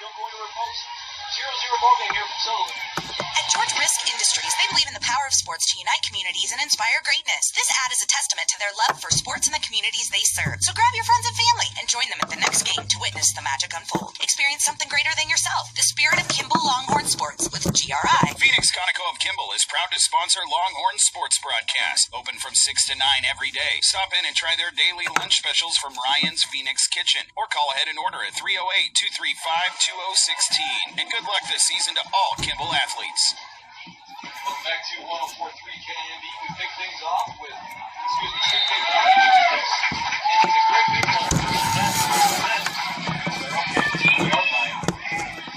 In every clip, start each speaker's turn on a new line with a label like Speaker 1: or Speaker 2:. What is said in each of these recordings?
Speaker 1: Don't go anywhere, folks. 0-0 ball game here from Sutherland.
Speaker 2: At George Risk Industries, they believe in the power of sports to unite communities and inspire greatness. This ad is a testament to their love for sports and the communities they serve. So grab your friends and family and join them at the next game to witness the magic unfold. Experience something greater than yourself. The spirit of Kimball Longhorn Sports with GRI.
Speaker 3: Phoenix Conoco of Kimball is proud to sponsor Longhorn Sports broadcasts. Open from 6 to 9 every day. Stop in and try their daily lunch specials from Ryan's Phoenix Kitchen. Or call ahead and order at 308-235-2016. And good luck this season to all Kimball athletes.
Speaker 1: Welcome back to 104.3 KMB. We pick things off with, and it's a great big one.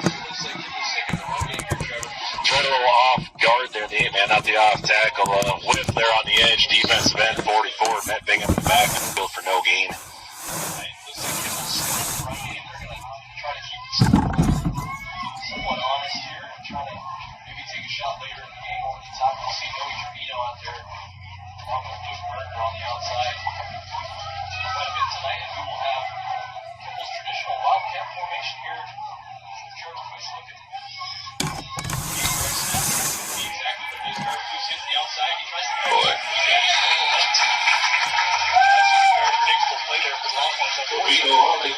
Speaker 1: Looks like Kimball's taking the run game here, Trevor.
Speaker 4: Tried a little off guard there, the 8-man, not the off tackle. Whip there on the edge, defensive end, 44. Met Bingham in the back of the field for no gain.
Speaker 1: Right. Looks like Kimball's still run game. They're going to try to keep somewhat honest here and try to maybe take a shot later in the game over the top. We'll see Noe Trevino out there along with Luke Berger on the outside. Quite a bit tonight, and we will have Kimball's traditional wildcat formation here. Trevor Foose looking exactly what it is. Trevor Foose hits the outside. He tries to go.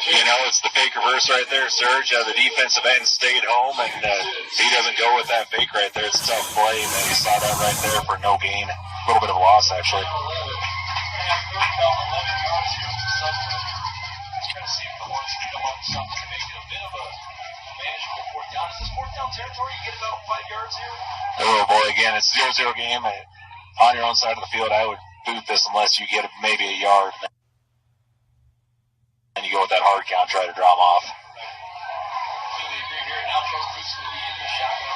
Speaker 4: You know, it's the fake reverse right there, Serge. The defensive end stayed home, and he doesn't go with that fake right there. It's a tough play, and then you saw that right there for no gain. A little bit of a loss, actually.
Speaker 1: We're going to have third about 11 yards here from Sutherland. Trying to see if the Hornets can come up with something to make it a bit of a manageable fourth down. Is this fourth down territory? You get about 5 yards here?
Speaker 4: Oh, boy, again, it's a 0-0 game. On your own side of the field, I would boot this unless you get maybe a yard. And you go with that hard count, try to draw them off.
Speaker 1: Completely agree here. Now Trevor Foose is going to be in the shotgun.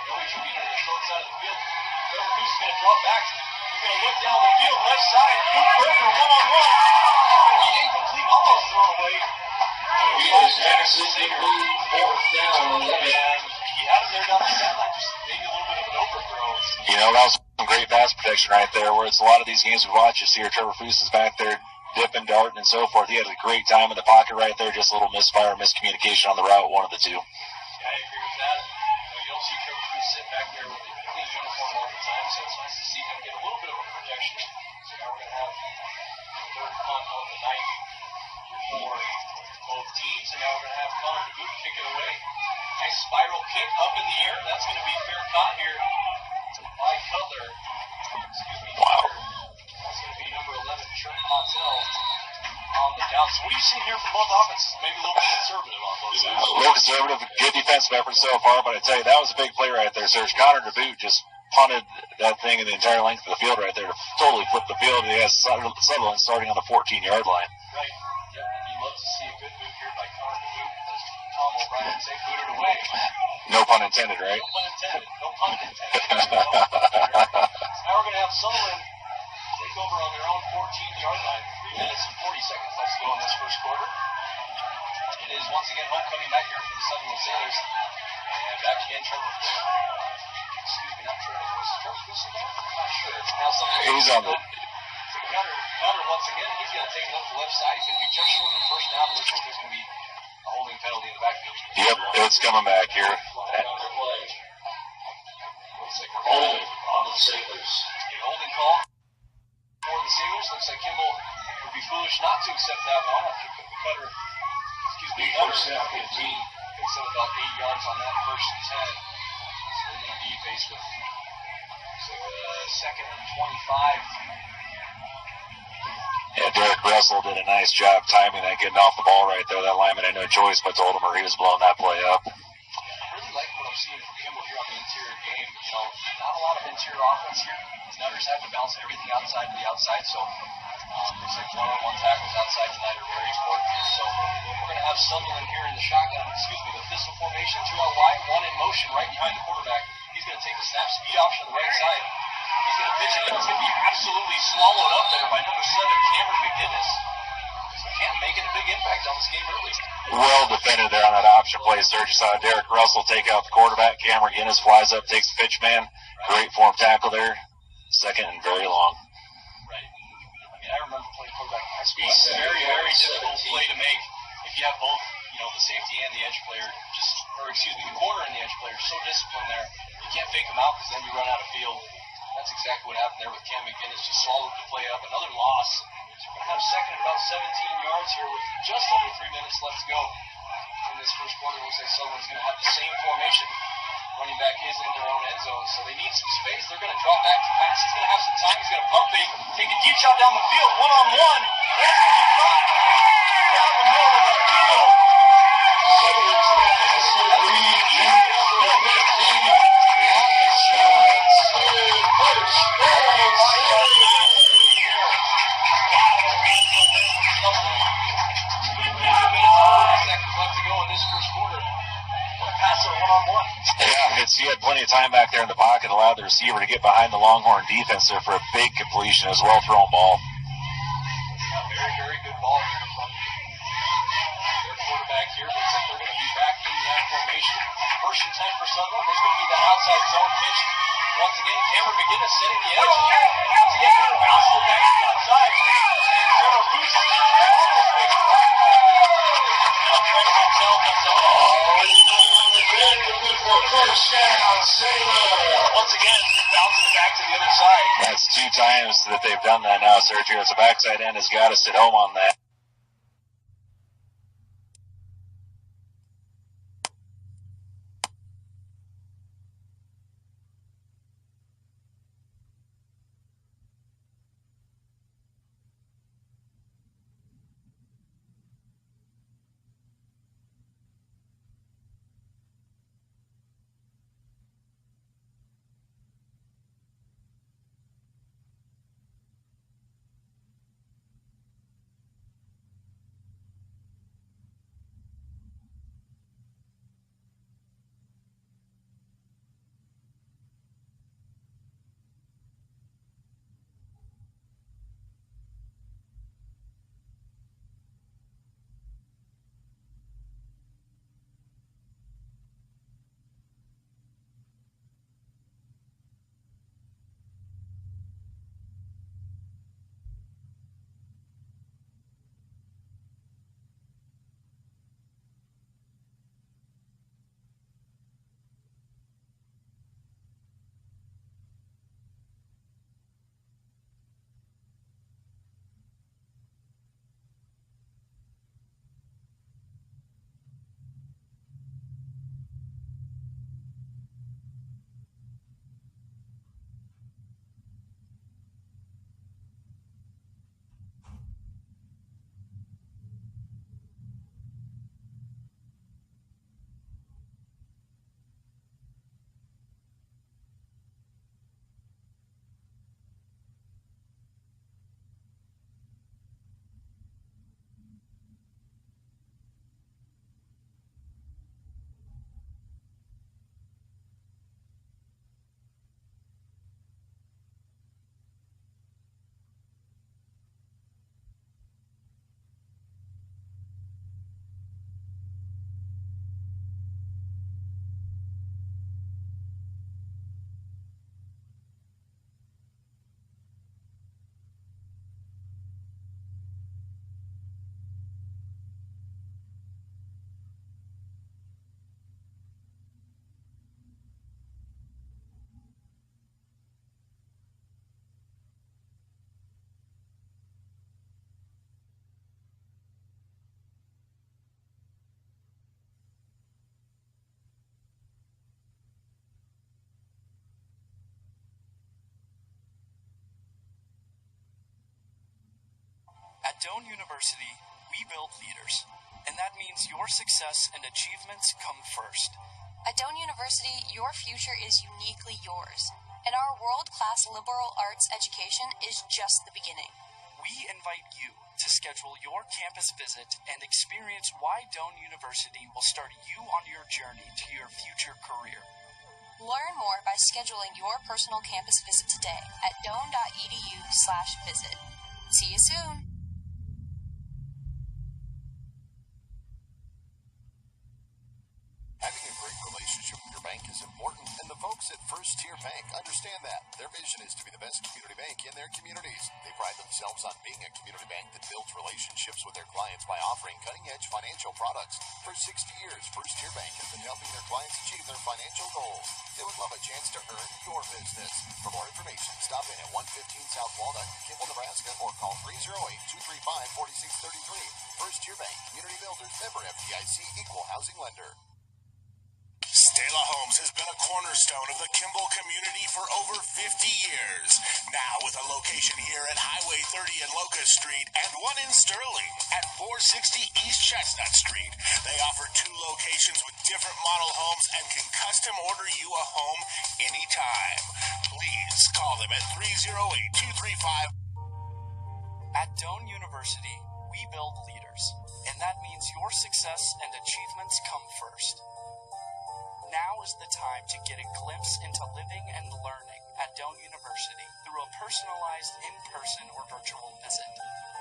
Speaker 1: Noe Trevino to the short side of the field. Trevor Foose is going to draw back. He's going to look down the field, left side. Luke Berger, one-on-one. Going to be incomplete, almost thrown away. Fourth down. And he had him there down the sideline, just maybe a little bit of an overthrow.
Speaker 4: You know, that was some great pass protection right there, where it's a lot of these games we watch, you see Trevor Foose is back there dipping, darting, and so forth. He had a great time in the pocket right there, just a little misfire, miscommunication on the route, one of the two.
Speaker 1: Yeah, I agree with that. You don't see Trevor Foose sit back there with a clean uniform all the time, so it's nice to see him get a little bit of a projection. So now we're going to have the third punt of the night for both teams, and now we're going to have Connor DeBoot kick it away. Nice spiral kick up in the air. That's going to be fair caught here by Cutler.
Speaker 4: Wow.
Speaker 1: That's going to be number 11, Trent Montel, on the down. So what are you seeing here from both offenses? Maybe a little bit conservative on both sides.
Speaker 4: A little conservative, good defensive effort so far, but I tell you, that was a big play right there, Serge. Connor DeBoot just punted that thing in the entire length of the field right there to totally flip the field. He has Sutherland starting on the 14-yard line.
Speaker 1: Right. Yep, and you love to see a good move here by Connor DeBoot. As Tom O'Brien would say, boot it away.
Speaker 4: No pun intended, right?
Speaker 1: No pun intended. No pun intended. Now we're going to have Sutherland take over on their own 14-yard line. 3 minutes and 40 seconds left to go in this first quarter. It is once again homecoming night here for the Sutherland Sailors. And back again, Trevor Foose. Excuse me, not Trevor Foose. Is Trevor Foose again? I'm not sure. Now Sutherland.
Speaker 4: He's on the...
Speaker 1: Connor once again, he's going to take it up the left side. He's going to be just short of the first down. It looks like there's going to be a holding penalty in the backfield.
Speaker 4: Yep, it's coming back here.
Speaker 1: Holding on the Sailors. A holding call for the Sailors. Looks like Kimball would be foolish not to accept that one after Cutter, Cutter picks up about 8 yards on that first and 10. So we're going to be faced with second and 25.
Speaker 4: Yeah, Derek Russell did a nice job timing that, getting off the ball right there. That lineman had no choice but to hold him, or he was blowing that play up.
Speaker 1: I really like what I'm seeing from Kimball here on the interior game. You know, not a lot of interior offense here. The Nutters have to bounce everything outside to the outside, so looks like one-on-one tackles outside tonight are very important here. So we're going to have Sutherland here in the shotgun, the pistol formation, 2 out wide, 1 in motion right behind the quarterback. He's going to take the snap, speed option on the right side. He's going to pitch it, and it's going to be absolutely swallowed up there by number 7, Cameron McGinnis. He can't make it a big impact on this game early.
Speaker 4: Well defended there on that option play, Serge. You saw Derek Russell take out the quarterback. Cameron McGinnis flies up, takes the pitch man. Great form tackle there. Second and very long.
Speaker 1: Right. I mean, I remember playing quarterback in high school. It's a very, very difficult play to make if you have both, the safety and the edge player just the corner and the edge players, so disciplined there. You can't fake them out because then you run out of field. That's exactly what happened there with Cam McGinnis. Just swallowed the play up. Another loss. So we're going to have second and about 17 yards here with just under 3 minutes left to go in this first quarter. Looks like Sutherland's going to have the same formation. Running back is in their own end zone, so they need some space. They're going to drop back to pass. He's going to have some time. He's going to pump fake, take a deep shot down the field, one-on-one. That's going to be caught down the middle of the field.
Speaker 4: Yeah, he had plenty of time back there in the pocket, allowed the receiver to get behind the Longhorn defense there for a big completion. It was a well-thrown ball.
Speaker 1: Very, very good ball here from their quarterback here. Looks like they're going to be back in that formation. First and 10 for Sutherland. There's going to be that outside zone pitch. Once again, Cameron McGinnis setting the edge. Once again, kind of bouncing it back to the outside. And Zero Boost. Trent Hansel comes up.
Speaker 4: First down, Sailor.
Speaker 1: Once again, just bouncing it back to the other side.
Speaker 4: That's 2 times that they've done that now, Sergio. It's a backside end has got to sit home on that.
Speaker 5: At Doane University, we build leaders, and that means your success and achievements come first.
Speaker 6: At Doane University, your future is uniquely yours, and our world-class liberal arts education is just the beginning.
Speaker 5: We invite you to schedule your campus visit and experience why Doane University will start you on your journey to your future career.
Speaker 6: Learn more by scheduling your personal campus visit today at doane.edu/visit. See you soon.
Speaker 7: Having a great relationship with your bank is important, and the folks at First Tier Bank understand that. Their vision is to be the best community bank in their communities. They pride themselves on being a community bank that builds relationships with their clients by offering cutting-edge financial products. For 60 years, First Tier Bank has been helping their clients achieve their financial goals. They would love a chance to earn your business. For more information, stop in at 115 South Walnut, Kimball, Nebraska, or call 308-235-4633. First Tier Bank, Community Builders, member FDIC, Equal Housing Lender.
Speaker 8: Stella Homes has been a cornerstone of the Kimball community for over 50 years. Now with a location here at Highway 30 and Locust Street and one in Sterling at 460 East Chestnut Street. They offer 2 locations with different model homes and can custom order you a home anytime. Please call them at 308-235.
Speaker 5: At Doane University, we build leaders, and that means your success and achievements come first. Now is the time to get a glimpse into living and learning at Doane University through a personalized in-person or virtual visit.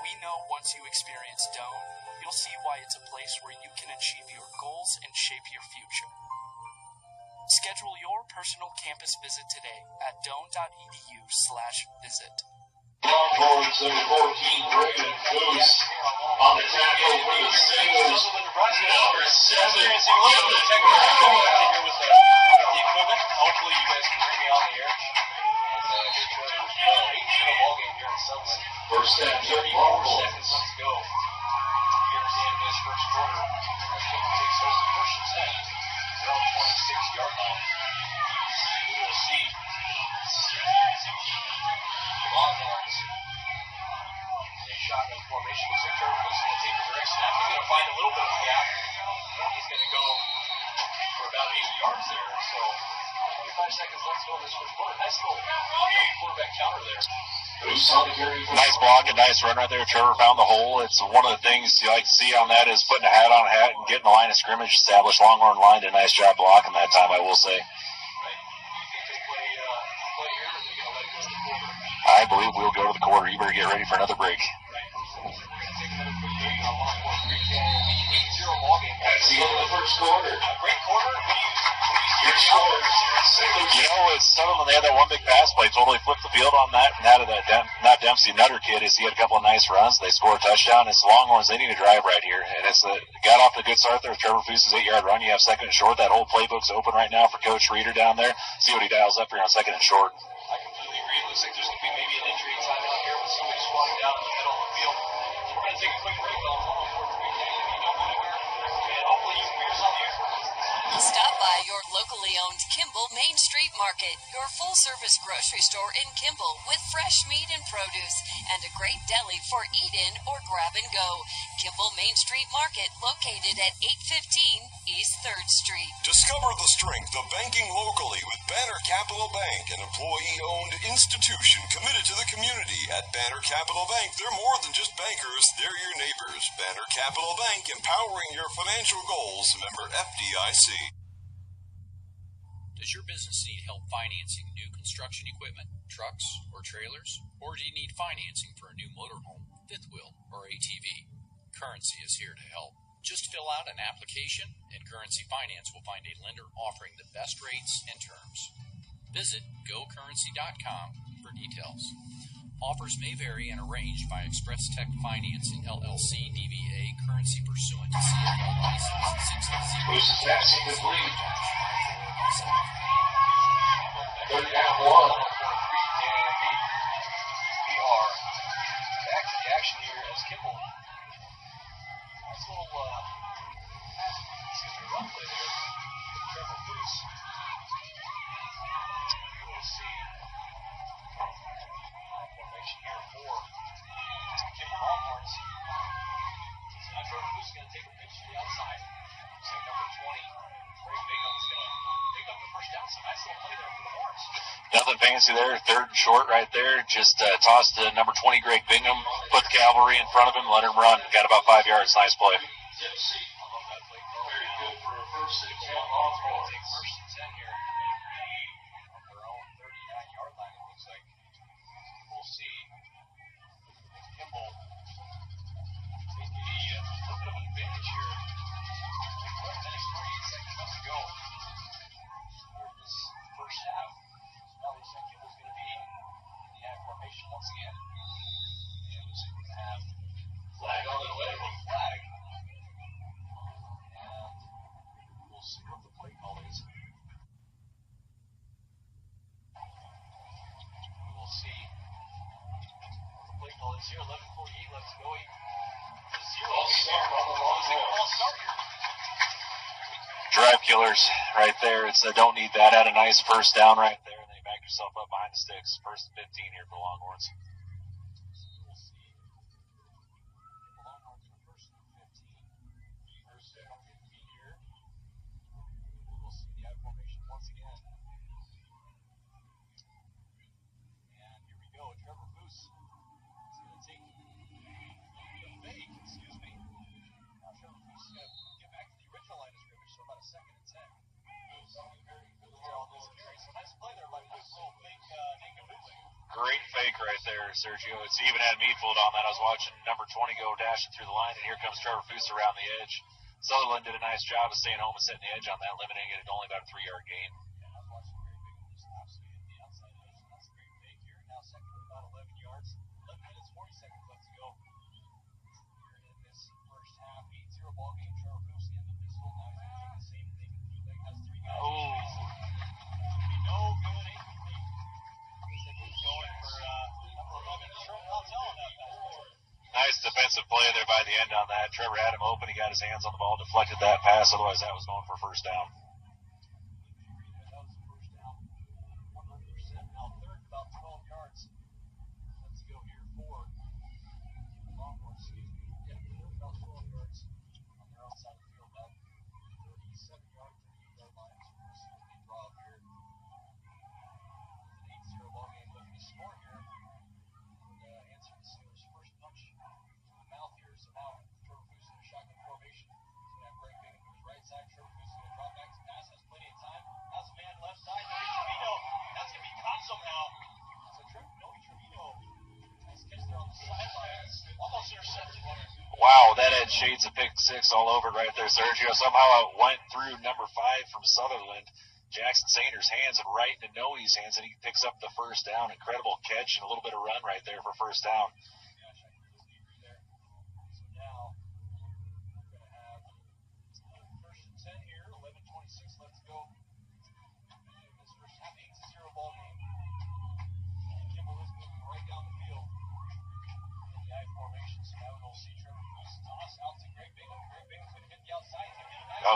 Speaker 5: We know once you experience Doane, you'll see why it's a place where you can achieve your goals and shape your future. Schedule your personal campus visit today at doane.edu/visit.
Speaker 9: Longhorns number 14, Braden Goose on the tackle for the Sailors. Number 7,
Speaker 1: here with the equipment. Hopefully you guys can hear me on the air. And good training as well. 8-0 ball game here in Sutherland.
Speaker 9: first and
Speaker 1: 34 seconds left to go here in this first quarter. Kimball takes us the first and 10. They're on the 26-yard line. We will see Longhorns in a shotgun formation. Looks like Trevor Goose is going to take the direct snap. He's going to find a little bit of a gap. He's going to go for about 80 yards there. So 25 seconds left to go in this first quarter. Nice little quarterback counter there.
Speaker 4: Nice block and nice run right there. Trevor found the hole. It's one of the things you like to see on that is putting a hat on a hat and getting the line of scrimmage established. Longhorn line did a nice job blocking that time, I will say. I believe we'll go to the quarter. You better get ready for another break.
Speaker 9: That's the end of the first quarter.
Speaker 1: Great quarter.
Speaker 4: You know, it's Sutherland. They had that one big pass play, totally flipped the field on that. And out of that, not Dempsey, Nutter kid, is he had a couple of nice runs. They score a touchdown. It's the Longhorns. They need to drive right here. And it's got off to a good start there with Trevor Foose's 8-yard run. You have second and short. That whole playbook's open right now for Coach Reeder down there. See what he dials up here on second and short.
Speaker 1: I completely agree. It looks like there's going to be maybe an injury time out here with somebody squatting down in the middle of the field. We're going to take a quick break on 104.3 KMB. Don't go anywhere. And hopefully you can hear us on the air.
Speaker 6: Stop by your locally owned Kimball Main Street Market, your full-service grocery store in Kimball with fresh meat and produce and a great deli for eat-in or grab-and-go. Kimball Main Street Market, located at 815 East 3rd Street.
Speaker 8: Discover the strength of banking locally with Banner Capital Bank, an employee-owned institution committed to the community. At Banner Capital Bank, they're more than just bankers, they're your neighbors. Banner Capital Bank, empowering your financial goals. Member FDIC.
Speaker 10: Does your business need help financing new construction equipment, trucks, or trailers? Or do you need financing for a new motorhome, fifth wheel, or ATV? Currency is here to help. Just fill out an application, and Currency Finance will find a lender offering the best rates and terms. Visit gocurrency.com for details. Offers may vary and arranged by Express Tech Financing, LLC, DBA, currency pursuant to CFL license 660.
Speaker 9: Third down, 1.
Speaker 1: We are back to the action here as Kimball. Nice little run play there. Trevor Foose. We will see formation here for Kimball Longhorns. So now Trevor Foose is going to take a pitch to the outside. So number 20, Ray Bingham is going to pick up the first down. So nice little play there for the Horns.
Speaker 4: Nothing fancy there. Third and short right there. Just tossed to number 20, Greg Bingham. Put the cavalry in front of him. Let him run. Got about 5 yards. Nice play.
Speaker 1: Very good for a first and 10. Longhorns take first and 10 here on their own 39-yard line. It looks like we'll see Kimball take a little bit of an advantage here. 12 minutes, 48 seconds left to go. They're 11:48 left to go. 0
Speaker 4: Drive killers right there. It's don't need that. Had a nice first down right there, and then you back yourself up behind the sticks. First and 15 here for Longhorns. Great fake right there, Sergio. It's even had me fooled on that. I was watching number 20 go dashing through the line, and here comes Trevor Foose around the edge. Sutherland did a nice job of staying home and setting the edge on that, limiting it at only about a 3-yard gain. Nice defensive play there by the end on that. Trevor had him open. He got his hands on the ball, deflected that pass. Otherwise, that was going for first down. Now third, about 12 yards. Let's go here for Longhorns. Yeah, third, about 12 yards on their outside of the field. About 37-yard, 38-yard line. We'll see what they draw up here. An 8-0 ball game looking to score here. Answer the Steelers' first punch to the mouth here. So now Trevor Foose in a shotgun formation. He's going to have Greg Bingham to his right side. Trevor Foose is going to drop back to pass. Has plenty of time. Has a man left side. Noe Trevino. That's going to be caught somehow. So Noe Trevino has catch there on the sideline. Almost intercepted there. Wow, that had shades of pick six all over right there, Sergio. Somehow it went through number 5 from Sutherland, Jackson Sainter's hands, and right into Noe's hands, and he picks up the first down. Incredible catch and a little bit of run right there for first down. So now we're going to have first and 10 here, 11:26 left to go. This first half, 8-0 ball game. Kimball is moving right down the field in the I formation. So now we'll see Trevor Foose toss out to Greg Bingham. Greg Bingham's going to hit the outside. He's going to get a nice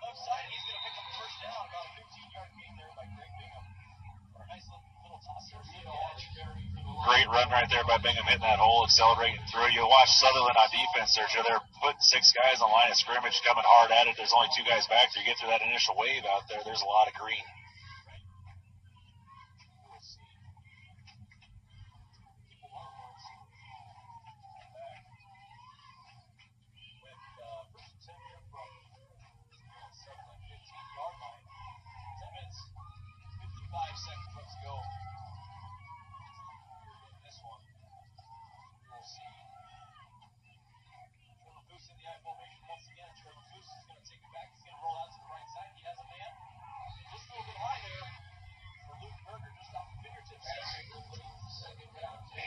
Speaker 4: left side. He's going to pick up the first down. About a 15-yard gain there by Greg Bingham. Or a nice little toss there. Great run right there by Bingham, hitting that hole, accelerating through. You watch Sutherland on defense, Sergio. They're putting 6 guys on line of scrimmage, coming hard at it. There's only 2 guys back there. You get through that initial wave out there, there's a lot of green.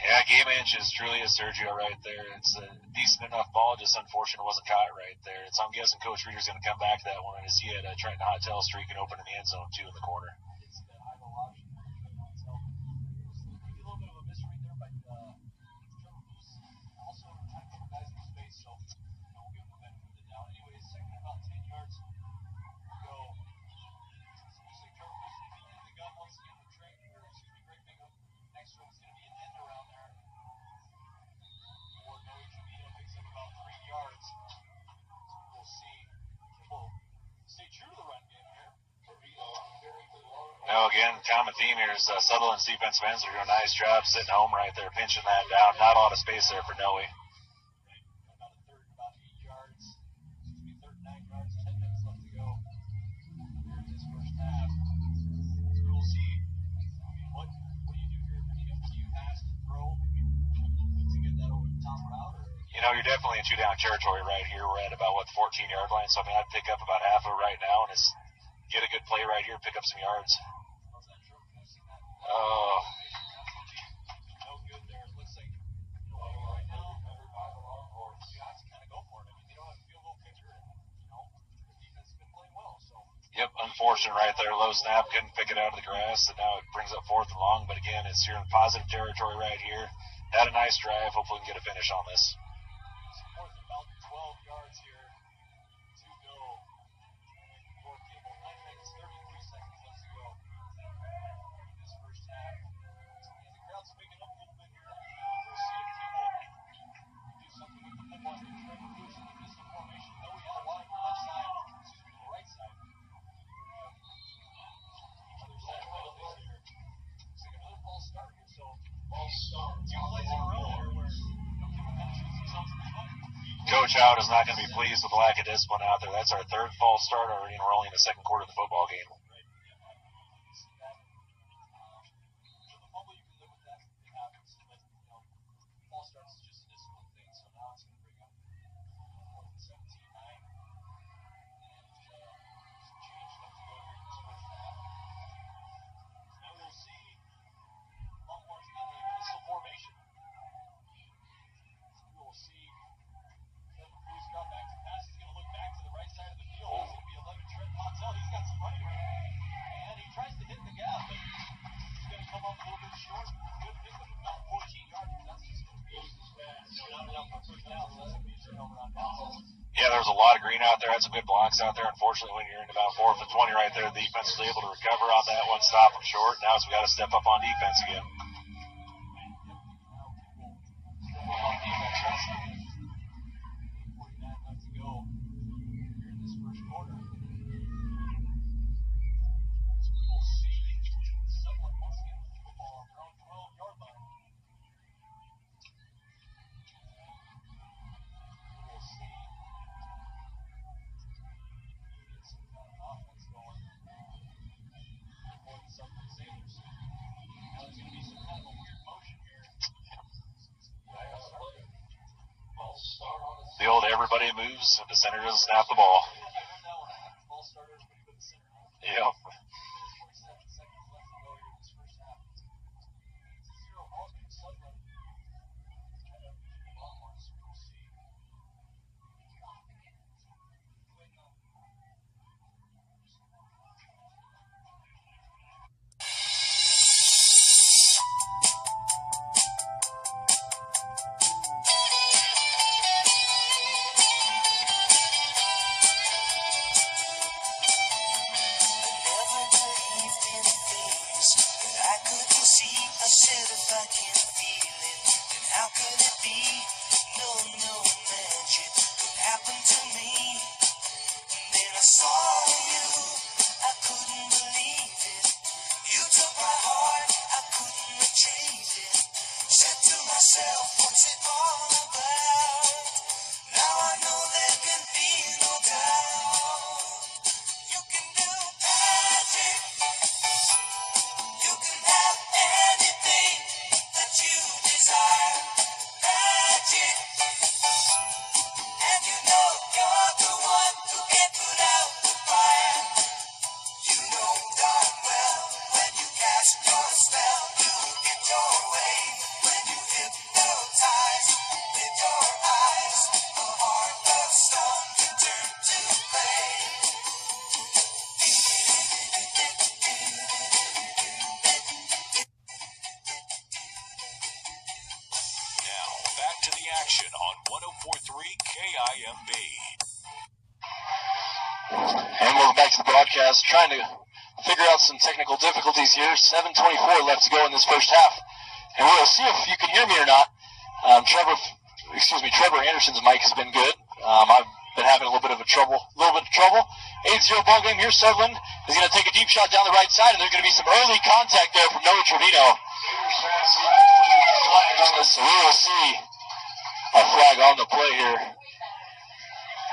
Speaker 4: Yeah, game inches truly is Sergio right there. It's a decent enough ball, just unfortunate it wasn't caught right there. So I'm guessing Coach Reeder's going to come back to that one as he had Trenton Hotel streak and open in the end zone too in the corner. Now again, common theme here is Sutherland's defensive ends are doing a nice job sitting home right there, pinching that down. Not a lot of space there for Noe. About a third, about 8 yards. Excuse me, third and 9 yards, 10 minutes left to go here in this first half. So we'll see. I mean, what do you do here? Do you pass, throw, maybe to get that over the top route? Or? You know, you're definitely in 2-down territory right here. We're at about, 14-yard line. So, I mean, I'd pick up about half of it right now and just get a good play right here, pick up some yards. Oh. No good there. It looks like right now, you have to kind of go for it. I mean, they don't have a field goal kicker, and, the defense has been playing well. So. Yep, unfortunate right there. Low snap, couldn't pick it out of the grass, and now it brings up 4th and long. But again, it's here in positive territory right here. Had a nice drive. Hopefully we can get a finish on this.
Speaker 1: Fourth about 12 yards here to go for Kimball. 9 minutes, 33 seconds left to go in this first half. And the crowd's picking up a little bit here. We'll see if Kimball do something with the football. Trevor Bruce in the pistol formation. Though we had a lot of the left side, the right side. Other side penalties here. Looks like another false start here. So false start. 2 plays in a row here where Kimball kind of shoots themselves in the foot.
Speaker 4: Coach Out is not going to be pleased with the lack of discipline out there. That's our third false start already, and we're only in the second quarter of the football game. Yeah, there was a lot of green out there. Had some good blocks out there. Unfortunately, when you're in about 4th and 20 right there, the defense was able to recover on that one, stop them short. Now we got to step up on defense again. The old everybody moves, the center doesn't snap the ball. Yep. And welcome back to the broadcast. Trying to figure out some technical difficulties here. 7:24 left to go in this first half. And we'll see if you can hear me or not. Trevor Anderson's mic has been good. I've been having a little bit of trouble. 8-0 ball game here. Sutherland is going to take a deep shot down the right side, and there's going to be some early contact there from Noah Trevino. So we will see a flag on the play here.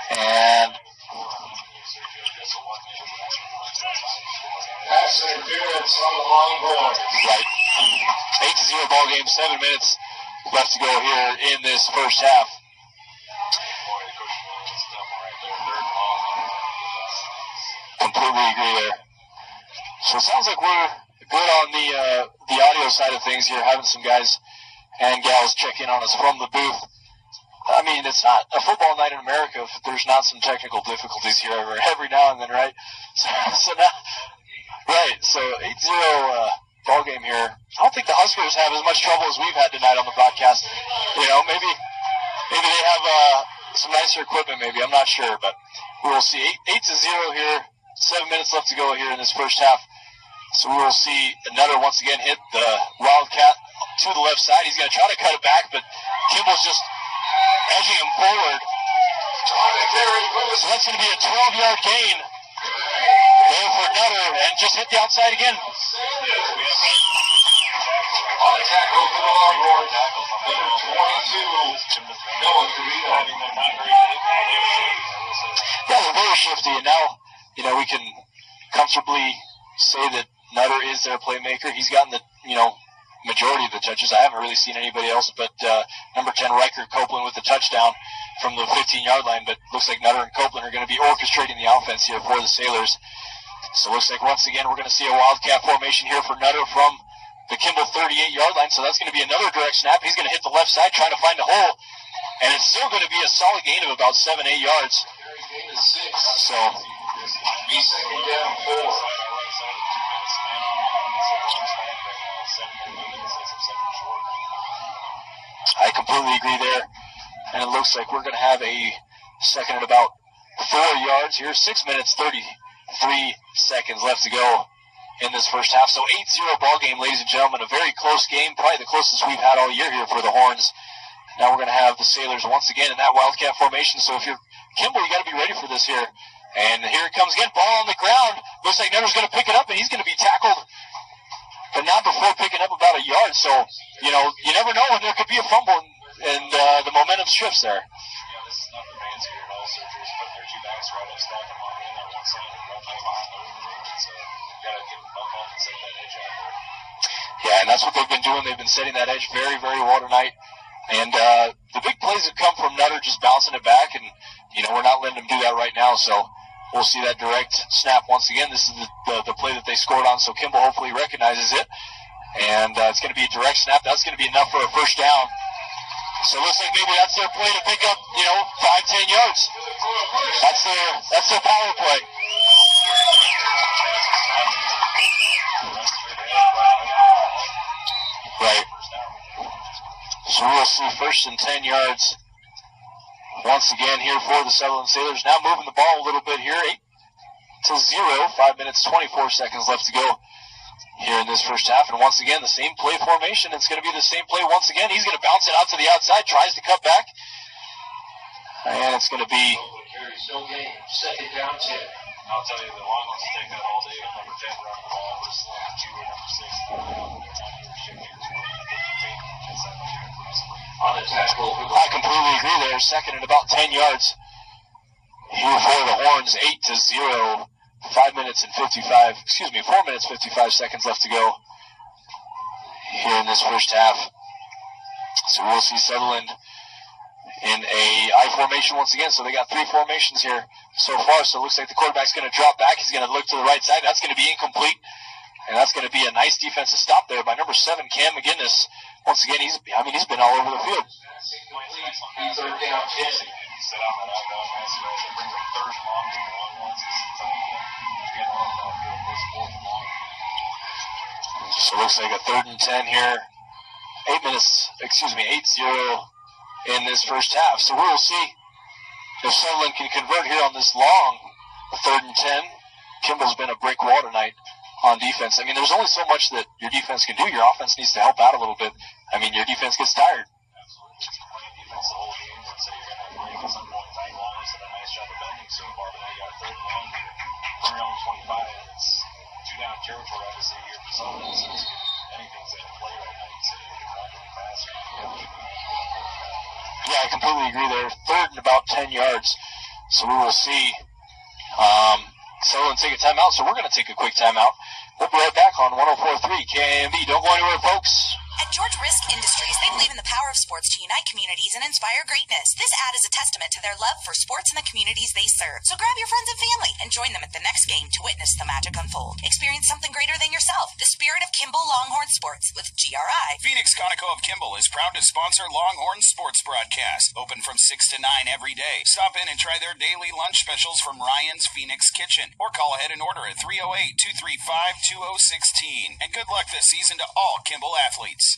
Speaker 4: And
Speaker 9: pass interference on the long board.
Speaker 4: Right. 8-0 ball game, 7 minutes left to go here in this first half. Completely agree there. So it sounds like we're good on the audio side of things here, having some guys and gals check in on us from the booth. I mean, it's not a football night in America if there's not some technical difficulties here every now and then, right? So now, right, so 8-0 ball game here. I don't think the Huskers have as much trouble as we've had tonight on the broadcast. You know, maybe they have some nicer equipment. Maybe, I'm not sure, but we will see. 8-0 here. 7 minutes left to go here in this first half. So we will see Nutter once again hit the Wildcat to the left side. He's going to try to cut it back, but Kimball's just edging him forward. So that's going to be a 12-yard gain there for Nutter, and just hit the outside again.
Speaker 9: On the tackle for the Longhorns, number 22, Noah Carino.
Speaker 4: Yeah, they're very shifty, and now, you know, we can comfortably say that Nutter is their playmaker. He's gotten the, you know, majority of the touches. I haven't really seen anybody else but number 10, Riker Copeland, with the touchdown from the 15-yard line, but looks like Nutter and Copeland are going to be orchestrating the offense here for the Sailors. So it looks like once again we're going to see a Wildcat formation here for Nutter from the Kimball 38-yard line, so that's going to be another direct snap. He's going to hit the left side trying to find a hole, and it's still going to be a solid gain of about 7-8 yards. So
Speaker 9: be second down 4.
Speaker 4: I completely agree there. And it looks like we're going to have a second and about 4 yards here. 6 minutes, 33 seconds left to go in this first half. So 8-0 ball game, ladies and gentlemen. A very close game, probably the closest we've had all year here for the Horns. Now we're going to have the Sailors once again in that Wildcat formation. So if you're Kimball, you got to be ready for this here. And here it comes again, ball on the ground. Looks like Nutter's going to pick it up, and he's going to be tackled, but not before picking up about a yard. So, you know, you never know when there could be a fumble, and the momentum shifts there.
Speaker 1: Yeah, this is not fancy here at all. Surgeries putting their two backs right up, stacking them on in there one side and run right behind the other. So you got to get them up off and set that edge out there.
Speaker 4: Yeah, and that's what they've been doing. They've been setting that edge very, very well tonight. And the big plays have come from Nutter just bouncing it back, and, you know, we're not letting them do that right now. So we'll see that direct snap once again. This is the play that they scored on, so Kimball hopefully recognizes it. And it's going to be a direct snap. That's going to be enough for a first down. So it looks like maybe that's their play to pick up, you know, 5-10 yards. That's their power play. Right. So we'll see first and 10 yards once again here for the Sutherland Sailors. Now moving the ball a little bit here, 8-0, 5 minutes, 24 seconds left to go here in this first half. And once again, the same play formation. It's going to be the same play once again. He's going to bounce it out to the outside, tries to cut back. And it's going to be...
Speaker 9: No game. Second down 10.
Speaker 1: I'll tell you, the Longhorns take that all day with number 10 running the ball versus number 2 or number 6. They're not even shifting.
Speaker 9: On the tackle.
Speaker 4: I completely agree there. Second and about 10 yards here for the Horns. 8-0. 4 minutes 55 seconds left to go here in this first half. So we'll see Sutherland in a I formation once again. So they got 3 formations here so far. So it looks like the quarterback's going to drop back. He's going to look to the right side. That's going to be incomplete. And that's going to be a nice defensive stop there by number 7, Cam McGinnis. Once again, he's been all over the field.
Speaker 9: Third down 10.
Speaker 1: Set out that outbound pass. It brings up third and long. The Longhorns is getting off the field. Goes fourth and long.
Speaker 4: So it looks like a 3rd and 10 here. 8-0 in this first half. So we'll see if Sutherland can convert here on this long 3rd and 10. Kimball's been a brick wall tonight on defense. I mean, there's only so much that your defense can do. Your offense needs to help out a little bit. I mean, your defense gets tired.
Speaker 1: Absolutely. Just playing defense the whole game. Let's say you're going to have break at some point in time. Longhorns did a nice job of bending so far, but now you got 3rd and 1 here. We're on 25. It's 2 down territory, obviously, here for Sutherland. So anything's in play right now. You say you can run really fast.
Speaker 4: Yeah, I completely agree there. 3rd and about 10 yards. So we will see Sutherland take a timeout. So we're going to take a quick timeout. We'll be right back on 104.3 KAMB. Don't go anywhere, folks.
Speaker 2: At George Risk Industries, they believe in the power of sports to unite communities and inspire greatness. This ad is a testament to their love for sports and the communities they serve. So grab your friends and family and join them at the next game to witness the magic unfold. Experience something greater than yourself. The spirit of Kimball Longhorn Sports with GRI.
Speaker 3: Phoenix Conoco of Kimball is proud to sponsor Longhorn Sports Broadcast. Open from 6 to 9 every day. Stop in and try their daily lunch specials from Ryan's Phoenix Kitchen. Or call ahead and order at 308-235-2016. And good luck this season to all Kimball athletes.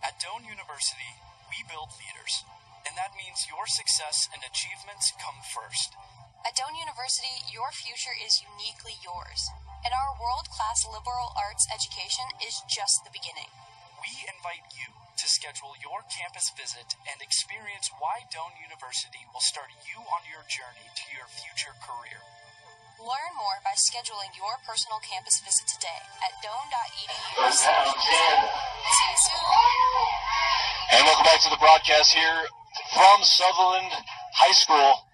Speaker 5: At Doane University, we build leaders, and that means your success and achievements come first.
Speaker 11: At Doane University, your future is uniquely yours, and our world-class liberal arts education is just the beginning.
Speaker 5: We invite you to schedule your campus visit and experience why Doane University will start you on your journey to your future career.
Speaker 11: Learn more by scheduling your personal campus visit today at doane.edu.
Speaker 9: First down, 10.
Speaker 11: See you soon.
Speaker 4: And welcome back to the broadcast here from Sutherland High School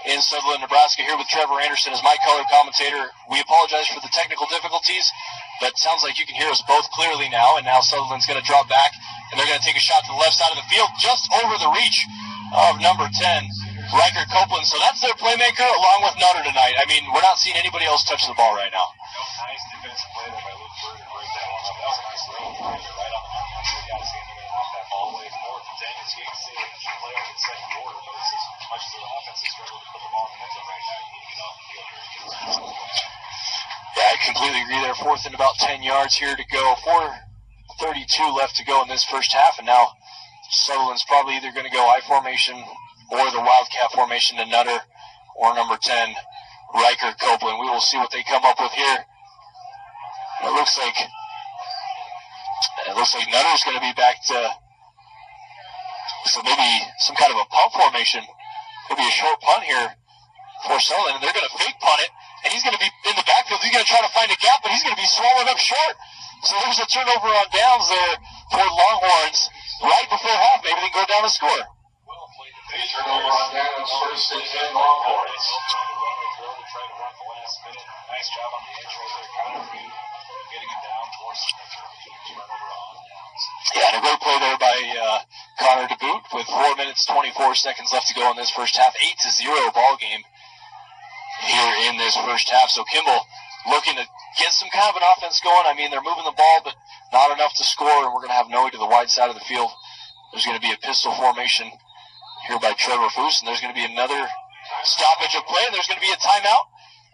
Speaker 4: in Sutherland, Nebraska, here with Trevor Anderson as my color commentator. We apologize for the technical difficulties, but it sounds like you can hear us both clearly now, and now Sutherland's going to drop back, and they're going to take a shot to the left side of the field, just over the reach of number 10, Riker Copeland. So that's their playmaker along with Nutter tonight. I mean, we're not seeing anybody else touch the ball right now.
Speaker 1: Nice defensive play there by Luke Berger to break that one up. That was a nice throw right on the money. I'm sure you got to see him knock that ball away. 4th and 10. As you can see, the play in second order, but it's as much as the offense is struggling to put the ball in the end zone right now, you need to get off the field here.
Speaker 4: Yeah, I completely agree there. 4th and about 10 yards here to go. 4:32 left to go in this first half, and now Sutherland's probably either going to go I formation or the Wildcat formation to Nutter or number 10, Riker Copeland. We will see what they come up with here. It looks like Nutter's going to be back to maybe some kind of a punt formation. Maybe a short punt here for Sutherland, and they're going to fake punt it, and he's going to be in the backfield. He's going to try to find a gap, but he's going to be swallowed up short. So there's a turnover on downs there for Longhorns right before half. Maybe they can go down and score.
Speaker 9: They turnover on downs, 1st and 10 Longhorns.
Speaker 1: Trying to run the last minute. Nice job on the edge right there. Connor getting it down, forcing the turnover on downs.
Speaker 4: Yeah, and a great play there by Connor DeBoot with 4 minutes, 24 seconds left to go in this first half. 8-0 ball game here in this first half. So Kimball looking to get some kind of an offense going. I mean, they're moving the ball, but not enough to score, and we're going to have Noe to the wide side of the field. There's going to be a pistol formation here by Trevor Foose, and there's going to be another stoppage of play, and there's going to be a timeout.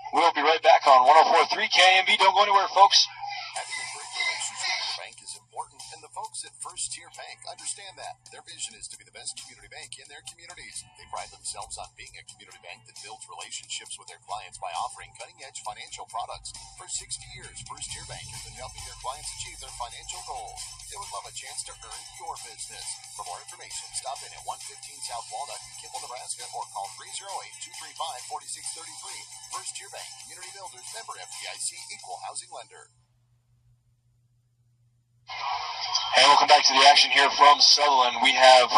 Speaker 4: We'll be right back on 104.3 KMB. Don't go anywhere, folks.
Speaker 7: Having a great relationship with your bank is important, and the folks at First Tier Bank understand that. Their vision is to be the best community bank in their communities. They pride themselves on being a community bank that builds relationships with their clients by offering cutting-edge financial products. For 60 years, First Tier Bank has been helping their clients achieve their financial goals. They would love a chance to earn your business. For more information, stop in at 115 South Walnut in Kimball, Nebraska, or call 308-235-4633. First Tier Bank, Community Builders, member FDIC, Equal Housing Lender.
Speaker 4: And welcome back to the action here from Sutherland. We have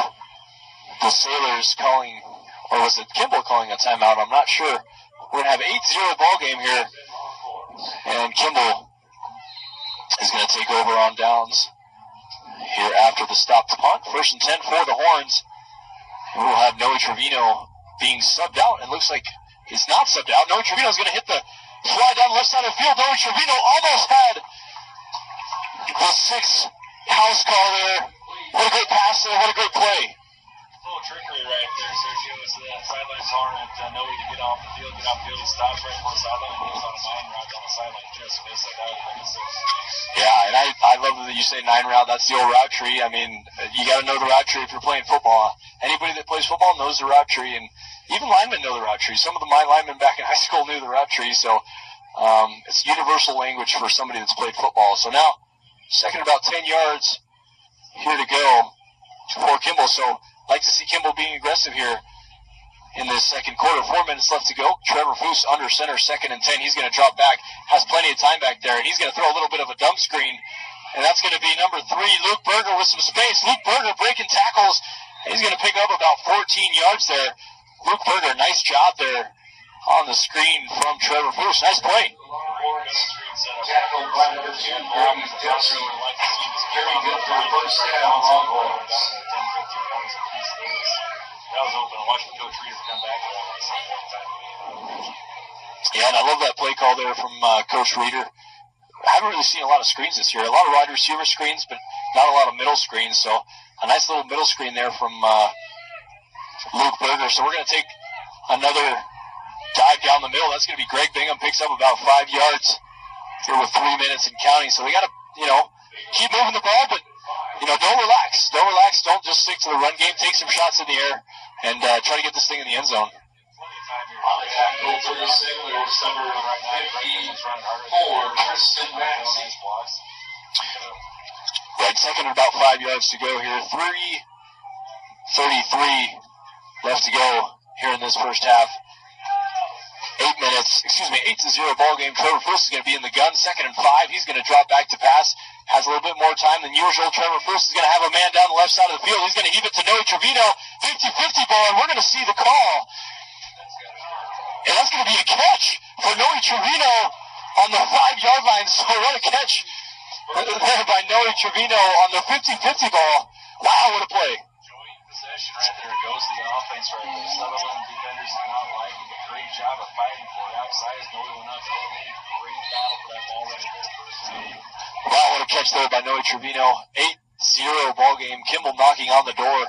Speaker 4: the Sailors calling, or was it Kimball calling a timeout? I'm not sure. We're going to have 8-0 ball game here, and Kimball is going to take over on downs here after the stopped punt. 1st and 10 for the Horns. And we'll have Noe Trevino being subbed out. It looks like he's not subbed out. Noe Trevino is going to hit the fly down the left side of the field. Noe Trevino almost had the 6 house call there. What a great pass there. What a great play.
Speaker 1: A little trickery right there, Sergio. It's the sideline calling it Noe to get off the field. He stops right before the sideline and goes on a 9 route down the sideline. Just missed it out of the 6.
Speaker 4: Yeah, and I love that you say 9 route. That's the old route tree. I mean, you got to know the route tree if you're playing football. Anybody that plays football knows the route tree, and even linemen know the route tree. Some of my linemen back in high school knew the route tree, so it's universal language for somebody that's played football. So now, second about 10 yards here to go for Kimball. So I'd like to see Kimball being aggressive here in this second quarter. 4 minutes left to go. Trevor Foose under center, 2nd and 10. He's going to drop back, has plenty of time back there, and he's going to throw a little bit of a dump screen, and that's going to be number 3, Luke Berger, with some space. Luke Berger breaking tackles. He's going to pick up about 14 yards there. Luke Berger, nice job there on the screen from Trevor Foose. Nice play.
Speaker 9: Tackled by number 2, Brady Dempsey. Very good for the first down, Longhorns.
Speaker 1: That was open. Watching Coach Reeder come back.
Speaker 4: Yeah, and I love that play call there from Coach Reeder. I haven't really seen a lot of screens this year. A lot of wide receiver screens, but not a lot of middle screens. So a nice little middle screen there from Luke Berger. So we're going to take another dive down the middle. That's going to be Greg Bingham, picks up about 5 yards here with 3 minutes and counting. So we got to, keep moving the ball, but, don't relax. Don't relax. Don't just stick to the run game. Take some shots in the air and try to get this thing in the end zone.
Speaker 9: On the tackle for the Sailors, number 54, Tristan Maxey.
Speaker 4: Right, second and about 5 yards to go here. 3:33 left to go here in this first half. 8 to 0 ball game. Trevor Fuss is going to be in the gun. 2nd and 5. He's going to drop back to pass. Has a little bit more time than usual. Trevor Fuss is going to have a man down the left side of the field. He's going to heave it to Noe Trevino. 50-50 ball, and we're going to see the call. And that's going to be a catch for Noe Trevino on the 5-yard line. So what a catch there by Noe Trevino on the 50-50 ball. Wow, what a play.
Speaker 1: Possession right there goes the offense right there. Sutherland defenders did not like it. Great job of fighting for it. Outside is Noe went up. Great battle for that ball right there.
Speaker 4: Wow, what a catch there by Noe Trevino. 8-0 ball game. Kimball knocking on the door.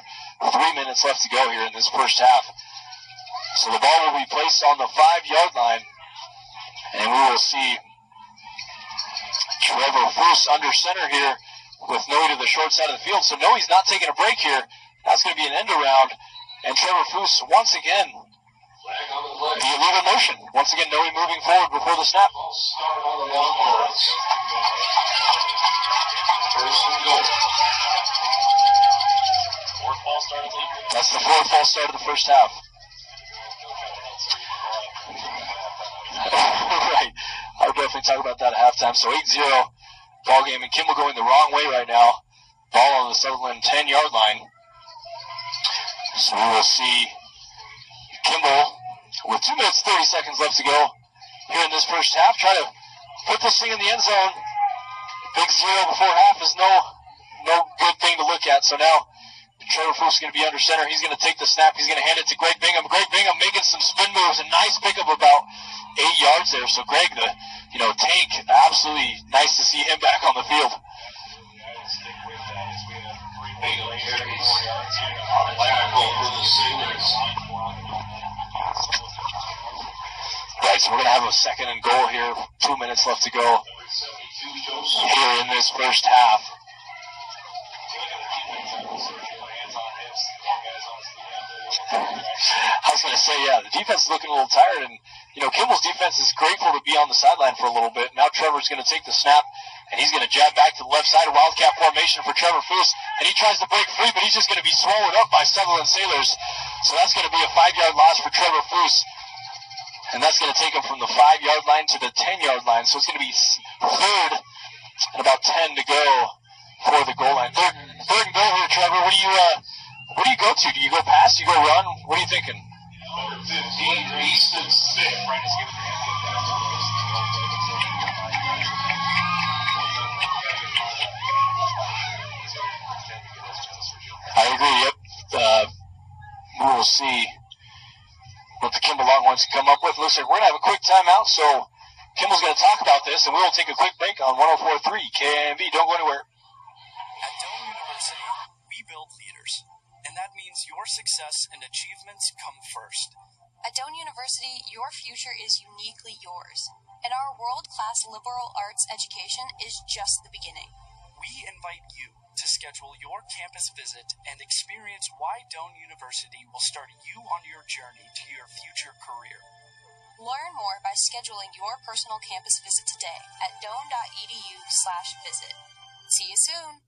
Speaker 4: 3 minutes left to go here in this first half. So the ball will be placed on the 5-yard line. And we will see Trevor Fuss under center here with Noe to the short side of the field. So Noe's not taking a break here. That's going to be an end around. And Trevor Fuss once again, the illegal motion. Once again, Noe moving forward before the snap.
Speaker 9: Start on the Longhorns. First and goal.
Speaker 1: Fourth ball start of the league.
Speaker 4: That's the 4th false start of the first half. Right. I'll definitely talk about that at halftime. So 8-0 ball game, and Kimball going the wrong way right now. Ball on the Sutherland 10-yard line. So we will see Kimball with 2 minutes 30 seconds left to go here in this first half. Try to put this thing in the end zone. Big 0 before half is no good thing to look at. So now Trevor Fuss is going to be under center. He's going to take the snap. He's going to hand it to Greg Bingham. Greg Bingham making some spin moves. A nice pickup about 8 yards there. So Greg, the tank, absolutely nice to see him back on the field.
Speaker 9: Stick with that as we have 3 big carries on the tackle for the Sailors.
Speaker 4: Right, so we're going to have a 2nd and goal here. 2 minutes left to go here in this first half. I was going to say, yeah, the defense is looking a little tired, and, Kimball's defense is grateful to be on the sideline for a little bit. Now Trevor's going to take the snap, and he's going to jab back to the left side of Wildcat formation for Trevor Fuss, and he tries to break free, but he's just going to be swallowed up by Sutherland Sailors. So that's going to be a 5-yard loss for Trevor Fuss, and that's going to take him from the 5-yard line to the 10-yard line. So it's going to be 3rd and about 10 to go for the goal line. Third and goal here, Trevor. What do you go to? Do you go pass? Do you go run? What are you thinking?
Speaker 9: Number 15, Easton Smith.
Speaker 4: I agree, yep. We will see what the Kimball Longhorns come up with. Looks like we're going to have a quick timeout, so Kimball's going to talk about this, and we will take a quick break on 104.3 KAMB. Don't go anywhere.
Speaker 5: At Doane University, we build leaders, and that means your success and achievements come first.
Speaker 11: At Doane University, your future is uniquely yours, and our world-class liberal arts education is just the beginning.
Speaker 5: We invite you to schedule your campus visit and experience why Doane University will start you on your journey to your future career.
Speaker 11: Learn more by scheduling your personal campus visit today at doane.edu/visit. See you soon.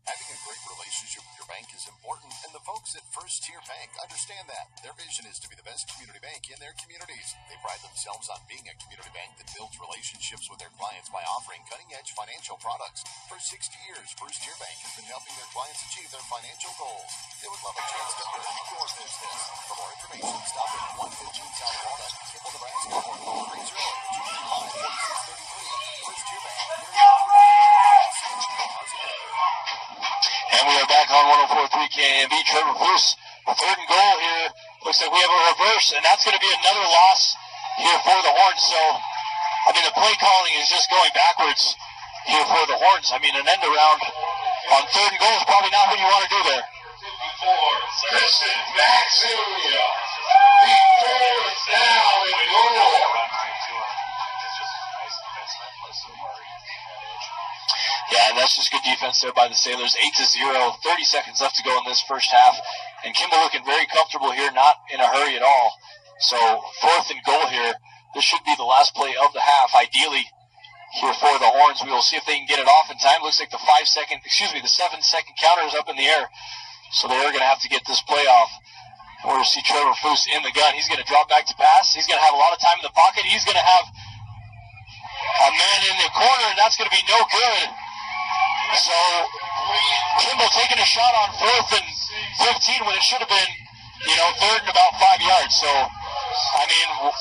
Speaker 7: Having a great relationship with your bank is important, and the folks at First Tier Bank understand that. Their vision is to be the best community bank in their communities. They pride themselves on being a community bank that builds relationships with their clients by offering cutting-edge financial products. For 60 years, First Tier Bank has been helping their clients achieve their financial goals. They would love a chance to earn your business. For more information, stop at 115 South Walnut, Kimball, Nebraska, or call 308-235-4200.
Speaker 4: KMB. Trevor Bruce, 3rd and goal here. Looks like we have a reverse, and that's going to be another loss here for the Horns. So, I mean, the play calling is just going backwards here for the Horns. I mean, an end around on 3rd and goal is probably not what you want to do there.
Speaker 9: Listen, Maximia. The 4th down and goal.
Speaker 4: Yeah, and that's just good defense there by the Sailors. 8-0, 30 seconds left to go in this first half. And Kimball looking very comfortable here, not in a hurry at all. So 4th and goal here. This should be the last play of the half, ideally, here for the Horns. We will see if they can get it off in time. Looks like the 7-second counter is up in the air. So they are going to have to get this play off. We're going to see Trevor Foose in the gun. He's going to drop back to pass. He's going to have a lot of time in the pocket. He's going to have a man in the corner, and that's going to be no good. So Kimball taking a shot on 4th and 15 when it should have been, 3rd and about 5 yards. So, I mean,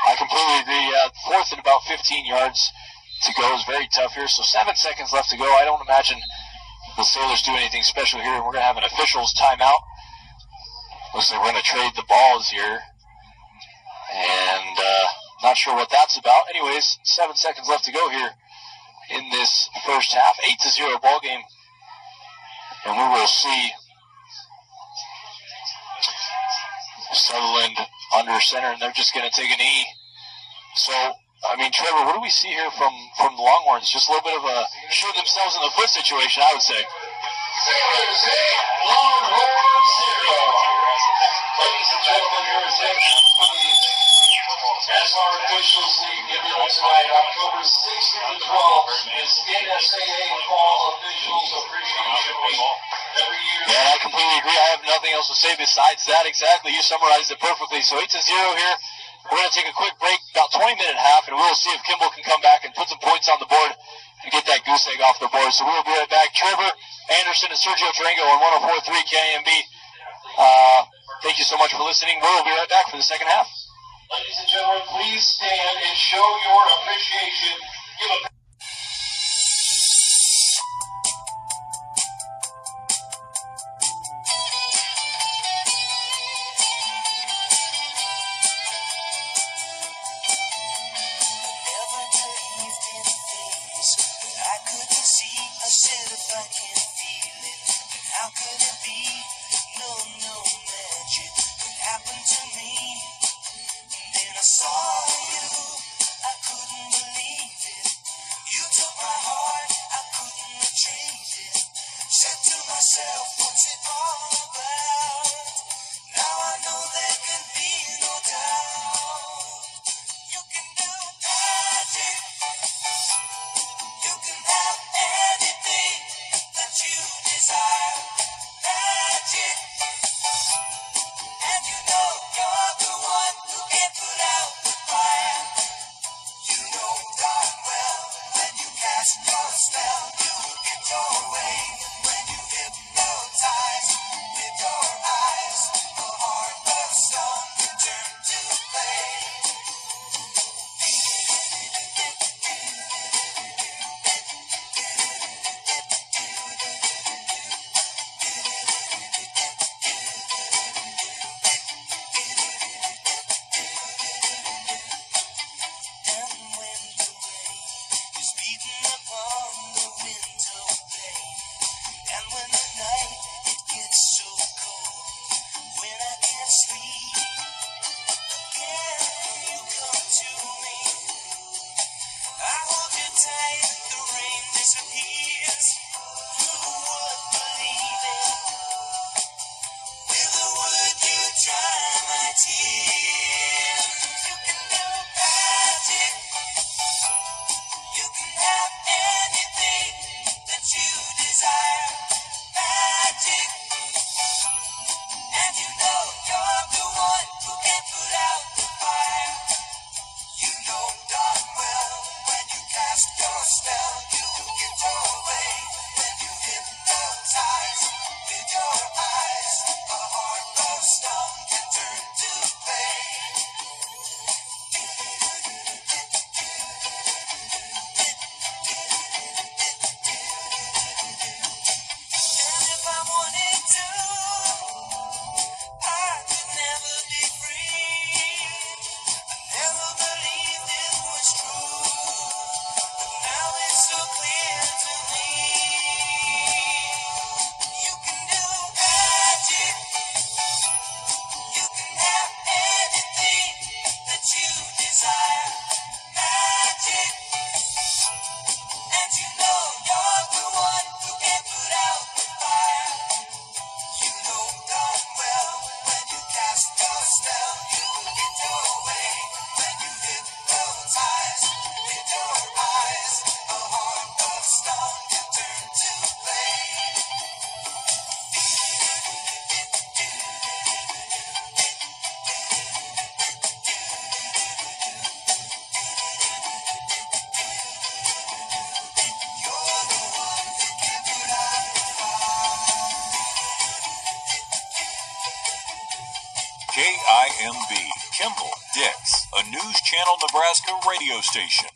Speaker 4: I completely agree. 4th and about 15 yards to go is very tough here. So 7 seconds left to go. I don't imagine the Sailors do anything special here, and we're going to have an officials timeout. Looks like we're going to trade the balls here, and not sure what that's about. Anyways, 7 seconds left to go here in this first half. 8-0 ball game, and we will see Sutherland under center, and they're just going to take a knee. So, I mean, Trevor, what do we see here from the Longhorns? Just a little bit of a shoot themselves in the foot situation, I would say.
Speaker 9: Sailors 8, Longhorns 0. Ladies and gentlemen, your attention, please. As our officials leave everyone tonight, October 6th to the 12th is NSAA Fall Officials Appreciation Week. Every year.
Speaker 4: Yeah, I completely agree. I have nothing else to say besides that. Exactly. You summarized it perfectly. So 8-0 here. We're going to take a quick break, about 20-minute half, and we'll see if Kimball can come back and put some points on the board and get that goose egg off the board. So we'll be right back. Trevor Anderson and Sergio Tarango on 104.3 KMB. Thank you so much for listening. We'll be right back for the second half.
Speaker 9: Ladies and gentlemen, please stand and show your appreciation. Give a
Speaker 12: With your eyes, a heart of stone can turn to flame.
Speaker 8: KMB, Kimball, Dix, a News Channel Nebraska radio station.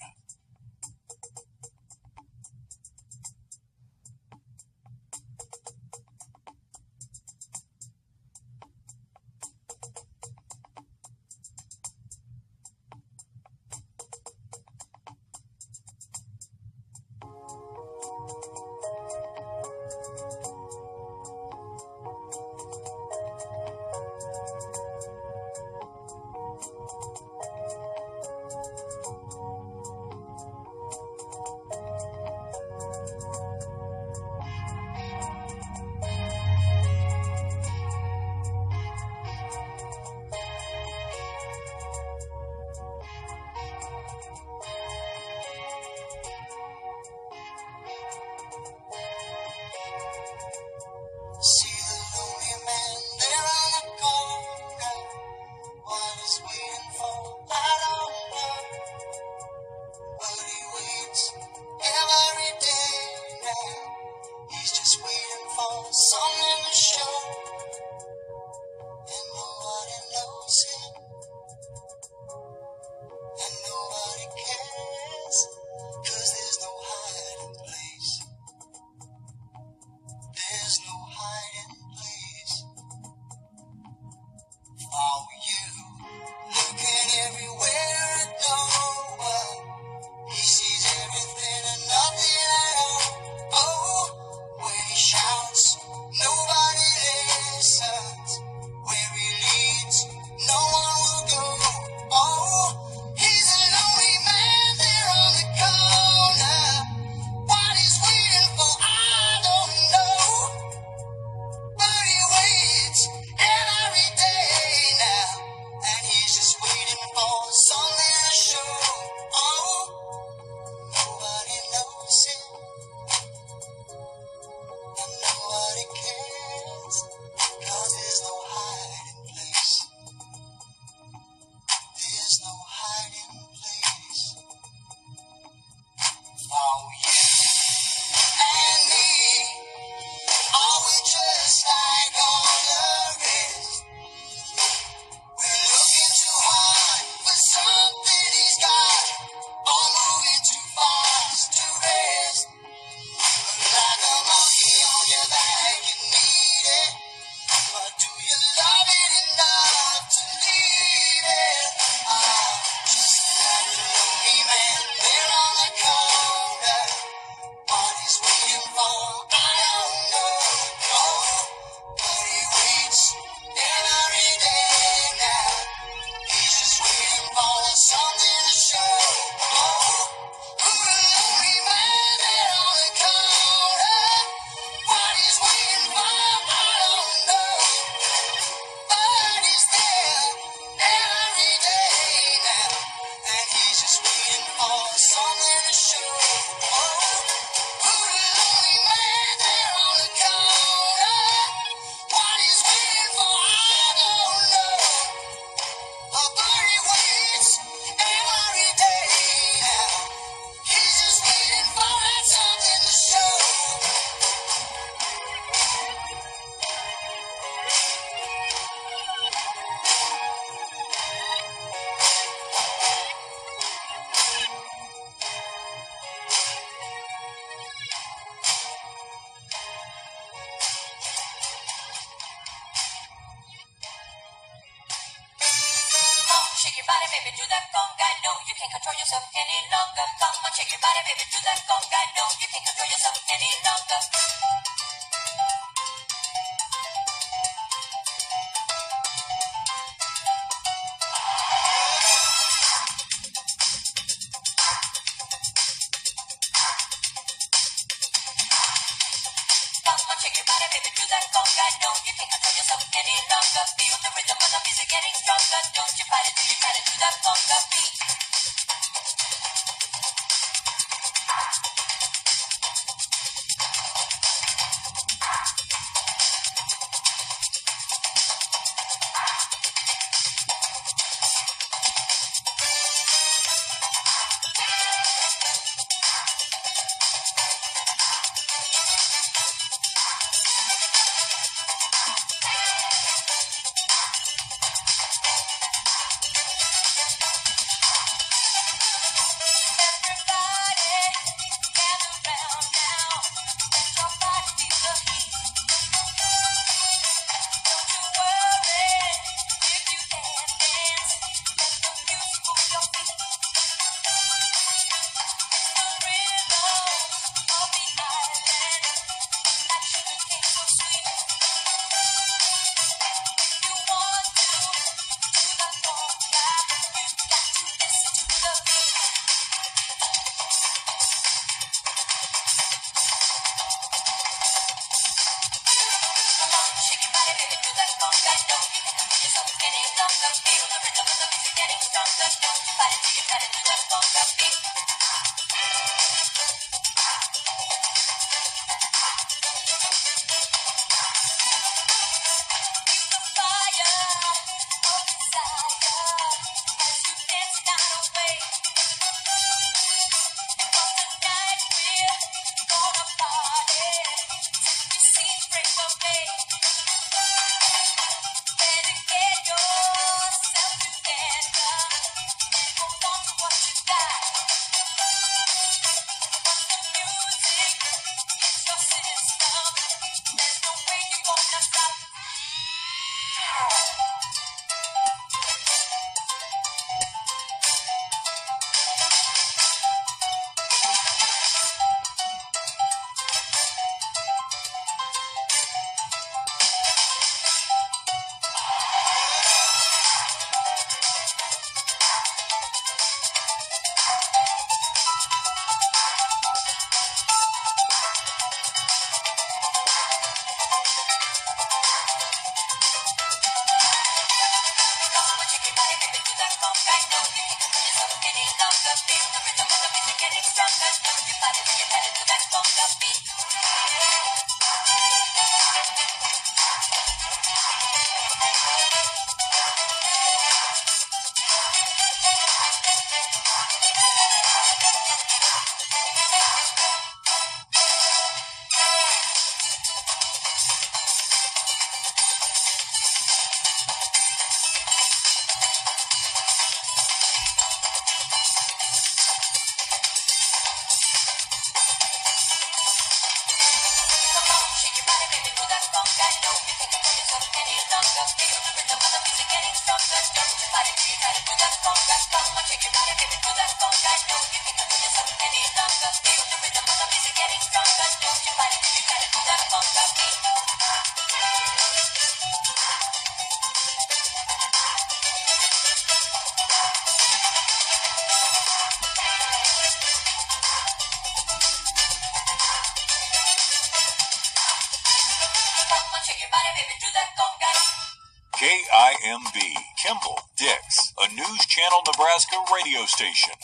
Speaker 12: Shake your body, baby, do that conga. No, you can't control yourself any longer. Come on, shake your body, baby, do that conga. No, you can't control yourself any longer. Come on, shake your body, baby, do that conga. No, you can't control yourself any longer. Feel the rhythm of the music getting stronger. Don't you fight it, do you try to do that conga beat? conga. Don't you fight it till you got it to that conga beat.
Speaker 8: KIMB, Kimball, Dix, a News Channel Nebraska radio station.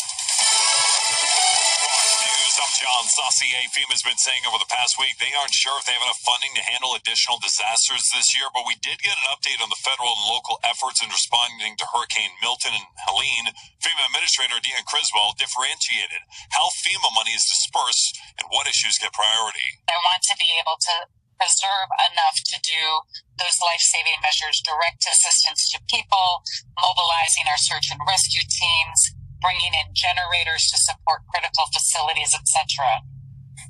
Speaker 8: News, I'm John Saucier. FEMA's been saying over the past week they aren't sure if they have enough funding to handle additional disasters this year, but we did get an update on the federal and local efforts in responding to Hurricane Milton and Helene. FEMA Administrator Deanne Criswell differentiated how FEMA money is dispersed and what issues get priority.
Speaker 13: I want to be able to preserve enough to do those life-saving measures, direct assistance to people, mobilizing our search and rescue teams, bringing in generators to support critical facilities, etc.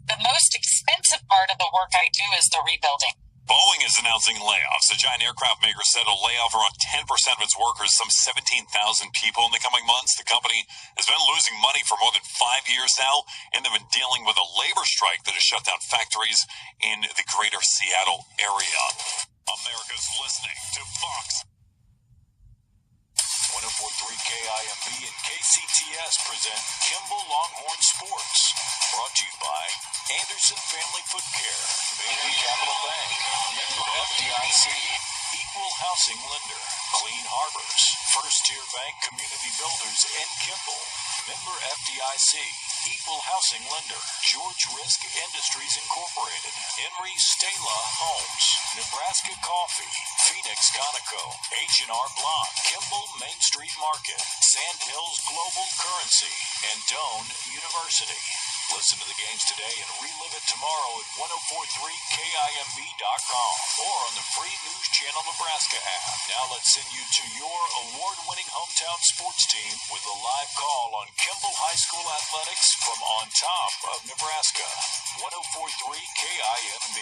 Speaker 13: The most expensive part of the work I do is the rebuilding.
Speaker 8: Boeing is announcing layoffs. The giant aircraft maker said it'll lay off around 10% of its workers, some 17,000 people in the coming months. The company has been losing money for more than 5 years now, and they've been dealing with a labor strike that has shut down factories in the greater Seattle area. America's listening to Fox. 104.3 KIMB and KCTS present Kimball Longhorn Sports. Brought to you by Anderson Family Foot Care, Baby Capital Bank, Member FDIC, Equal Housing Lender, Clean Harbors, First Tier Bank Community Builders, and Kimball. Member FDIC, Equal Housing Lender, George Risk Industries Incorporated, Henry Stala Homes, Nebraska Coffee, Phoenix Conoco, H&R Block, Kimball Main Street Market, Sandhills Global Currency, and Doane University. Listen to the games today and relive it tomorrow at 1043KIMB.com or on the free News Channel Nebraska app. Now let's send you to your award-winning hometown sports team with a live call on Kimball High School Athletics from on top of Nebraska. 1043 KIMB.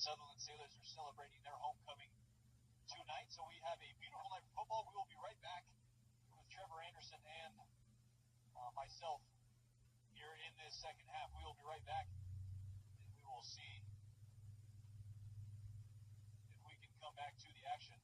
Speaker 1: Sutherland Sailors are celebrating their homecoming tonight, so we have a beautiful night of football. We will be right back with
Speaker 14: Trevor Anderson and myself here in this second half. We will be right back, and we will see if we can come back to the action.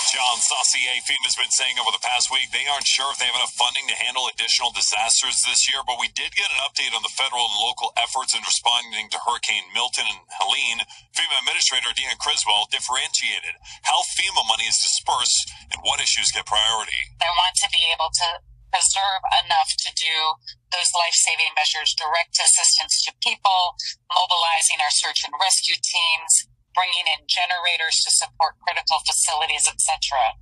Speaker 15: John Saucier. FEMA's been saying over the past week they aren't sure if they have enough funding to handle additional disasters this year, but we did get an update on the federal and local efforts in responding to Hurricane Milton and Helene. FEMA Administrator Deanna Criswell differentiated how FEMA money is dispersed and what issues get priority.
Speaker 13: They want to be able to preserve enough to do those life-saving measures, direct assistance to people, mobilizing our search and rescue teams, bringing in generators to support critical facilities, etc.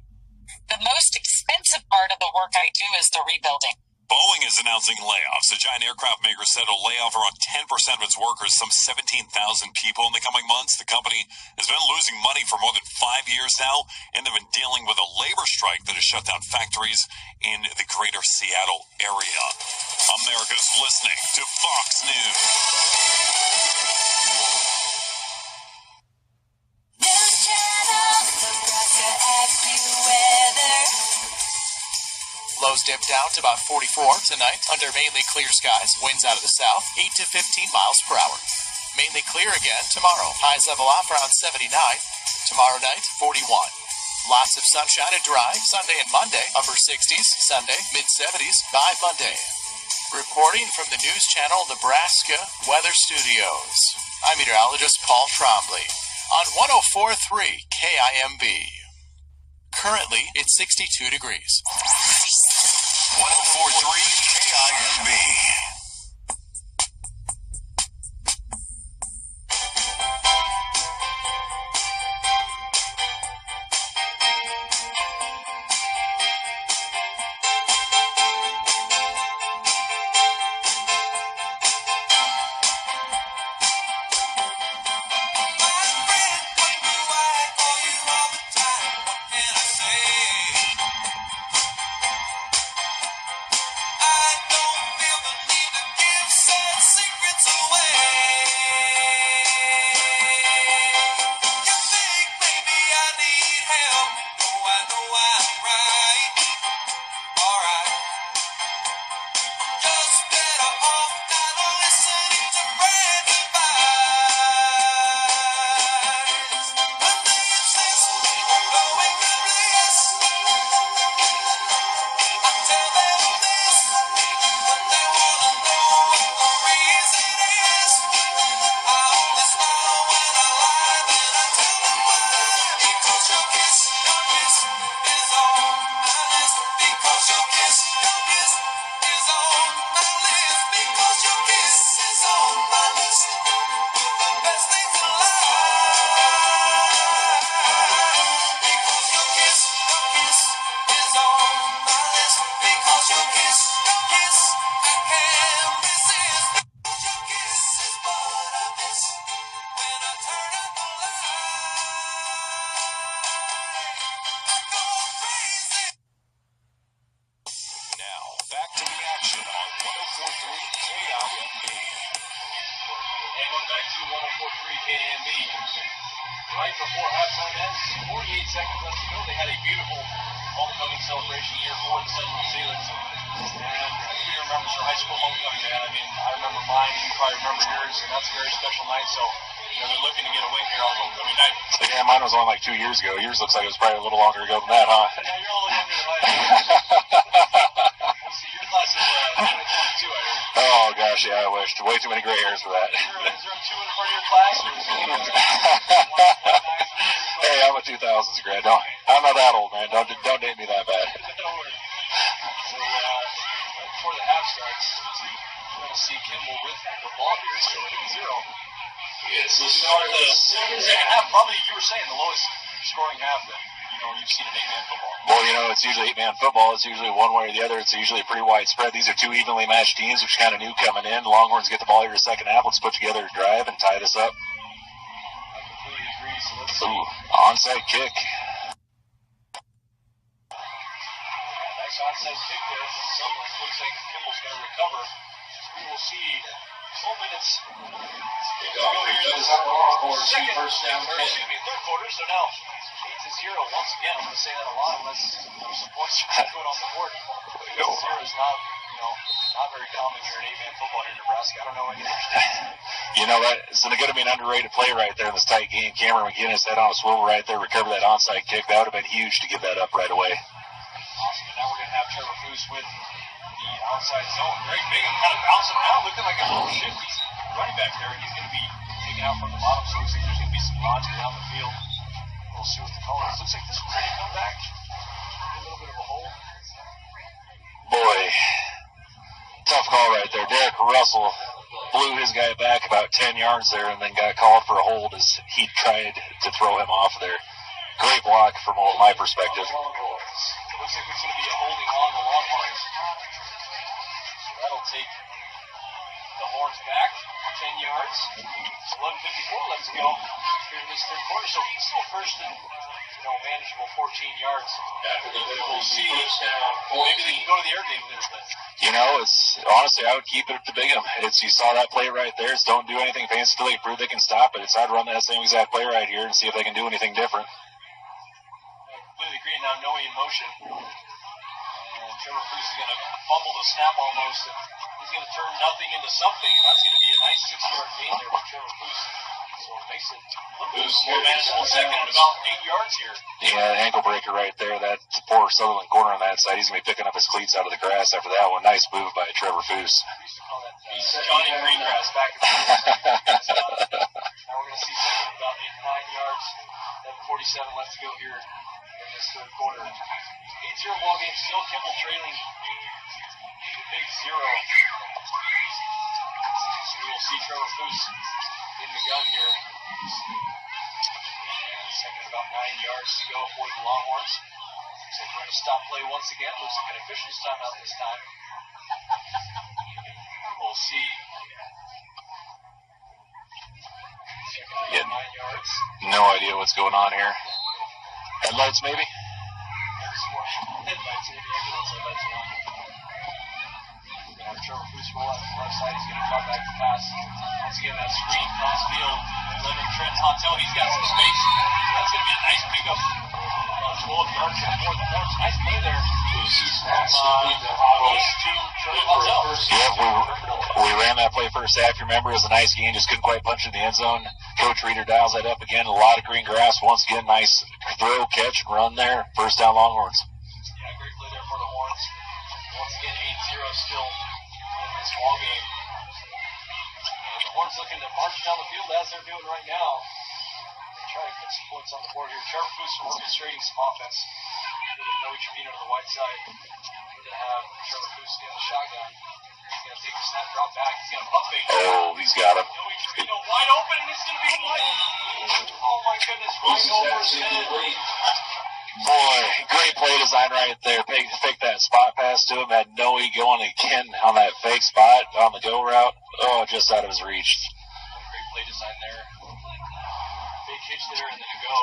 Speaker 13: The most expensive part of the work I do is the rebuilding.
Speaker 15: Boeing is announcing layoffs. The giant aircraft maker said it'll lay off around 10% of its workers, some 17,000 people in the coming months. The company has been losing money for more than 5 years now, and they've been dealing with a labor strike that has shut down factories in the greater Seattle area. America's listening to Fox News.
Speaker 16: Lows dip down to about 44 tonight under mainly clear skies. Winds out of the south, 8 to 15 miles per hour. Mainly clear again tomorrow. Highs level off around 79. Tomorrow night, 41. Lots of sunshine and dry. Sunday and Monday, upper 60s. Sunday, mid-70s by Monday. Reporting from the News Channel Nebraska Weather Studios, I'm meteorologist Paul Trombley on 104.3 KIMB. Currently, it's 62 degrees.
Speaker 15: 104.3 KIMB.
Speaker 14: Right before halftime ends, 48 seconds left to go. They had a beautiful homecoming celebration here for the Sutherland Sailors. And who remembers their high school homecoming, man? I mean, I remember mine, you probably remember yours, and that's a very special night. So, they're looking to get a win here on homecoming night.
Speaker 4: Yeah, mine was only like 2 years ago. Yours looks like it was probably a little longer ago than that, huh?
Speaker 14: Yeah, you're a little younger than I am. Let's see, your class is 2022, I heard.
Speaker 4: Oh, gosh, yeah, I wished. Way too many gray hairs for that.
Speaker 14: Is there a 2 in front of your class? Or is
Speaker 4: Hey, I'm a 2000s grad. I'm not that old, man. Don't date me that bad.
Speaker 14: So, before the half starts, we're going to see Kimball with the ball here. So, 8-0.
Speaker 9: It's the start of the second
Speaker 14: half. Probably, you were saying, the lowest scoring half that you've you've seen an 8-man football.
Speaker 4: Well, it's usually 8-man football. It's usually one way or the other. It's usually a pretty wide spread. These are two evenly matched teams, which kind of new coming in. Longhorns get the ball here in the second half. Let's put together a drive and tie this up.
Speaker 14: I completely agree. So let's
Speaker 4: see. Onside kick.
Speaker 14: Nice onside kick there from Sutherland. Looks like Kimball's going to recover. We will see 12 minutes to go here in the third quarter. So now 8-0 once again. I'm going to say that a lot unless some points are put on the board. 8-0 is not, not very common here in 8-man football here in Nebraska. I don't know any other state.
Speaker 4: You know what? It's going to be an underrated play right there in this tight game. Cameron McGinnis head on a swivel right there, recover that onside kick. That would have been huge to give that up right away.
Speaker 14: Awesome. And now we're going to have Trevor Foose with the outside zone. Very big and kind of bouncing out, looking like a little shift. He's running back there, and he's going to be taken out from the bottom, so it looks like there's going to be some laundry down the field. We'll see what the call is. Looks like this one's going to come back. A little bit of a hole.
Speaker 4: Boy, tough call right there. Derek Russell blew his guy back about 10 yards there and then got called for a hold as he tried to throw him off there. Great block from my perspective.
Speaker 14: Looks like it's going to be a holding on the Longhorns. So that'll take the Horns back 10 yards. 11:54 left to go here in this third quarter. So still first and manageable 14 yards. We'll see. Maybe they can go to the air game a little bit.
Speaker 4: It's honestly, I would keep it to Bingham. You saw that play right there. It's don't do anything fancy until they prove they can stop it. I'd run that same exact play right here and see if they can do anything different.
Speaker 14: I completely agree. Now Noe in motion. And Trevor Foose is going to fumble the snap almost. And he's going to turn nothing into something. And that's going to be a nice 6-yard gain there for Trevor Foose. So it makes it a little bit more manageable second and about 8 yards here.
Speaker 4: Yeah, ankle breaker right there. That poor Sutherland corner on that side. He's going to be picking up his cleats out of the grass after that one. Nice move by Trevor Foose.
Speaker 14: We used to call that Johnny Greengrass back in the day. Now we're going to see second and about 8-9 yards. 7:47 left to go here in this third quarter. 8-0 ball game. Still Kimball trailing a big 0. So we will see Trevor Foose in the gun here. And second about 9 yards to go for the Longhorns. So we're going to stop play once again. Looks like an official's timeout this time. We will see.
Speaker 4: Yeah.
Speaker 14: 9 yards.
Speaker 4: No idea what's going on here. Headlights maybe?
Speaker 14: Headlights, maybe. Headlights are on. Trevor Foose roll out to the left side. He's going to drop back to pass. Once again, that screen cross field. Letting Trent Hontel. He's got some space. That's going to be a nice pickup. 12 yards for the Horns. Nice play there.
Speaker 4: We ran that play first half. You remember, it was a nice game. Just couldn't quite punch in the end zone. Coach Reeder dials that up again. A lot of green grass. Once again, nice throw, catch, and run there. First down Longhorns.
Speaker 14: Yeah, great play there for the Horns. Once again, 8-0 still in this ball game. And the Horns looking to march down the field as they're doing right now. Try to get some points on the board here. Trevor Foose orchestrating some offense. With Noe Trevino to the white side. We're going to have Trevor Foose in the shotgun. He's going to take the snap, drop back. He's going to pump fake.
Speaker 4: Oh, he's got him.
Speaker 14: Noe Trevino wide open, and it's going to be wide. Oh my goodness, right over his head.
Speaker 4: Boy, great play design right there. Fake that spot pass to him. Had Noe going again on that fake spot on the go route. Oh, just out of his reach.
Speaker 14: Great play design there. Big hitch there and then a go.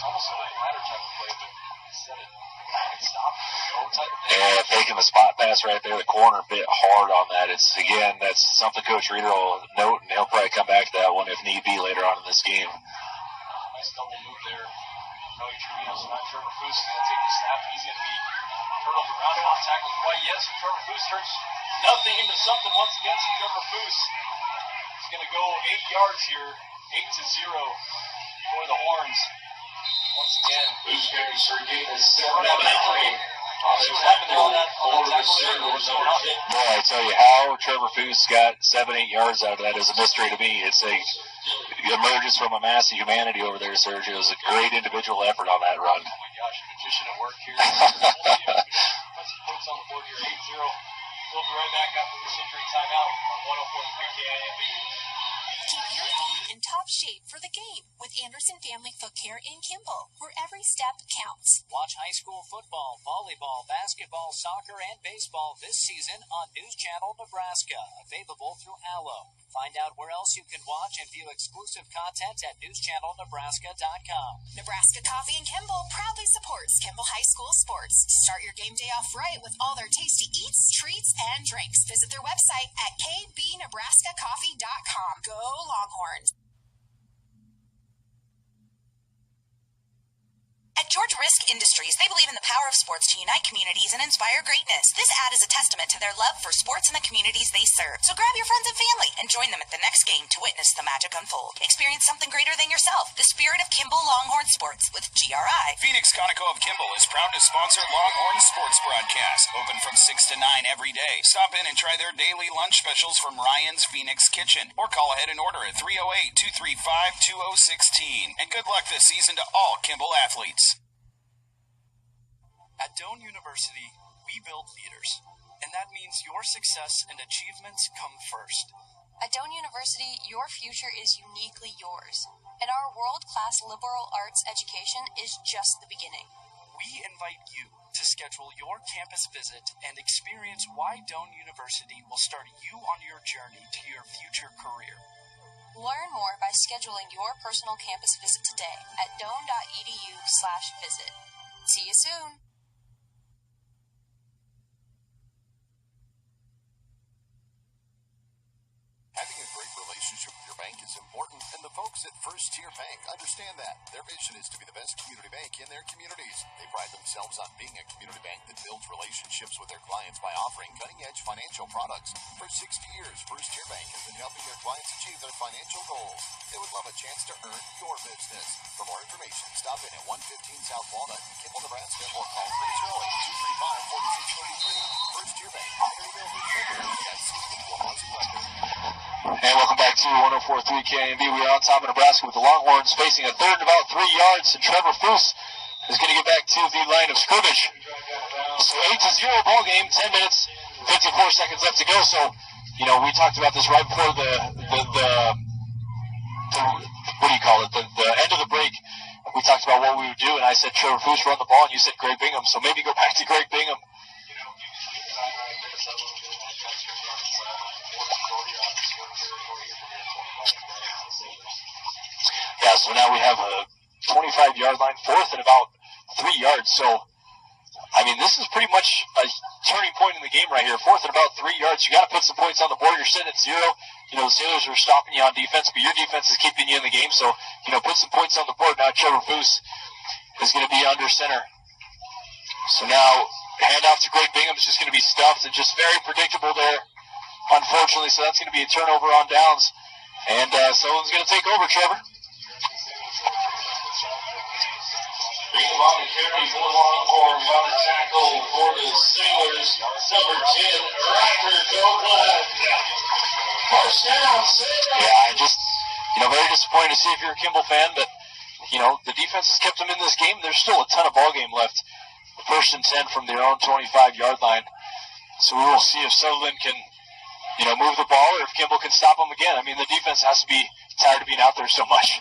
Speaker 14: Almost a ladder type of play, but instead it stop, go type of thing.
Speaker 4: Yeah, taking the spot pass right there. The corner bit hard on that. That's something Coach Reeder will note, and he'll probably come back to that one if need be later on in this game.
Speaker 14: Nice double move there. Noe Trevino, so now Trevor Foose is going to take the snap. He's going to be hurled around and not tackled quite yet. So Trevor Foose turns nothing into something once again. So Trevor Foose is going to go 8 yards here. 8-0 for the Horns. Once again,
Speaker 4: Boy, I tell you, how Trevor Foose got 7-8 yards out of that is a mystery to me. It's a emergence from a mass of humanity over there, Sergio. It was a great individual effort on that run.
Speaker 14: Oh my gosh, a magician at work here. Put some points on the board here, 8-0. We'll be right back after this injury timeout on 104.3 KIMB.
Speaker 17: Keep your feet in top shape for the game with Anderson Family Foot Care in Kimball, where every step counts.
Speaker 18: Watch high school football, volleyball, basketball, soccer, and baseball this season on News Channel Nebraska, available through Allo. Find out where else you can watch and view exclusive content at newschannelnebraska.com.
Speaker 2: Nebraska Coffee in Kimball proudly supports Kimball High School sports. Start your game day off right with all their tasty eats, treats, and drinks. Visit their website at kbnebraskacoffee.com. Go Longhorns! At George Risk Industries, they believe in the power of sports to unite communities and inspire greatness. This ad is a testament to their love for sports and the communities they serve. So grab your friends and family and join them at the next game to witness the magic unfold. Experience something greater than yourself. The spirit of Kimball Longhorn Sports with GRI.
Speaker 3: Phoenix Conoco of Kimball is proud to sponsor Longhorn Sports Broadcast. Open from 6 to 9 every day. Stop in and try their daily lunch specials from Ryan's Phoenix Kitchen. Or call ahead and order at 308-235-2016. And good luck this season to all Kimball athletes.
Speaker 5: At Doane University, we build leaders, and that means your success and achievements come first.
Speaker 11: At Doane University, your future is uniquely yours, and our world-class liberal arts education is just the beginning.
Speaker 5: We invite you to schedule your campus visit and experience why Doane University will start you on your journey to your future career.
Speaker 11: Learn more by scheduling your personal campus visit today at doane.edu/visit. See you soon.
Speaker 7: Having a great relationship with your bank is important, and the folks at First Tier Bank understand that. Their vision is to be the best community bank in their communities. They pride themselves on being a community bank that builds relationships with their clients by offering cutting-edge financial products. For 60 years, First Tier Bank has been helping their clients achieve their financial goals. They would love a chance to earn your business. For more information, stop in at 115 South Walnut in Kimball, Nebraska, or call 308-235-4633. First Tier Bank, community builders, equal housing lender.
Speaker 4: And welcome back to 104.3 KMB. We are on top of Nebraska with the Longhorns facing a third and about 3 yards, and Trevor Foose is going to get back to the line of scrimmage. So 8-0 ball game, 10 minutes, 54 seconds left to go. So, you know, we talked about this right before the what do you call it, the end of the break. We talked about what we would do, and I said Trevor Foose run the ball, and you said Greg Bingham. So maybe go back to Greg Bingham. Yeah, so now we have a 25-yard line, fourth and about 3 yards. So, I mean, this is pretty much a turning point in the game right here. Fourth and about 3 yards. You got to put some points on the board. You're sitting at 0. You know, the Sailors are stopping you on defense, but your defense is keeping you in the game. So, you know, put some points on the board. Now Trevor Foose is going to be under center. So now, handoff to Greg Bingham is just going to be stuffed and just very predictable there, unfortunately. So that's going to be a turnover on downs. And Sutherland's going to take over, Trevor.
Speaker 9: Meanwhile, carry for the Longhorns on the tackle for the Sailors. Number 10, Ryker Copeland. First down, Sailors.
Speaker 4: Yeah, I just, you know, very disappointed to see if you're a Kimball fan, but, you know, the defense has kept them in this game. There's still a ton of ball game left. First and 10 from their own 25-yard line. So we will see if Sutherland can, you know, move the ball or if Kimball can stop them again. I mean, the defense has to be tired of being out there so much.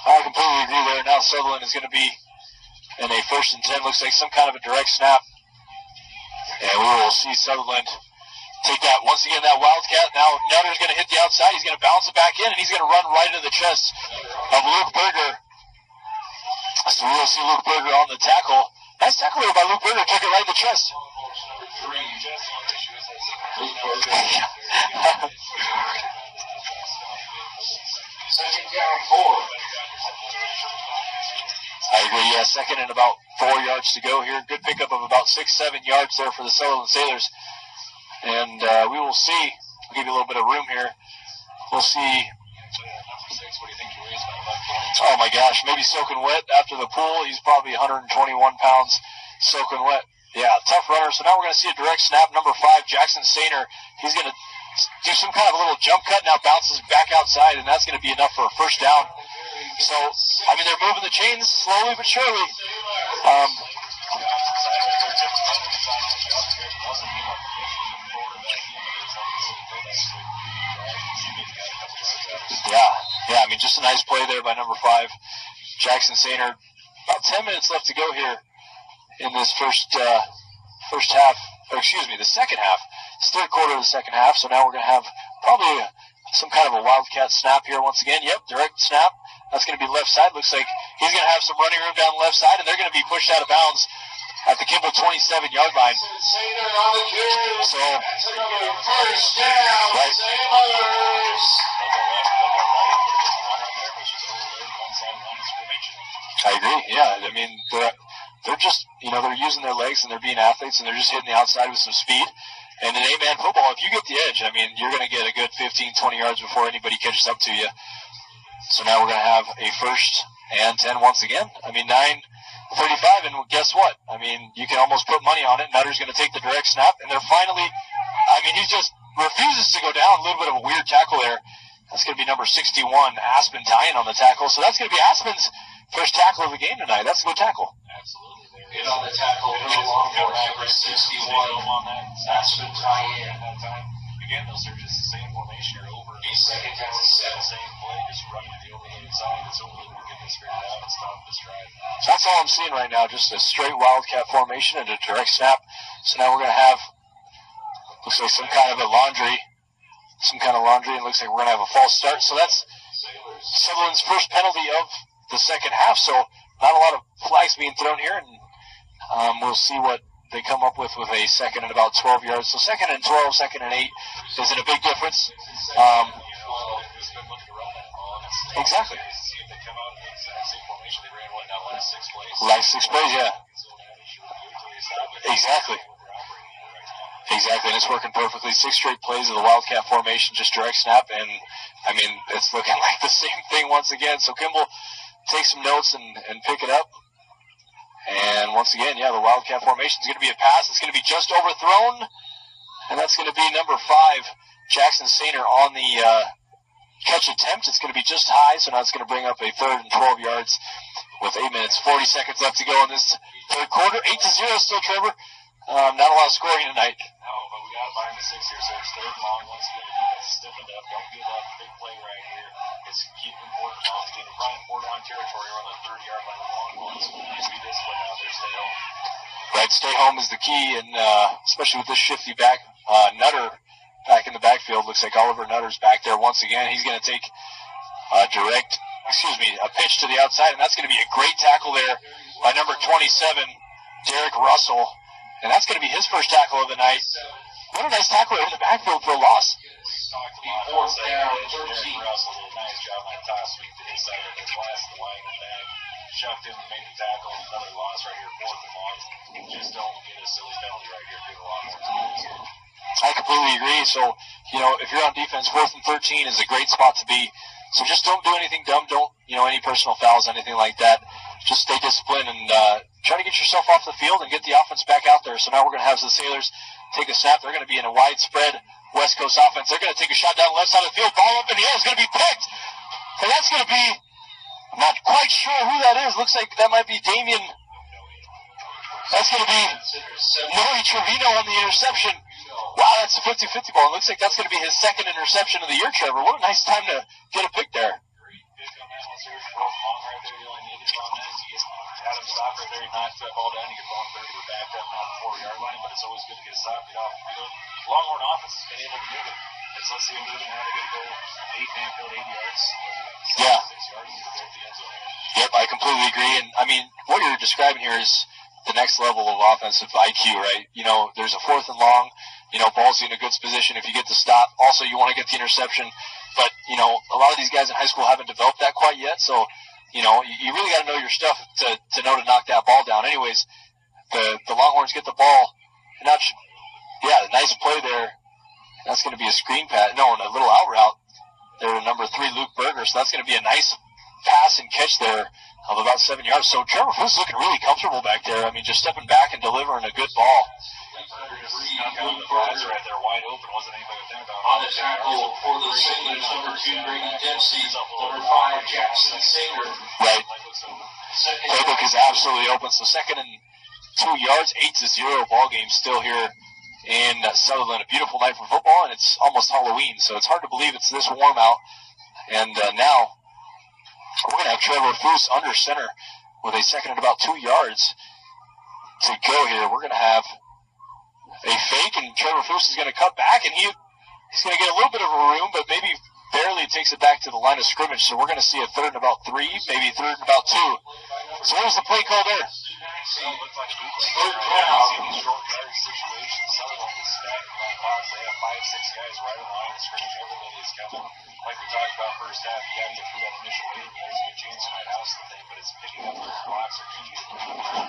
Speaker 4: I completely agree there. Now Sutherland is going to be in a first and 10. Looks like some kind of a direct snap. And we will see Sutherland take that. Once again, that Wildcat. Now Nutter's going to hit the outside. He's going to bounce it back in, and he's going to run right into the chest of Luke Berger. So we will see Luke Berger on the tackle. Nice tackle there by Luke Berger. Took it right in the chest.
Speaker 9: Second down, 4.
Speaker 4: I agree, yeah, second and about 4 yards to go here. Good pickup of about 6-7 yards there for the Sutherland Sailors. And we will see. I'll give you a little bit of room here. We'll see. Oh, my gosh, maybe soaking wet after the pool. He's probably 121 pounds soaking wet. Yeah, tough runner. So now we're going to see a direct snap. Number 5, Jackson Sainer. He's going to do some kind of a little jump cut, now bounces back outside, and that's going to be enough for a first down
Speaker 19: So, I mean, they're moving the chains slowly but surely. Yeah, I mean, just a nice play there by number 5, Jackson Sainer. About 10 minutes left to go here in this first half, or excuse me, the second half. It's third quarter of the second half, so now we're going to have probably some kind of a wildcat snap here once again. Yep, direct snap. That's going to be left side. Looks like he's going to have some running room down the left side, and they're going to be pushed out of bounds at the Kimball 27-yard line. So,
Speaker 9: first down,
Speaker 19: right.
Speaker 9: Sailors.
Speaker 19: I agree. Yeah, I mean, they're just, they're using their legs and they're being athletes and they're just hitting the outside with some speed. And in A-man football, if you get the edge, I mean, you're going to get a good 15, 20 yards before anybody catches up to you. So now we're going to have a 1st and 10 once again. I mean, 9:35, and guess what? I mean, you can almost put money on it. Nutter's going to take the direct snap, and they're finally, I mean, he just refuses to go down. A little bit of a weird tackle there. That's going to be number 61, Aspen tying on the tackle. So that's going to be Aspen's first tackle of the game tonight. That's a good tackle.
Speaker 9: Absolutely. Hit on the tackle, Longhorn number 61, Aspen tie-in.
Speaker 14: Again, those are just the same formation here over.
Speaker 9: Second down and 7.
Speaker 14: Same play, just running the over the inside. It's over the getting this figured out and stop this drive.
Speaker 19: That's all I'm seeing right now, just a straight wildcat formation and a direct snap. So now we're going to have, looks like some kind of laundry, and looks like we're going to have a false start. So that's Sutherland's first penalty of the second half. So not a lot of flags being thrown here, and we'll see what they come up with a second and about 12 yards. So 2nd and 12, 2nd and 8 isn't a big difference. Exactly. Last 6 plays, yeah. Exactly. And it's working perfectly. 6 straight plays of the wildcat formation, just direct snap, and I mean, it's looking like the same thing once again. So Kimball takes some notes and pick it up. And once again, yeah, the wildcat formation is going to be a pass. It's going to be just overthrown, and that's going to be number 5, Jackson Sainer on the catch attempt. It's going to be just high, so now it's going to bring up a 3rd and 12 yards with 8 minutes, 40 seconds left to go in this third quarter. 8-0 still, Trevor. Not a lot of scoring tonight.
Speaker 14: No, but we got to find the 6 here, so it's 3rd and long. Once again, the defense is stiffened up. Don't give up. Big play right here. It's keeping 4th and long. Again, we're running 4 down territory. We're on the 30-yard line of Longhorns. So please be disciplined out there. Stay home.
Speaker 19: Right, stay home is the key, and especially with this shifty back, Nutter back in the backfield. Looks like Oliver Nutter's back there once again. He's going to take a pitch to the outside, and that's going to be a great tackle there by number 27, Derek Russell. And that's going to be his first tackle of the night. What a nice tackle in the backfield for a loss.
Speaker 9: Fourth down, 13.
Speaker 14: Russell did a nice job on that toss sweep to his side of the class, the line in the back. Shoved him and made the tackle. Another loss right here, 4th and long. Just don't get a silly penalty right here for the Longhorns.
Speaker 19: I completely agree. So, if you're on defense, 4th and 13 is a great spot to be. So just don't do anything dumb. Don't, any personal fouls, anything like that. Just stay disciplined and try to get yourself off the field and get the offense back out there. So now we're going to have the Sailors take a snap. They're going to be in a widespread West Coast offense. They're going to take a shot down the left side of the field. Ball up in the air is going to be picked. And that's going to be, I'm not quite sure who that is. Looks like that might be Damian. That's going to be Noe Trevino on the interception. Wow, that's a 50-50 ball. It looks like that's going to be his 2nd interception of the year, Trevor. What a nice time to get a pick there.
Speaker 14: Adam stop right there. He knocks that ball down. He gets on 30. We're back up now at the 4-yard line, but it's always good to get a stop, get off the field. Longhorn offense has been able to move it. Let's see him moving now. They're going to go 8-man field, 80 yards.
Speaker 19: Yeah.
Speaker 14: 6 yards to the end zone.
Speaker 19: Yep, I completely agree. And, I mean, what you're describing here is the next level of offensive IQ, right? There's a 4th and long. Ball's in a good position if you get the stop. Also, you want to get the interception. But, a lot of these guys in high school haven't developed that quite yet. So, you really got to know your stuff to know to knock that ball down. Anyways, the Longhorns get the ball. And nice play there. That's going to be a screen pass. No, a little out route there to number 3, Luke Berger. So that's going to be a nice pass and catch there of about 7 yards. So Trevor Foose looking really comfortable back there. I mean, just stepping back and delivering a good ball.
Speaker 4: Snuck out the pass right there, wide open. Wasn't anybody thinking about it.
Speaker 9: On the tackle for the Sailors, number 2, Grady Dempsey. Number 5, Jackson Sanger.
Speaker 19: Right. Playbook is absolutely open. So 2nd and 2 yards, 8-0 ball game still here in Sutherland. A beautiful night for football, and it's almost Halloween, so it's hard to believe it's this warm out. And now we're going to have Trevor Foose under center with a 2nd and about 2 yards to go here. We're going to have a fake, and Trevor Foose is going to cut back, and he's going to get a little bit of a room, but maybe barely takes it back to the line of scrimmage. So we're going to see a 3rd and about 3, maybe 3rd and about 2. So what was the play call there?
Speaker 4: Third down. Short yardage situation. Sutherland is stacked in that box. They have 5-6 guys right on the line of scrimmage. Everybody is coming. Like we talked about first half, you got to get through that initial wave. There's a good chance you might house the thing, but it's picking up those blocks are key to the line.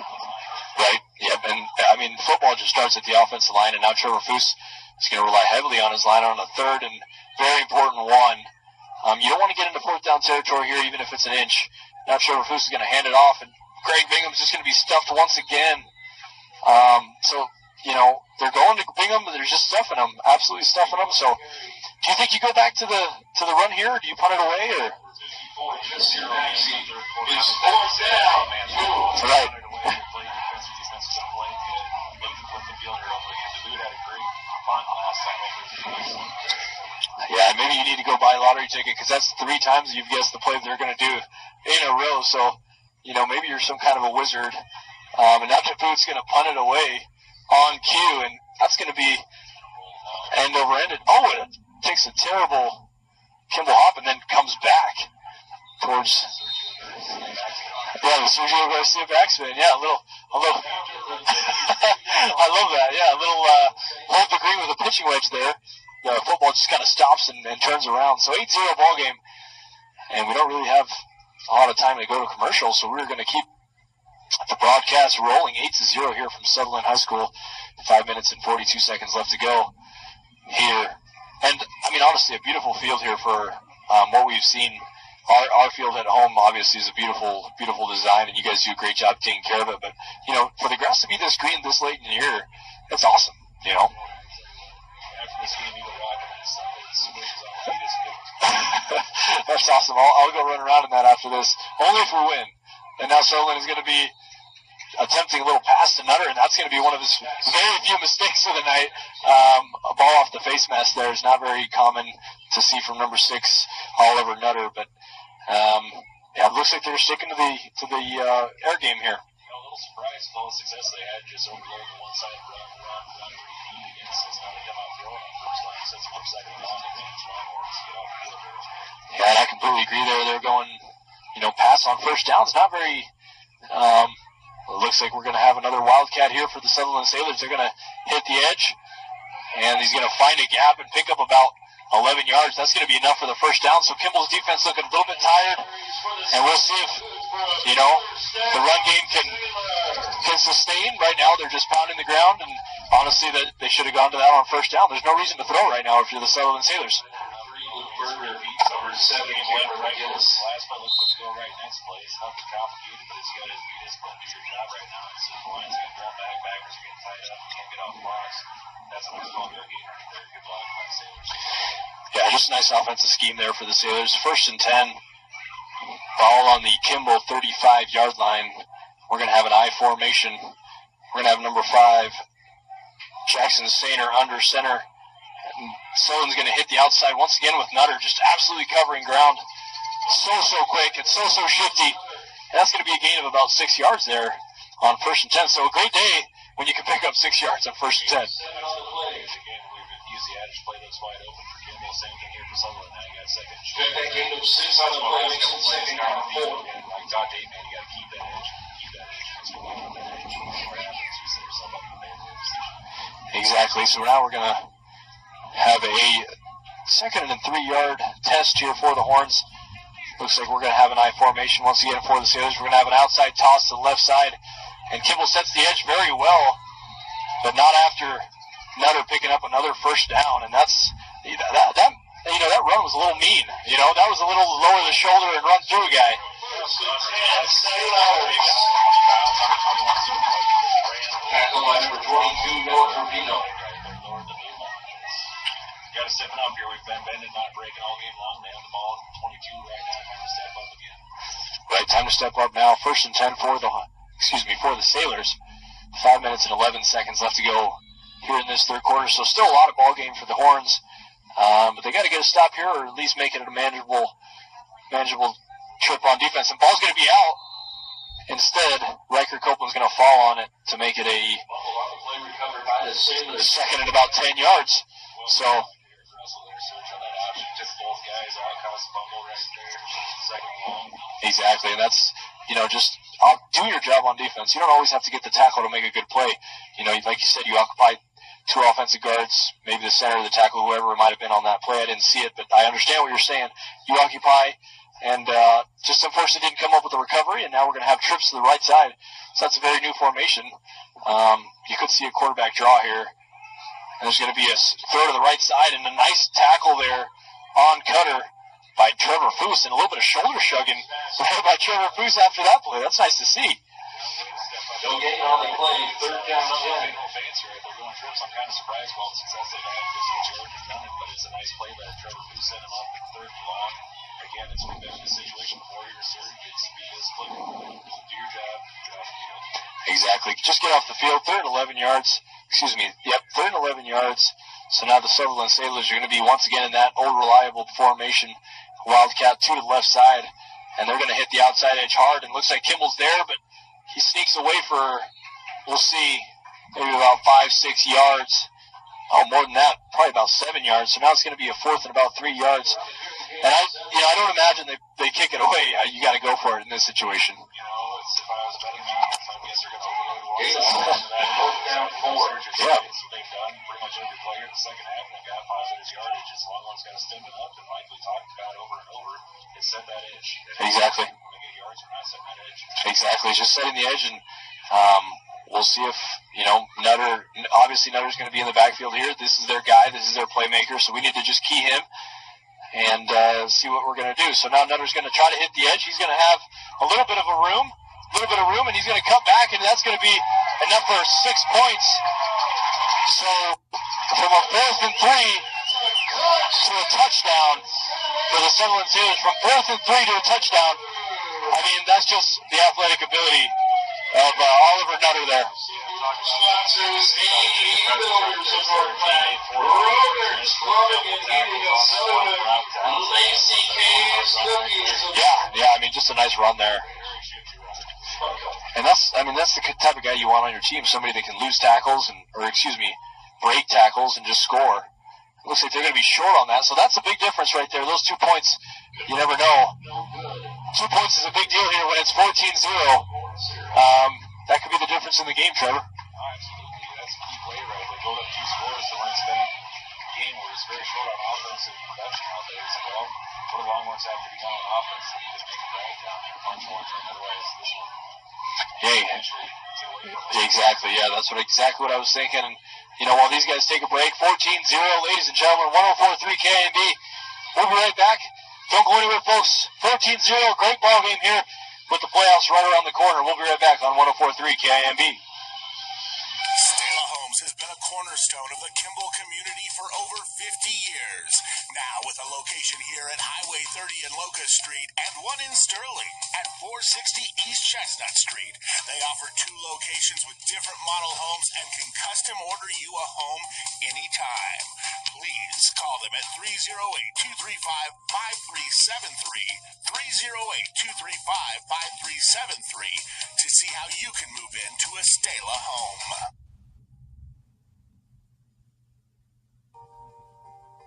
Speaker 4: Right.
Speaker 19: Yep. And I mean, football just starts at the offensive line, and now Trevor Foose is going to rely heavily on his line on a 3rd and very important one. You don't want to get into 4th down territory here, even if it's an inch. Now Trevor Foose is going to hand it off, and Greg Bingham's just going to be stuffed once again. So, you know, they're going to Bingham, but they're just stuffing them, absolutely stuffing them. So, do you think you go back to the run here, or do you punt it away, or?
Speaker 9: It's 4th down.
Speaker 19: Right. Yeah, maybe you need to go buy a lottery ticket, because that's 3 times you've guessed the play they're going to do in a row. So, you know, maybe you're some kind of a wizard. And now Capute's going to punt it away on cue, and that's going to be end over ended. Oh, it takes a terrible Kimball hop and then comes back towards the Sergio Garcia backspin. Yeah, a little I love that. Yeah, a little hold the green with a pitching wedge there. The football just kind of stops and turns around. So 8-0 ball game, and we don't really have a lot of time to go to commercial, so we're going to keep the broadcast rolling. 8-0 here from Sutherland High School. 5 minutes and 42 seconds left to go here. And, I mean, honestly, a beautiful field here for what we've seen. Our field at home, obviously, is a beautiful, beautiful design, and you guys do a great job taking care of it. But, you know, for the grass to be this green this late in the year, that's awesome, you know.
Speaker 4: After this game, you rock it.
Speaker 19: That's awesome. I'll go run around in that after this, only if we win. And now Sutherland is going to be attempting a little pass to Nutter, and that's going to be one of his very few mistakes of the night. A ball off the face mask there is not very common to see from number 6, Oliver Nutter, but yeah, it looks like they're sticking to the air game here.
Speaker 4: A little surprised with all the success they had, just overload the one side run, repeat against us. Now they come out throwing on first line, sets them up 2nd down, advance Longhorns get off the field there.
Speaker 19: Yeah, and I completely agree there. They're going, you know, pass on first downs, not very. It looks like we're going to have another Wildcat here for the Sutherland Sailors. They're going to hit the edge, and he's going to find a gap and pick up about 11 yards. That's going to be enough for the first down. So Kimball's defense looking a little bit tired, and we'll see if, you know, the run game can sustain. Right now they're just pounding the ground, and honestly, that they should have gone to that on first down. There's no reason to throw right now if you're the Sutherland Sailors.
Speaker 4: Over 7 right here. Last play looks to go right next play. It's nothing complicated, but it's got to be disciplined to do your job right now. It's the line's going to draw back, backers are getting tied up, can't get off blocks. That's a nice ball game right there. Good block by the Sailors.
Speaker 19: Yeah, just a nice offensive scheme there for the Sailors. 1st and 10. Ball on the Kimball 35-yard line. We're going to have an I formation. We're going to have number 5, Jackson Sainer under center. Sutherland's going to hit the outside once again with Nutter, just absolutely covering ground. So quick and so shifty. And that's going to be a gain of about 6 yards there on 1st and 10. So a great day when you can pick up 6 yards on 1st and 10.
Speaker 4: Again, we've used the adage play that's wide open for Kimball. Same thing here for Sutherland. Now you got 2nd.
Speaker 9: That gain of 6 on the play makes it 2nd down and 4.
Speaker 4: Like Todd Dave, man, you got to keep that edge.
Speaker 19: Exactly. So now we're going to have a 2nd and 3-yard test here for the Horns. Looks like we're going to have an I formation once again for the Sailors. We're going to have an outside toss to the left side, and Kimball sets the edge very well, but not after Nutter picking up another first down. And that's that run was a little mean. You know, that was a little lower the shoulder and run through a guy.
Speaker 9: Tackle by number 22, Noah Trevino.
Speaker 4: Got to step it up here. We've been bending, not breaking all game long. They have the ball at 22 right now. Time to step up again. Right, time to step up now. 1st and 10 for the Sailors. 5 minutes and 11 seconds left to go here in this third quarter. So still a lot of ball game for the Horns. But they got to get a stop here, or at least make it a manageable trip on defense. And ball's going to be out. Instead, Riker Copeland's going to fall on it to make it a second and about 10 yards. So exactly, and that's, just do your job on defense. You don't always have to get the tackle to make a good play. Like you said, you occupy 2 offensive guards, maybe the center, the tackle, whoever it might have been on that play. I didn't see it, but I understand what you're saying. You occupy, and just unfortunately didn't come up with a recovery, and now we're going to have trips to the right side. So that's a very new formation. You could see a quarterback draw here. And there's going to be a throw to the right side and a nice tackle there on Cutter by Trevor Foose, and a little bit of shoulder shrugging by Trevor Foose after that play. That's nice to see.
Speaker 9: No gain on the play, 3rd down 10.
Speaker 4: They're going trips. I'm kind of surprised by the success they've had because George has done it, but it's a nice play by Trevor Foose, set him up at 3rd and long. Again, it's we've been in a situation before. Your surge, be disciplined, do your job, get off the field. Exactly. Just get off the field. 3rd and 11 yards. 3rd and 11 yards. So now the Sutherland Sailors are going to be once again in that old reliable formation. Wildcat 2 to the left side, and they're going to hit the outside edge hard. And looks like Kimball's there, but he sneaks away for, we'll see, maybe about 5-6 yards. Oh, more than that, probably about 7 yards. So now it's going to be a 4th and about 3 yards. And I don't imagine they kick it away. You got to go for it in this situation.
Speaker 9: If I was betting now, I guess they're going to overload down 4.
Speaker 4: Yeah.
Speaker 9: So they've done pretty much every play in the second half, and they got positive yardage. As Longhorn's got to step it up, and like we talked about over and over, is set that edge.
Speaker 4: Exactly.
Speaker 9: When they get yards, we're not setting that edge.
Speaker 4: Exactly. Just setting the edge, and we'll see if, Nutter, obviously Nutter's going to be in the backfield here. This is their guy. This is their playmaker, so we need to just key him and see what we're going to do. So now Nutter's going to try to hit the edge. He's going to have a little bit of room, and he's going to cut back, and that's going to be enough for 6 points. So from a 4th and 3 to a touchdown for the Sutherland Sailors, from 4th and 3 to a touchdown, I mean, that's just the athletic ability of Oliver Nutter there.
Speaker 9: Sponsors, the builders of North Platte, Roaders, Plumbing and Heating of Sutherland, Lacey Caves Cookies.
Speaker 4: Yeah, I mean, just a nice run there. And that's the type of guy you want on your team, somebody that can lose tackles break tackles and just score. It looks like they're going to be short on that, so that's a big difference right there. Those 2 points, you never know. 2 points is a big deal here when it's 14-0. That could be the difference in the game, Trevor.
Speaker 9: Absolutely, that's a key play right there. Build up 2 scores, so when it's been a game where it's very short on offensive production out there, it's like, well, what do Longhorns have to be down on offense? They need to make a drive down there, punch one, otherwise this will eventually get away.
Speaker 4: Exactly, yeah, that's exactly what I was thinking. And, while these guys take a break, 14-0, ladies and gentlemen, 104.3 KMB. We'll be right back. Don't go anywhere, folks. 14-0, great ball game here with the playoffs right around the corner. We'll be right back on 104.3 KIMB.
Speaker 8: Stella Homes has been a cornerstone of the Kimball community for over 50 years. Now with a location here at Highway 30 and Locust Street and one in Sterling at 460 East Chestnut Street. They offer 2 locations with different model homes and can custom order you a home anytime. Please call them at 308-235-5373, 308-235-5373 to see how you can move into a Stella home.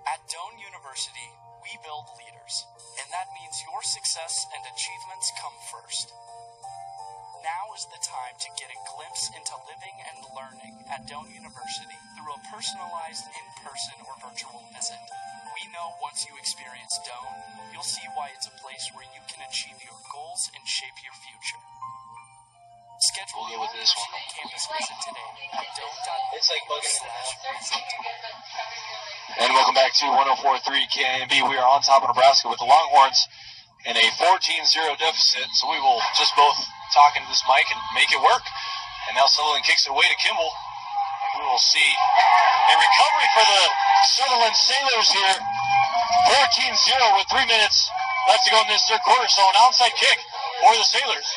Speaker 5: At Doane University, we build leaders, and that means your success and achievements come first. Now is the time to get a glimpse into living and learning at Doane University through a personalized in-person or virtual visit. We know once you experience Doane, you'll see why it's a place where you can achieve your goals and shape your future. Schedule your personal campus visit today at Doane.org.
Speaker 14: It's like bugging
Speaker 4: And welcome back to 104.3 KMB. We are on top of Nebraska with the Longhorns in a 14-0 deficit. So we will just both talk into this mic and make it work.
Speaker 19: And now Sutherland kicks it away to Kimball. We will see a recovery for the Sutherland Sailors here. 14-0 with 3 minutes left to go in this third quarter. So an onside kick for the Sailors.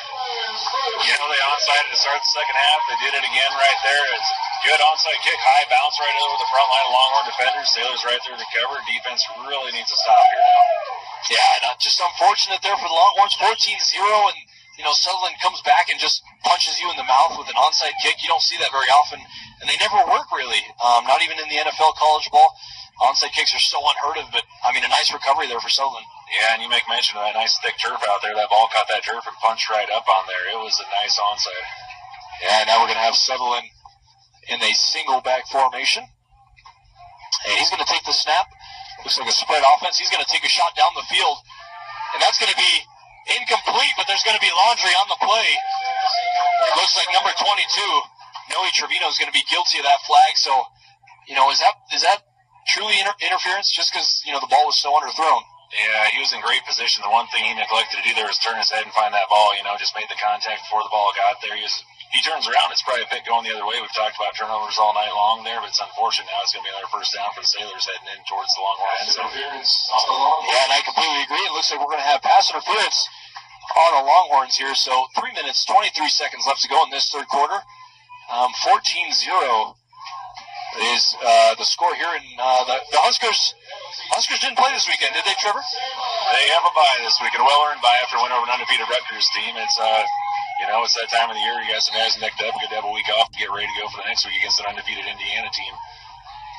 Speaker 4: You know, they onside to start the second half. They did it again right there. It's a good onside kick, high bounce right over the front line of Longhorn defenders. Sailors right there to cover. Defense really needs to stop here now.
Speaker 19: Yeah, just unfortunate there for the Longhorns. 14-0, and Sutherland comes back and just punches you in the mouth with an onside kick. You don't see that very often, and they never work really. Not even in the NFL college ball. Onside kicks are so unheard of, but a nice recovery there for Sutherland.
Speaker 4: Yeah, and you make mention of that nice thick turf out there. That ball caught that turf and punched right up on there. It was a nice onside.
Speaker 19: Yeah, now we're going to have Sutherland in a single back formation. And he's going to take the snap. Looks like a spread offense. He's going to take a shot down the field. And that's going to be incomplete, but there's going to be laundry on the play. It looks like number 22, Noe Trevino, is going to be guilty of that flag. So, is that truly interference just because, the ball was so underthrown?
Speaker 4: Yeah, he was in great position. The one thing he neglected to do there was turn his head and find that ball. Just made the contact before the ball got there. He turns around. It's probably a pick going the other way. We've talked about turnovers all night long there, but it's unfortunate now. It's going to be another first down for the Sailors heading in towards the Longhorn end zone.
Speaker 19: Yeah, and I completely agree. It looks like we're going to have pass interference on the Longhorns here. So 3 minutes, 23 seconds left to go in this third quarter. 14-0 is the score here. And the Huskers didn't play this weekend, did they, Trevor?
Speaker 4: They have a bye this week, a well-earned bye after winning over an undefeated Rutgers team. It's it's that time of the year. You got some guys necked up. Good to have a week off to get ready to go for the next week against an undefeated Indiana team.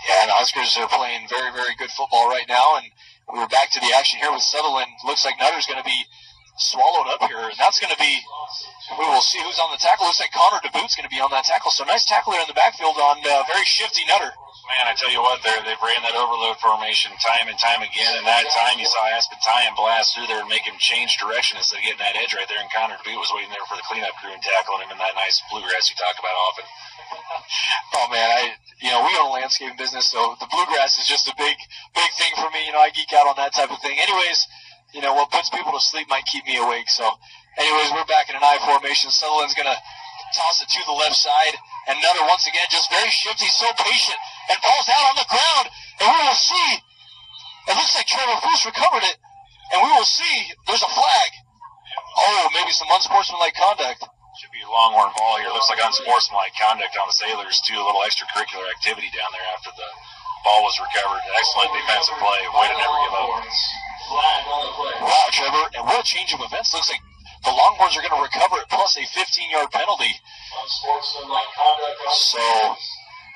Speaker 19: Yeah, and the Huskers are playing very, very good football right now. And we're back to the action here with Sutherland. Looks like Nutter's going to be swallowed up here, and that's going to be, we will see who's on the tackle. Looks like Connor DeBoot's going to be on that tackle. So nice tackle there in the backfield on very shifty Nutter.
Speaker 4: Man, I tell you what, they've ran that overload formation time and time again, and that time you saw Aspen tie and blast through there and make him change direction instead of getting that edge right there, and Connor DeBoot was waiting there for the cleanup crew and tackling him in that nice bluegrass you talk about often.
Speaker 19: Oh man, we own a landscaping business, so the bluegrass is just a big thing for me. I geek out on that type of thing. Anyways, what puts people to sleep might keep me awake. So anyways, we're back in an I formation. Sutherland's going to toss it to the left side, and Nutter once again just very shifty, so patient, and falls down on the ground, and we will see. It looks like Trevor Foose recovered it, and we will see there's a flag. Oh, maybe some unsportsmanlike conduct.
Speaker 4: Should be a Longhorn ball here. Looks like unsportsmanlike conduct on the Sailors, too. A little extracurricular activity down there after the ball was recovered. Excellent defensive play. Way to never give up.
Speaker 19: Wow, Trevor, and what a change of events. Looks like the Longhorns are going to recover it plus a 15-yard penalty. So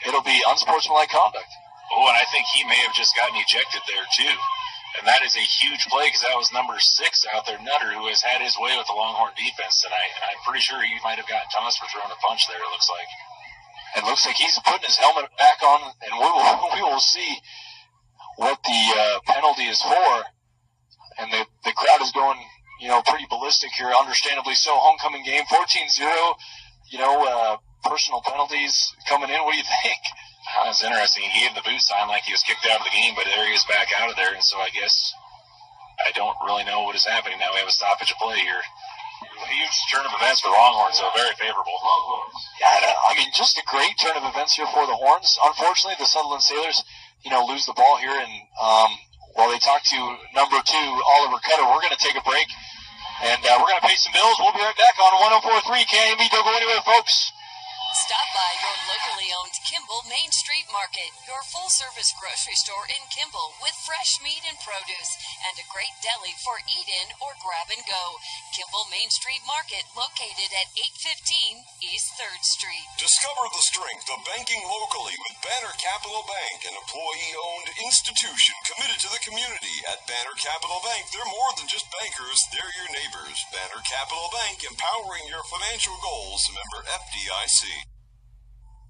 Speaker 19: it'll be unsportsmanlike conduct.
Speaker 4: Oh, and I think he may have just gotten ejected there, too. And that is a huge play because that was number 6 out there, Nutter, who has had his way with the Longhorn defense tonight. And I'm pretty sure he might have gotten tossed for throwing a punch there, it looks like.
Speaker 19: It looks like he's putting his helmet back on, and we will see what the penalty is for. And the crowd is going, pretty ballistic here, understandably so. Homecoming game, 14-0, personal penalties coming in. What do you think?
Speaker 4: That's interesting. He gave the boot sign like he was kicked out of the game, but there he is back out of there, and so I guess I don't really know what is happening now. We have a stoppage of play here. A huge turn of events for the Longhorns, so very favorable.
Speaker 19: Yeah, just a great turn of events here for the Horns. Unfortunately, the Sutherland Sailors, lose the ball here, and while they talk to number 2, Oliver Cutter, we're going to take a break, and we're going to pay some bills. We'll be right back on 104.3 KMB. Don't go anywhere, folks.
Speaker 6: Stop by your locally owned Kimball Main Street Market, your full-service grocery store in Kimball with fresh meat and produce and a great deli for eat-in or grab-and-go. Kimball Main Street Market, located at 815 East 3rd Street.
Speaker 8: Discover the strength of banking locally with Banner Capital Bank, an employee-owned institution committed to the community. At Banner Capital Bank, they're more than just bankers, they're your neighbors. Banner Capital Bank, empowering your financial goals. Member FDIC.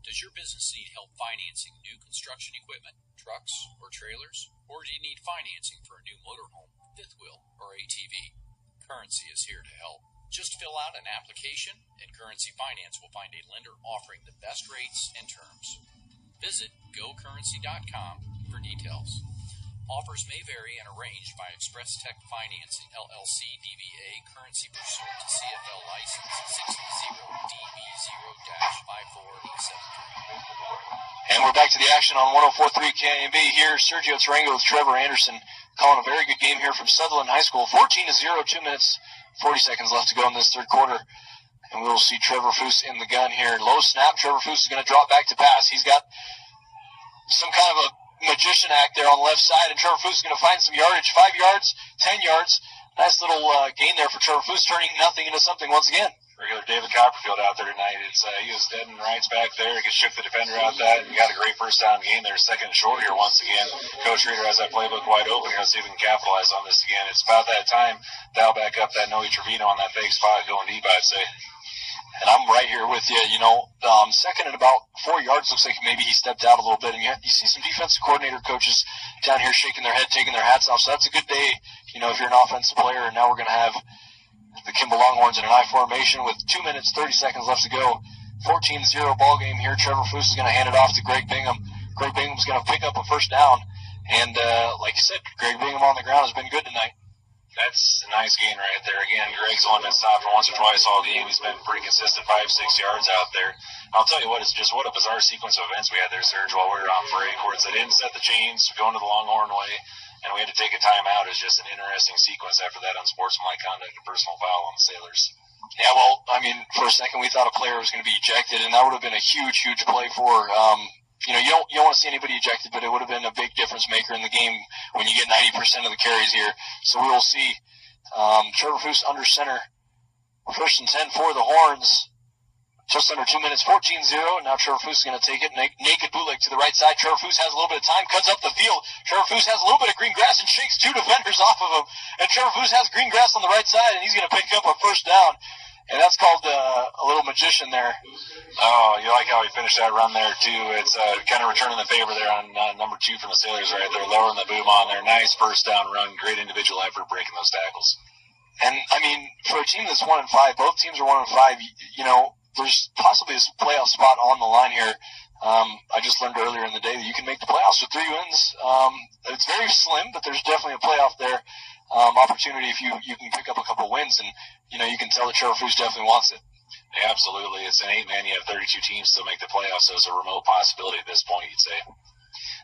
Speaker 10: Does your business need help financing new construction equipment, trucks, or trailers? Or do you need financing for a new motorhome, fifth wheel, or ATV? Currency is here to help. Just fill out an application, and Currency Finance will find a lender offering the best rates and terms. Visit gocurrency.com for details. Offers may vary and arranged by Express Tech Financing, LLC, DBA, currency pursuant to CFL license 60DB0-5487.
Speaker 19: And we're back to the action on 104.3 KIMB here. Sergio Tarango with Trevor Anderson calling a very good game here from Sutherland High School. 14-0, 2 minutes, 40 seconds left to go in this third quarter. And we will see Trevor Foose in the gun here. Low snap. Trevor Foose is going to drop back to pass. He's got some kind of a magician act there on the left side, and Trevor Foose is going to find some yardage. 5 yards, 10 yards. Nice little gain there for Trevor Foose, turning nothing into something once again.
Speaker 4: Regular David Copperfield out there tonight. He was dead in rights back there. He shook the defender out that. He got a great first down game there. Second and short here once again. Coach Reeder has that playbook wide open here. Let's see if we can capitalize on this again. It's about that time. Dial back up that Noe Trevino on that fake spot going deep, I'd say. And I'm right here with you. Second and about 4 yards. Looks like maybe he stepped out a little bit. And you see some defensive coordinator coaches down here shaking their head, taking their hats off. So that's a good day, if you're an offensive player. And now we're going to have the Kimball Longhorns in an I formation with 2 minutes, 30 seconds left to go. 14-0 ball game here. Trevor Foose is going to hand it off to Greg Bingham. Greg Bingham's going to pick up a first down. And like you said, Greg Bingham on the ground has been good tonight. That's a nice gain right there. Again, Greg's the one that stopped once or twice all game. He's been pretty consistent, 5-6 yards out there. I'll tell you what, it's just what a bizarre sequence of events we had there, Serge, while we were on break, where they didn't set the chains, going to the Longhorn way, and we had to take a timeout. It's just an interesting sequence after that unsportsmanlike conduct and personal foul on the Sailors.
Speaker 19: Yeah, well, for a second we thought a player was going to be ejected, and that would have been a huge, huge play for you don't want to see anybody ejected, but it would have been a big difference maker in the game when you get 90% of the carries here. So we will see Trevor Foose under center. First and 10 for the Horns. Just under 2 minutes, 14-0. Now Trevor Foose is going to take it. Naked bootleg to the right side. Trevor Foose has a little bit of time, cuts up the field. Trevor Foose has a little bit of green grass and shakes 2 defenders off of him. And Trevor Foose has green grass on the right side, and he's going to pick up a first down. And that's called a little magician there.
Speaker 4: Oh, you like how he finished that run there, too. It's kind of returning the favor there on number 2 from the Sailors right there, lowering the boom on there. Nice first down run. Great individual effort breaking those tackles.
Speaker 19: And, for a team that's 1-5, both teams are 1-5, there's possibly a playoff spot on the line here. I just learned earlier in the day that you can make the playoffs with 3 wins. It's very slim, but there's definitely a playoff there. Opportunity if you can pick up a couple wins, and you can tell that Trevor Foose definitely wants it.
Speaker 4: Yeah, absolutely. It's an 8-man. You have 32 teams to make the playoffs, so it's a remote possibility at this point, you'd say.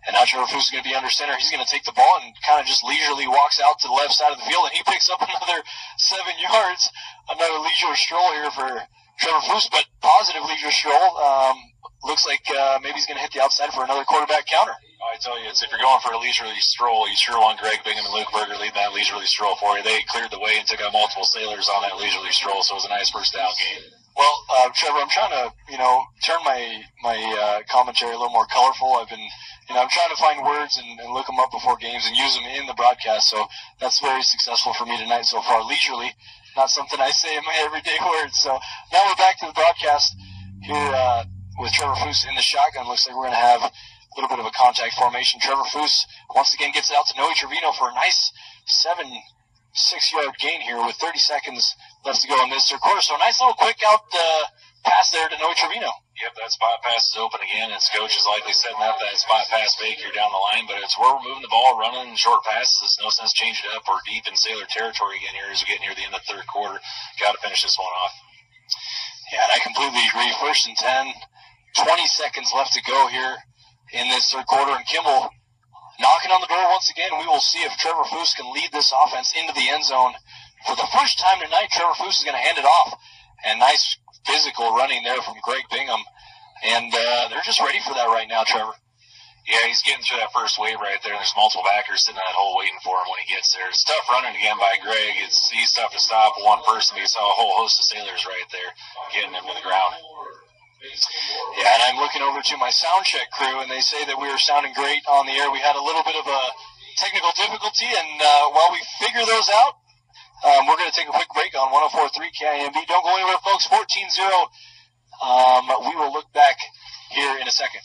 Speaker 19: And now Trevor Foose is going to be under center. He's going to take the ball and kind of just leisurely walks out to the left side of the field, and he picks up another 7 yards. Another leisure stroll here for Trevor Foose, but positive leisure stroll. Looks like maybe he's going to hit the outside for another quarterback counter.
Speaker 4: I tell you, if you're going for a leisurely stroll, you sure want Greg Bingham and Luke Berger leading that leisurely stroll for you. They cleared the way and took out multiple Sailors on that leisurely stroll, so it was a nice first down game.
Speaker 19: Well, Trevor, I'm trying to, turn my commentary a little more colorful. I've been, I'm trying to find words and look them up before games and use them in the broadcast, so that's very successful for me tonight so far. Leisurely, not something I say in my everyday words. So now we're back to the broadcast here with Trevor Foose in the shotgun. Looks like we're going to have a little bit of a contact formation. Trevor Foose once again gets it out to Noe Trevino for a nice 7-6-yard gain here with 30 seconds left to go in this third quarter. So a nice little quick out pass there to Noe Trevino.
Speaker 4: Yep, that spot pass is open again. His coach is likely setting up that spot pass fake here down the line, but it's where we're moving the ball, running short passes. There's no sense changing it up. We're deep in Sailor territory again here as we get near the end of the third quarter. Got to finish this one off.
Speaker 19: Yeah, and I completely agree. First and 10, 20 seconds left to go here in this third quarter, and Kimball knocking on the door once again. We will see if Trevor Foose can lead this offense into the end zone. For the first time tonight, Trevor Foose is going to hand it off. And nice physical running there from Greg Bingham. And they're just ready for that right now, Trevor.
Speaker 4: Yeah, he's getting through that first wave right there. There's multiple backers sitting in that hole waiting for him when he gets there. It's tough running again by Greg. He's tough to stop one person. You saw a whole host of Sailors right there getting him to the ground.
Speaker 19: Yeah, and I'm looking over to my sound check crew, and they say that we were sounding great on the air. We had a little bit of a technical difficulty, and while we figure those out, we're going to take a quick break on 104.3 KIMB. Don't go anywhere, folks. 14-0. We will look back here in a second.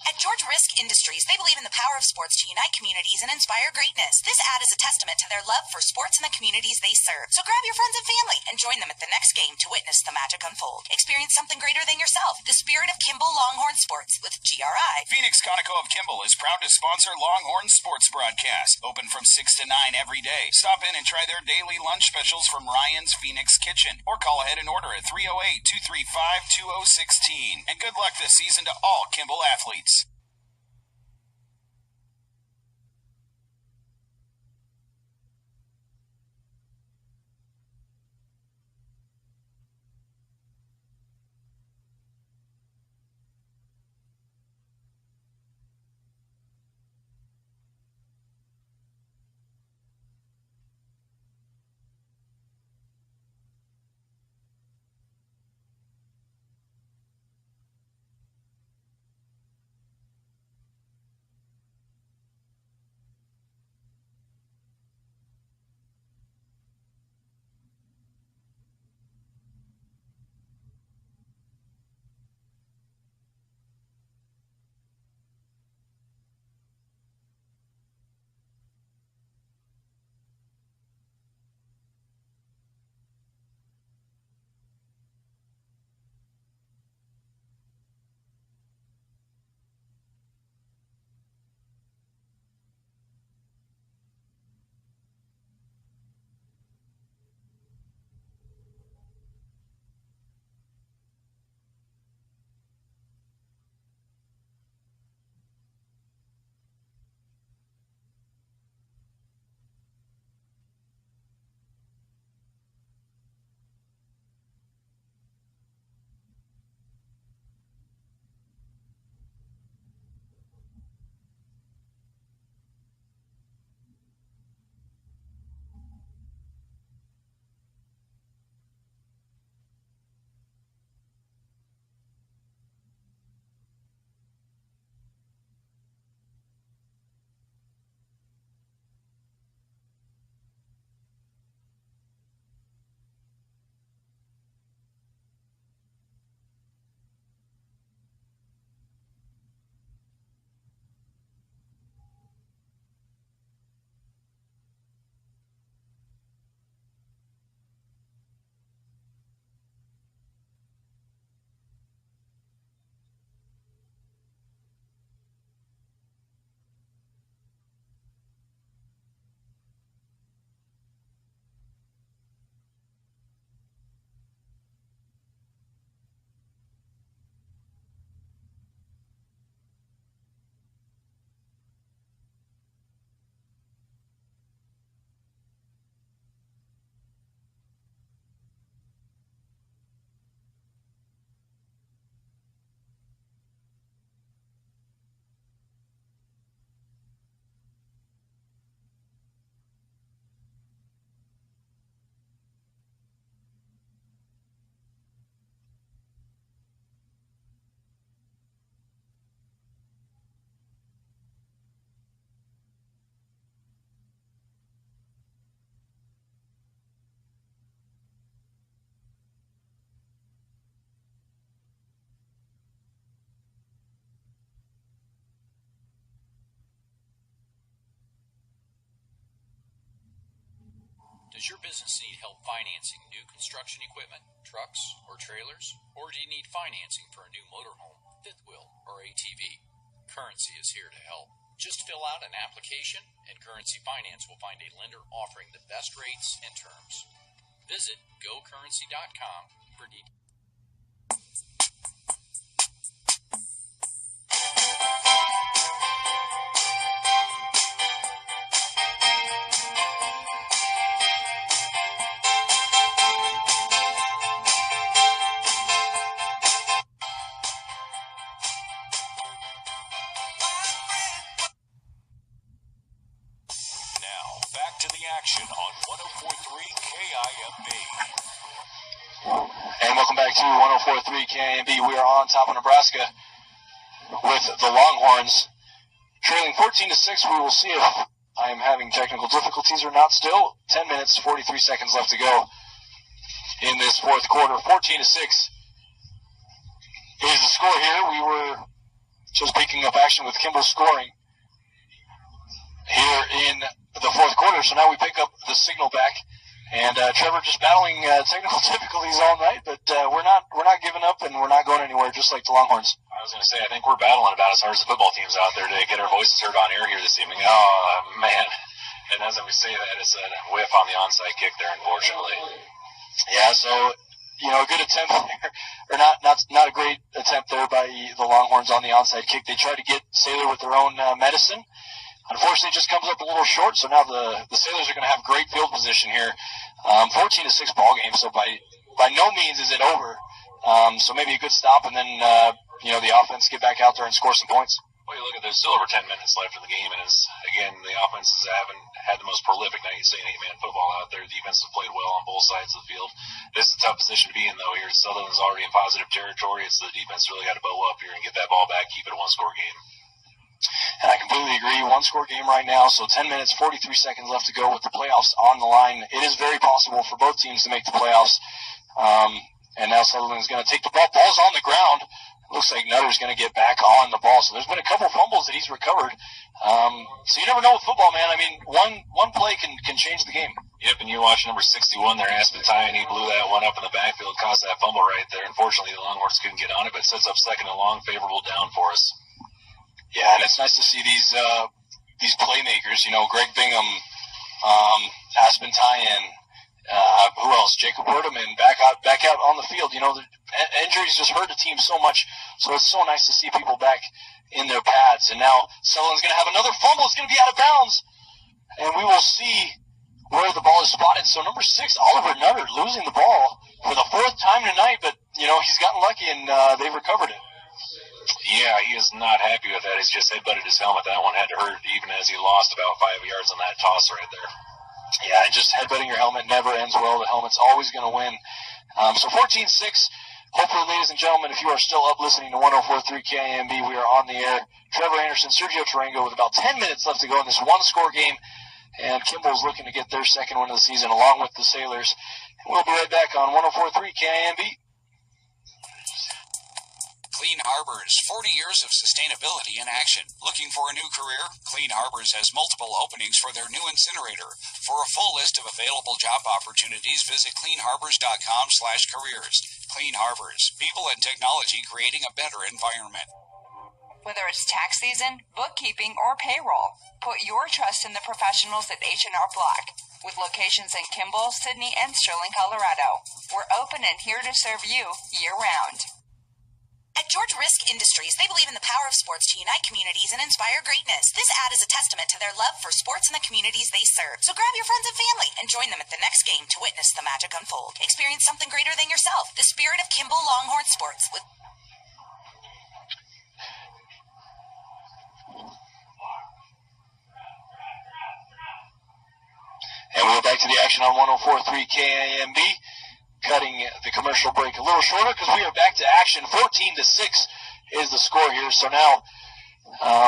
Speaker 2: At George Risk Industries, they believe in the power of sports to unite communities and inspire greatness. This ad is a testament to their love for sports and the communities they serve. So grab your friends and family and join them at the next game to witness the magic unfold. Experience something greater than yourself. The spirit of Kimball Longhorn Sports with GRI.
Speaker 3: Phoenix Conoco of Kimball is proud to sponsor Longhorn Sports Broadcast. Open from 6 to 9 every day. Stop in and try their daily lunch specials from Ryan's Phoenix Kitchen. Or call ahead and order at 308-235-2016. And good luck this season to all Kimball athletes.
Speaker 10: Does your business need help financing new construction equipment, trucks, or trailers? Or do you need financing for a new motorhome, fifth wheel, or ATV? Currency is here to help. Just fill out an application, and Currency Finance will find a lender offering the best rates and terms. Visit gocurrency.com for details.
Speaker 8: Action on 104.3 KIMB.
Speaker 19: And welcome back to 104.3 KIMB. We are on top of Nebraska with the Longhorns trailing 14-6. We will see if I am having technical difficulties or not. Still 10 minutes, 43 seconds left to go in this fourth quarter. 14-6 is the score here. We were just picking up action with Kimball scoring here in the fourth quarter. So now we pick up the signal back, and Trevor just battling technical difficulties all night, but we're not giving up, and we're not going anywhere, just like the Longhorns.
Speaker 4: I was going to say, I think we're battling about as hard as the football teams out there to get our voices heard on air here this evening. Oh, man. And as we say that, it's a whiff on the onside kick there, unfortunately.
Speaker 19: Yeah, so, a good attempt there, or not a great attempt there by the Longhorns on the onside kick. They tried to get Sailor with their own medicine. Unfortunately, it just comes up a little short, so now the Sailors are going to have great field position here. 14-6 ball game, so by no means is it over. So maybe a good stop, and then, the offense get back out there and score some points.
Speaker 4: Well, you look at there's still over 10 minutes left in the game, and again, the offenses haven't had the most prolific night, say, in 8-man football out there. The defense has played well on both sides of the field. This is a tough position to be in, though. Here, Sutherland's already in positive territory. It's the defense really got to bow up here and get that ball back, keep it a one-score game.
Speaker 19: And I completely agree. One-score game right now, so 10 minutes, 43 seconds left to go with the playoffs on the line. It is very possible for both teams to make the playoffs. And now Sutherland's going to take the ball. Ball's on the ground. Looks like Nutter's going to get back on the ball. So there's been a couple fumbles that he's recovered. So you never know with football, man. I mean, one play can change the game.
Speaker 4: Yep, and you watch number 61 there, Aspentine. He blew that one up in the backfield, caused that fumble right there. Unfortunately, the Longhorns couldn't get on it, but sets up second and long, favorable down for us.
Speaker 19: Yeah, and it's nice to see these playmakers. Greg Bingham, Aspentine, who else? Jacob Werdeman back out on the field. The injuries just hurt the team so much, so it's so nice to see people back in their pads. And now Sutherland's going to have another fumble. It's going to be out of bounds, and we will see where the ball is spotted. So number 6, Oliver Nutter, losing the ball for the 4th time tonight, but he's gotten lucky and they've recovered it.
Speaker 4: Yeah, he is not happy with that. He's just headbutted his helmet. That one had to hurt, even as he lost about 5 yards on that toss right there.
Speaker 19: Yeah, just headbutting your helmet never ends well. The helmet's always going to win. So 14-6. Hopefully, ladies and gentlemen, if you are still up listening to 104.3 KIMB, we are on the air. Trevor Anderson, Sergio Tarango with about 10 minutes left to go in this one-score game. And Kimball's looking to get their second win of the season along with the Sailors. We'll be right back on 104.3 KIMB.
Speaker 3: Clean Harbors, 40 years of sustainability in action. Looking for a new career? Clean Harbors has multiple openings for their new incinerator. For a full list of available job opportunities, visit cleanharbors.com/careers. Clean Harbors, people and technology creating a better environment.
Speaker 2: Whether it's tax season, bookkeeping, or payroll, put your trust in the professionals at H&R Block. With locations in Kimball, Sydney, and Sterling, Colorado. We're open and here to serve you year-round. At George Risk Industries, they believe in the power of sports to unite communities and inspire greatness. This ad is a testament to their love for sports and the communities they serve. So grab your friends and family and join them at the next game to witness the magic unfold. Experience something greater than yourself. The spirit of Kimball Longhorn Sports.
Speaker 19: And we're back to the action on 104.3 KIMB. Cutting the commercial break a little shorter because we are back to action. 14-6 is the score here. So now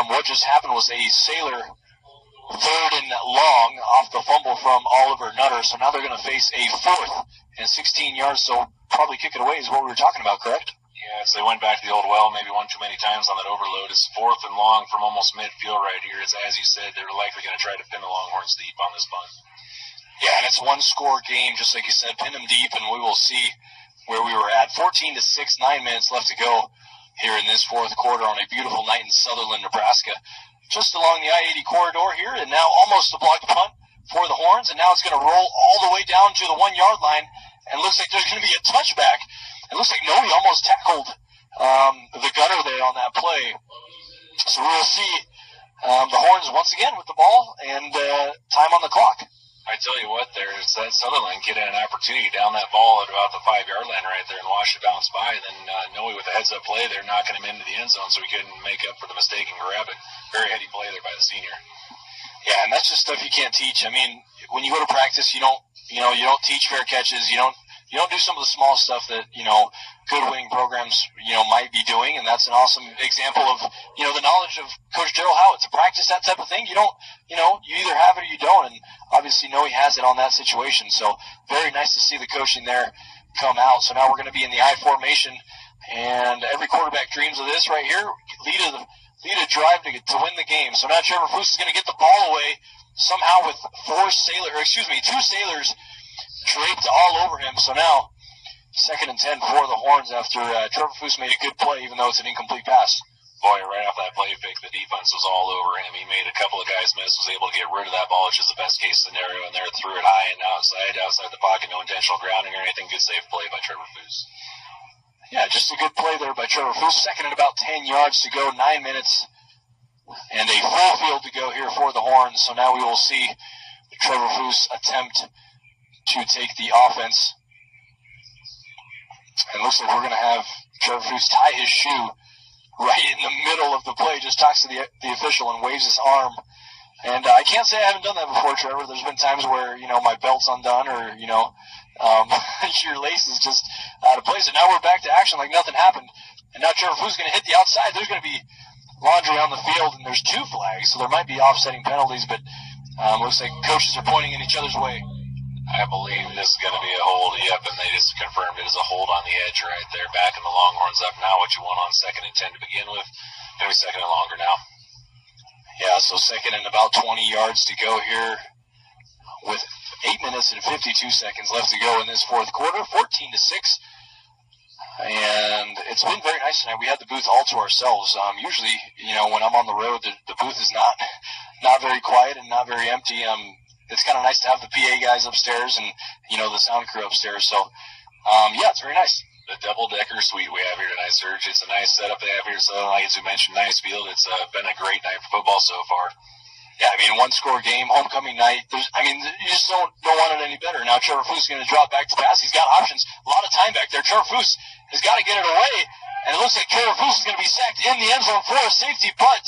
Speaker 19: what just happened was a Sailor 3rd and long off the fumble from Oliver Nutter. So now they're going to face a 4th and 16 yards. So probably kick it away is what we were talking about, correct?
Speaker 4: Yeah, so they went back to the old well, maybe one too many times on that overload. It's 4th and long from almost midfield right here. It's, as you said, they're likely going to try to pin the Longhorns deep on this punt.
Speaker 19: Yeah, and it's one-score game, just like you said. Pin them deep, and we will see where we were at. 14-6, 9 minutes left to go here in this fourth quarter on a beautiful night in Sutherland, Nebraska. Just along the I-80 corridor here, and now almost a blocked punt for the Horns, and now it's going to roll all the way down to the 1-yard line, and looks like there's going to be a touchback. It looks like Noe almost tackled the gunner there on that play. So we'll see the Horns once again with the ball and time on the clock.
Speaker 4: I tell you what, there's that Sutherland kid had an opportunity down that ball at about the 5-yard line right there and watched it bounce by. Then Noe with a heads-up play there, knocking him into the end zone so he couldn't make up for the mistake and grab it. Very heady play there by the senior.
Speaker 19: Yeah, and that's just stuff you can't teach. I mean, when you go to practice, you don't teach fair catches. You don't do some of the small stuff that, good winning programs, might be doing. And that's an awesome example of, the knowledge of Coach Gerald Howitt to practice that type of thing. You don't, you either have it or you don't. And obviously Noe has it on that situation. So very nice to see the coaching there come out. So now we're going to be in the I formation. And every quarterback dreams of this right here. Lead a drive to win the game. So now Trevor Foose is going to get the ball away somehow with two sailors draped all over him. So now 2nd and 10 for the Horns after Trevor Foose made a good play, even though it's an incomplete pass.
Speaker 4: Boy, right off that play fake, the defense was all over him. He made a couple of guys miss, was able to get rid of that ball, which is the best case scenario, and there threw it high and outside the pocket, no intentional grounding or anything. Good safe play by Trevor Foose.
Speaker 19: Yeah, just a good play there by Trevor Foose. 2nd and about 10 yards to go, 9 minutes, and a full field to go here for the Horns. So now we will see Trevor Foose attempt to take the offense. And it looks like we're going to have Trevor Foose tie his shoe right in the middle of the play. Just talks to the official and waves his arm. And I can't say I haven't done that before, Trevor. There's been times where, my belt's undone or, your lace is just out of place. And now we're back to action like nothing happened. And now Trevor Foose is going to hit the outside. There's going to be laundry on the field, and there's 2 flags, so there might be offsetting penalties, but looks like coaches are pointing in each other's way.
Speaker 4: I believe this is going to be a hold. Yep, and they just confirmed it as a hold on the edge right there. Backing the Longhorns up now. What you want on 2nd and 10 to begin with. Going to be 2nd and longer now.
Speaker 19: Yeah, so 2nd and about 20 yards to go here with 8 minutes and 52 seconds left to go in this 4th quarter. 14-6. And it's been very nice tonight. We had the booth all to ourselves. Usually, when I'm on the road, the booth is not very quiet and not very empty. It's kind of nice to have the PA guys upstairs and, the sound crew upstairs. So, it's very nice.
Speaker 4: The double-decker suite we have here tonight, Serge. It's a nice setup they have here. So, like as we mentioned, nice field. It's been a great night for football so far.
Speaker 19: Yeah, 1-score game, homecoming night. You just don't want it any better. Now Trevor Foose is going to drop back to pass. He's got options. A lot of time back there. Trevor Foose has got to get it away. And it looks like Trevor Foose is going to be sacked in the end zone for a safety, but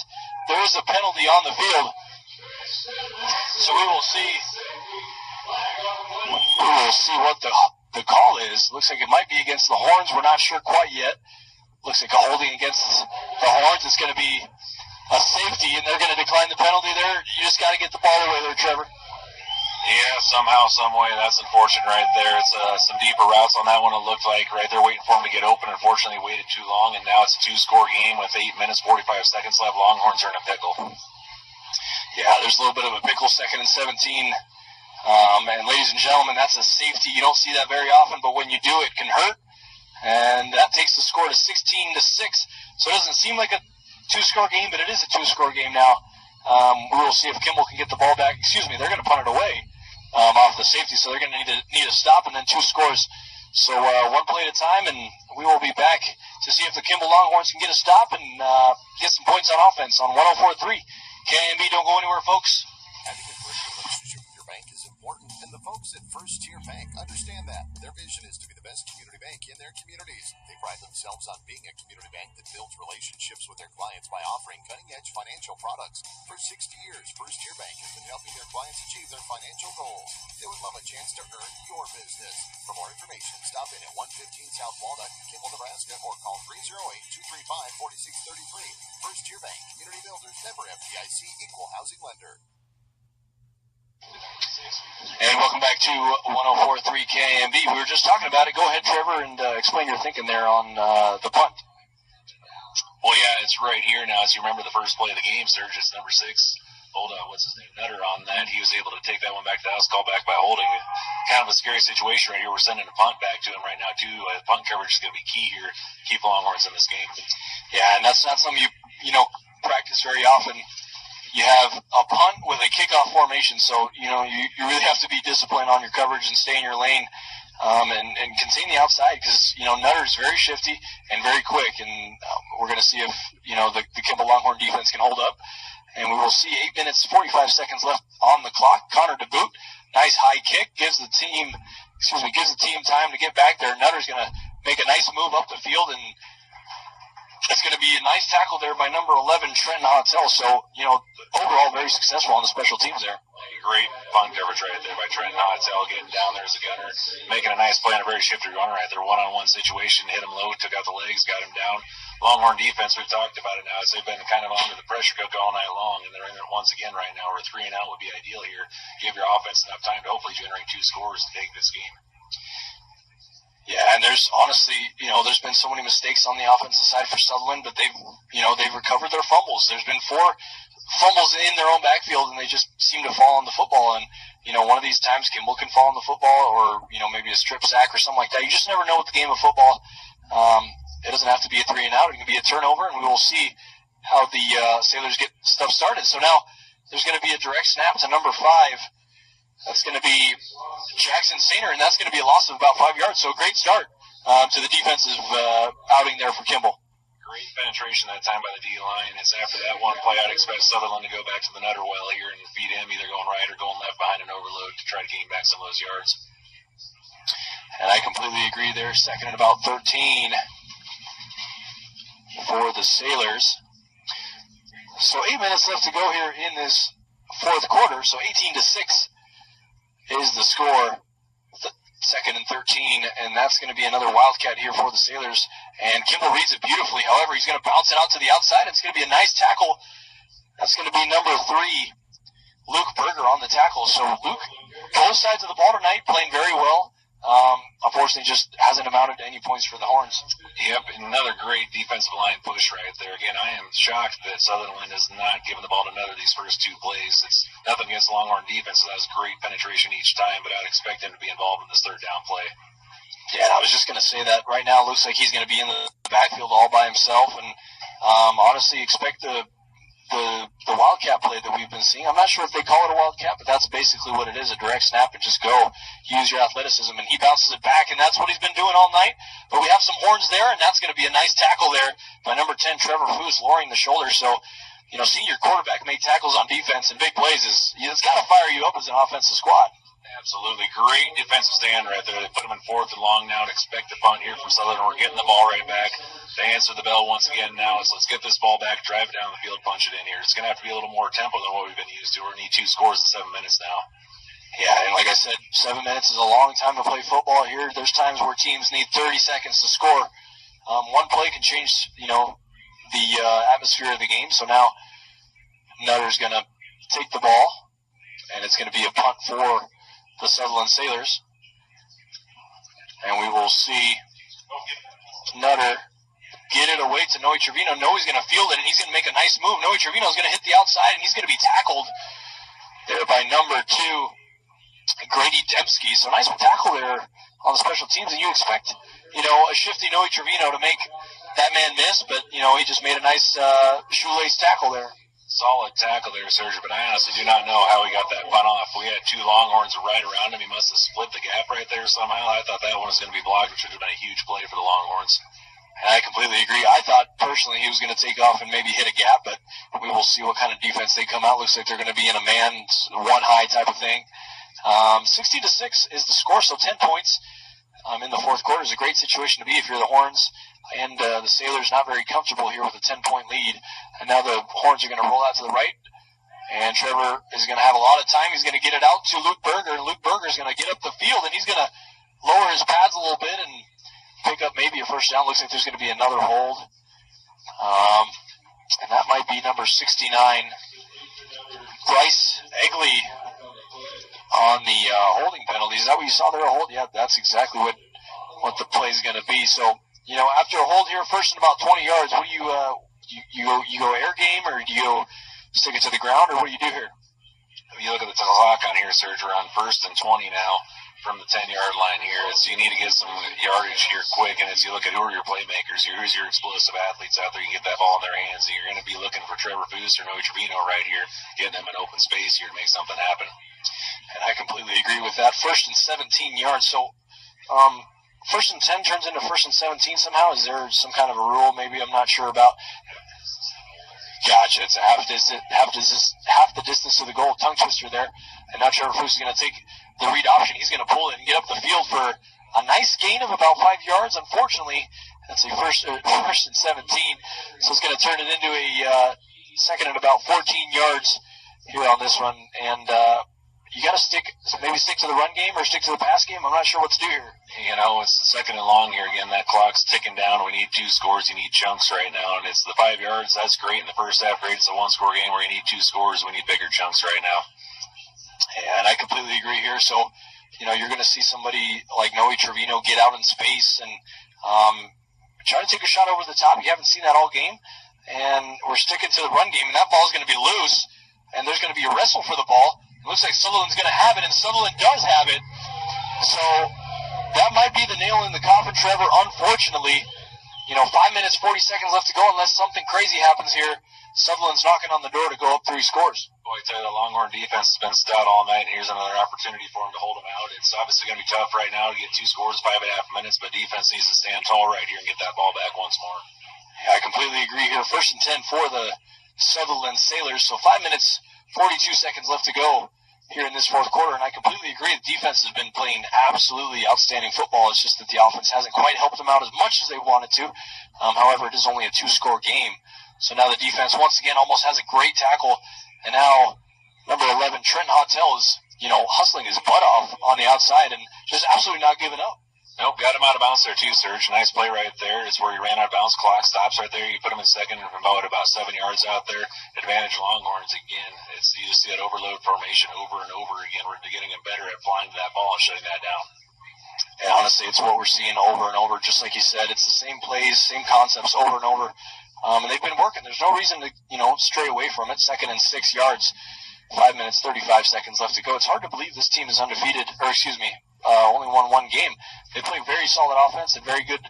Speaker 19: there is a penalty on the field. So we will see what the call is. Looks like it might be against the Horns. We're not sure quite yet. Looks like a holding against the Horns. It's going to be a safety, and they're going to decline the penalty there. You just got to get the ball away there, Trevor.
Speaker 4: Yeah, somehow, some way. That's unfortunate right there. It's some deeper routes on that one, it looked like. Right there waiting for him to get open. Unfortunately, waited too long, and now it's a 2-score game with 8 minutes, 45 seconds left. Longhorns are in a pickle.
Speaker 19: Yeah, there's a little bit of a pickle, 2nd and 17. And ladies and gentlemen, that's a safety. You don't see that very often, but when you do, it can hurt. And that takes the score to 16-6. So it doesn't seem like a 2-score game, but it is a 2-score game now. We will see if Kimball can get the ball back. They're going to punt it away off the safety, so they're going to need a stop and then 2 scores. So 1 play at a time, and we will be back to see if the Kimball Longhorns can get a stop and get some points on offense on 104.3. KMB, don't go anywhere, folks.
Speaker 7: Having a great relationship with your bank is important, and the folks at First Tier Bank understand that. Their vision is to be the best community bank in their communities. They pride themselves on being a community bank that builds relationships with their clients by offering cutting-edge financial products. For 60 years, First Tier Bank has been helping their clients achieve their financial goals. They would love a chance to earn your business. For more information, stop in at 115 South Walnut in Kimball, Nebraska, or call 308-235-4633. First Tier Bank, community builders, member FDIC, equal housing lender.
Speaker 19: And welcome back to 104.3 KMB. We were just talking about it. Go ahead, Trevor, and explain your thinking there on the punt.
Speaker 4: Well, yeah, it's right here now. As you remember the first play of the game, Serge, it's number 6. What's his name? Nutter on that. He was able to take that one back to the house, call back by holding. Kind of a scary situation right here. We're sending a punt back to him right now, too. Punt coverage is going to be key here. Keep Longhorns in this game.
Speaker 19: Yeah, and that's not something you practice very often. You have a punt with a kickoff formation, so, you really have to be disciplined on your coverage and stay in your lane and contain the outside because, Nutter's very shifty and very quick, and we're going to see if, the Kimball Longhorn defense can hold up. And we will see 8 minutes, 45 seconds left on the clock. Connor DeBoot, nice high kick, gives the team time to get back there. Nutter's going to make a nice move up the field, and it's going to be a nice tackle there by number 11, Trenton Hottel. So, overall very successful on the special teams there.
Speaker 4: Great punt coverage right there by Trenton Hottel, getting down there as a gunner, making a nice play on a very shifty runner right there. One-on-one situation, hit him low, took out the legs, got him down. Longhorn defense, we've talked about it now, as they've been kind of under the pressure cook all night long, and they're in it once again right now, where 3 and out would be ideal here. Give your offense enough time to hopefully generate 2 scores to take this game.
Speaker 19: Yeah, and there's honestly, there's been so many mistakes on the offensive side for Sutherland, but they've recovered their fumbles. There's been 4 fumbles in their own backfield, and they just seem to fall on the football. And, one of these times Kimball can fall on the football, or, maybe a strip sack or something like that. You just never know with the game of football. It doesn't have to be a 3 and out. It can be a turnover, and we will see how the Sailors get stuff started. So now there's going to be a direct snap to number 5. That's going to be Jackson Sainer, and that's going to be a loss of about 5 yards. So a great start to the defensive outing there for Kimball.
Speaker 4: Great penetration that time by the D-line. It's after that one play, I'd expect Sutherland to go back to the nutter well here and feed him either going right or going left behind an overload to try to gain back some of those yards.
Speaker 19: And I completely agree there. Second and about 13 for the Sailors. So 8 minutes left to go here in this fourth quarter. So 18-6 is the score. Second and 13, and that's going to be another Wildcat here for the Sailors. And Kimball reads it beautifully. However, he's going to bounce it out to the outside. It's going to be a nice tackle. That's going to be number 3, Luke Berger on the tackle. So Luke, both sides of the ball tonight, playing very well. Unfortunately, just hasn't amounted to any points for the Horns.
Speaker 4: Yep, another great defensive line push right there. Again, I am shocked that Sutherland has not given the ball to Nutter these first 2 plays. It's nothing against the Longhorn defense. That was great penetration each time, but I'd expect him to be involved in this third down play.
Speaker 19: Yeah, I was just going to say that right now it looks like he's going to be in the backfield all by himself, and honestly expect the Wildcat play that we've been seeing. I'm not sure if they call it a Wildcat, but that's basically what it is, a direct snap and just go. Use your athleticism, and he bounces it back, and that's what he's been doing all night. But we have some Horns there, and that's going to be a nice tackle there by number 10, Trevor Foose, lowering the shoulder. So, seeing your quarterback make tackles on defense and big plays it's got to fire you up as an offensive squad.
Speaker 4: Absolutely. Great defensive stand right there. They put them in 4th and long now and expect a punt here from Sutherland. We're getting the ball right back. They answer the bell once again now. Let's get this ball back, drive it down the field, punch it in here. It's going to have to be a little more tempo than what we've been used to. We're going to need 2 scores in 7 minutes now.
Speaker 19: Yeah, and like I said, 7 minutes is a long time to play football here. There's times where teams need 30 seconds to score. One play can change, the atmosphere of the game. So now Nutter's going to take the ball, and it's going to be a punt for the Sutherland Sailors. And we will see Nutter get it away to Noe Trevino. Noe's going to field it, and he's going to make a nice move. Noe Trevino's going to hit the outside, and he's going to be tackled there by number 2, Grady Dembski. So nice tackle there on the special teams, and you expect, a shifty Noe Trevino to make that man miss, but, he just made a nice shoelace tackle there.
Speaker 4: Solid tackle there, Serge, but I honestly do not know how he got that punt off. We had 2 Longhorns right around him. He must have split the gap right there somehow. I thought that one was going to be blocked, which would have been a huge play for the Longhorns.
Speaker 19: And I completely agree. I thought personally he was going to take off and maybe hit a gap, but we will see what kind of defense they come out. Looks like they're going to be in a man, 1 high type of thing. 16-6 is the score, so 10 points in the fourth quarter is a great situation to be if you're the Horns. And the Sailors not very comfortable here with a 10-point lead. And now the Horns are going to roll out to the right. And Trevor is going to have a lot of time. He's going to get it out to Luke Berger. And Luke Berger is going to get up the field, and he's going to lower his pads a little bit and pick up maybe a first down. Looks like there's going to be another hold. And that might be number 69, Bryce Egley, on the holding penalties. Is that what you saw there, a hold? Yeah, that's exactly what the play is going to be. So, after a hold here, first and about 20 yards, what do you go air game, or do you go stick it to the ground, or what do you do here?
Speaker 4: If you look at the clock on here, Serge, we're on 1st and 20 now from the 10-yard line here. So you need to get some yardage here quick, and as you look at who are your playmakers, who's your explosive athletes out there, you can get that ball in their hands. You're going to be looking for Trevor Foose or Noe Trevino right here, getting them in open space here to make something happen.
Speaker 19: And I completely agree with that. 1st and 17 yards. So, 1st and 10 turns into 1st and 17 somehow. Is there some kind of a rule maybe I'm not sure about? Gotcha. It's a half the distance to the goal. Tongue twister there. And now Trevor Foose is going to take the read option. He's going to pull it and get up the field for a nice gain of about 5 yards. Unfortunately, that's a first and 17. So it's going to turn it into a second and about 14 yards here on this one. And you got to stick to the run game or stick to the pass game. I'm not sure what to do here.
Speaker 4: It's the 2nd and long here. Again, that clock's ticking down. We need 2 scores. You need chunks right now. And it's the 5 yards. That's great in the first half. Great. It's a 1-score game where you need 2 scores. We need bigger chunks right now.
Speaker 19: And I completely agree here. So you're going to see somebody like Noe Trevino get out in space and try to take a shot over the top. You haven't seen that all game. And we're sticking to the run game, and that ball's going to be loose, and there's going to be a wrestle for the ball. It looks like Sutherland's going to have it, and Sutherland does have it. So that might be the nail in the coffin, Trevor. Unfortunately, 5 minutes, 40 seconds left to go unless something crazy happens here. Sutherland's knocking on the door to go up 3 scores.
Speaker 4: Boy, I tell you, the Longhorn defense has been stout all night, and here's another opportunity for them to hold them out. It's obviously going to be tough right now to get 2 scores, 5.5 minutes, but defense needs to stand tall right here and get that ball back once more.
Speaker 19: Yeah, I completely agree here. 1st and 10 for the Sutherland Sailors. So 5 minutes, 42 seconds left to go here in this 4th quarter. And I completely agree. The defense has been playing absolutely outstanding football. It's just that the offense hasn't quite helped them out as much as they wanted to. However, it is only a 2-score game. So now the defense, once again, almost has a great tackle. And now number 11, Trent Hottel is, hustling his butt off on the outside and just absolutely not giving up.
Speaker 4: Nope, got him out of bounds there too, Serge. Nice play right there. It's where he ran out of bounds. Clock stops right there. You put him in second and promote about 7 yards out there. Advantage Longhorns again. You just see that overload formation over and over again. We're getting him better at flying to that ball and shutting that down.
Speaker 19: And honestly, it's what we're seeing over and over. Just like you said, it's the same plays, same concepts over and over. And they've been working. There's no reason to, stray away from it. 2nd and 6 yards. 5 minutes, 35 seconds left to go. It's hard to believe this team is undefeated, only won 1 game. They play very solid offense and very good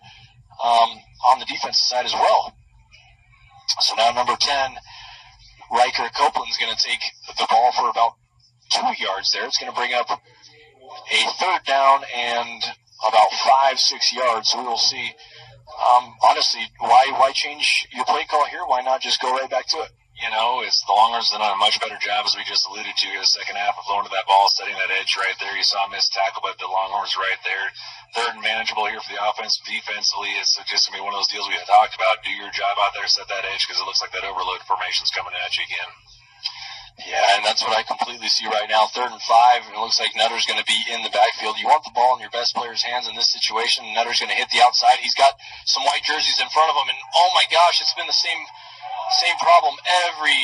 Speaker 19: on the defensive side as well. So now number 10, Riker Copeland's going to take the ball for about 2 yards there. It's going to bring up a 3rd down and about 5-6 yards. So we will see. Honestly, why change your play call here? Why not just go right back to it?
Speaker 4: It's the Longhorns have done a much better job, as we just alluded to, in the second half of throwing to that ball, setting that edge right there. You saw a missed tackle, but the Longhorns right there. 3rd and manageable here for the offense. Defensively, it's just going to be one of those deals we had talked about. Do your job out there, set that edge, because it looks like that overload formation's coming at you again.
Speaker 19: Yeah, and that's what I completely see right now. 3rd and 5, and it looks like Nutter's going to be in the backfield. You want the ball in your best player's hands in this situation. Nutter's going to hit the outside. He's got some white jerseys in front of him, and oh my gosh, it's been the same problem every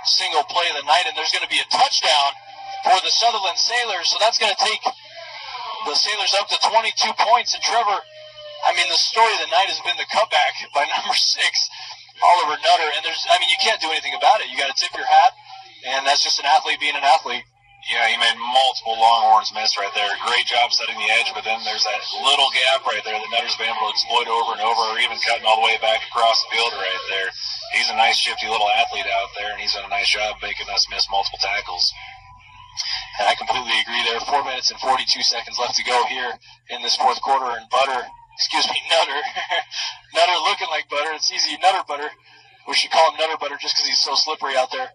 Speaker 19: single play of the night, and there's going to be a touchdown for the Sutherland Sailors, so that's going to take the Sailors up to 22 points. And Trevor, the story of the night has been the cutback by number 6, Oliver Nutter, and you can't do anything about it. You got to tip your hat, and that's just an athlete being an athlete.
Speaker 4: Yeah, he made multiple Longhorns miss right there. Great job setting the edge, but then there's that little gap right there that Nutter's been able to exploit over and over, or even cutting all the way back across the field right there. He's a nice, shifty little athlete out there, and he's done a nice job making us miss multiple tackles.
Speaker 19: And I completely agree there. 4 minutes and 42 seconds left to go here in this 4th quarter, and Nutter, Nutter looking like butter. It's easy, Nutter butter. We should call him Nutter butter just because he's so slippery out there.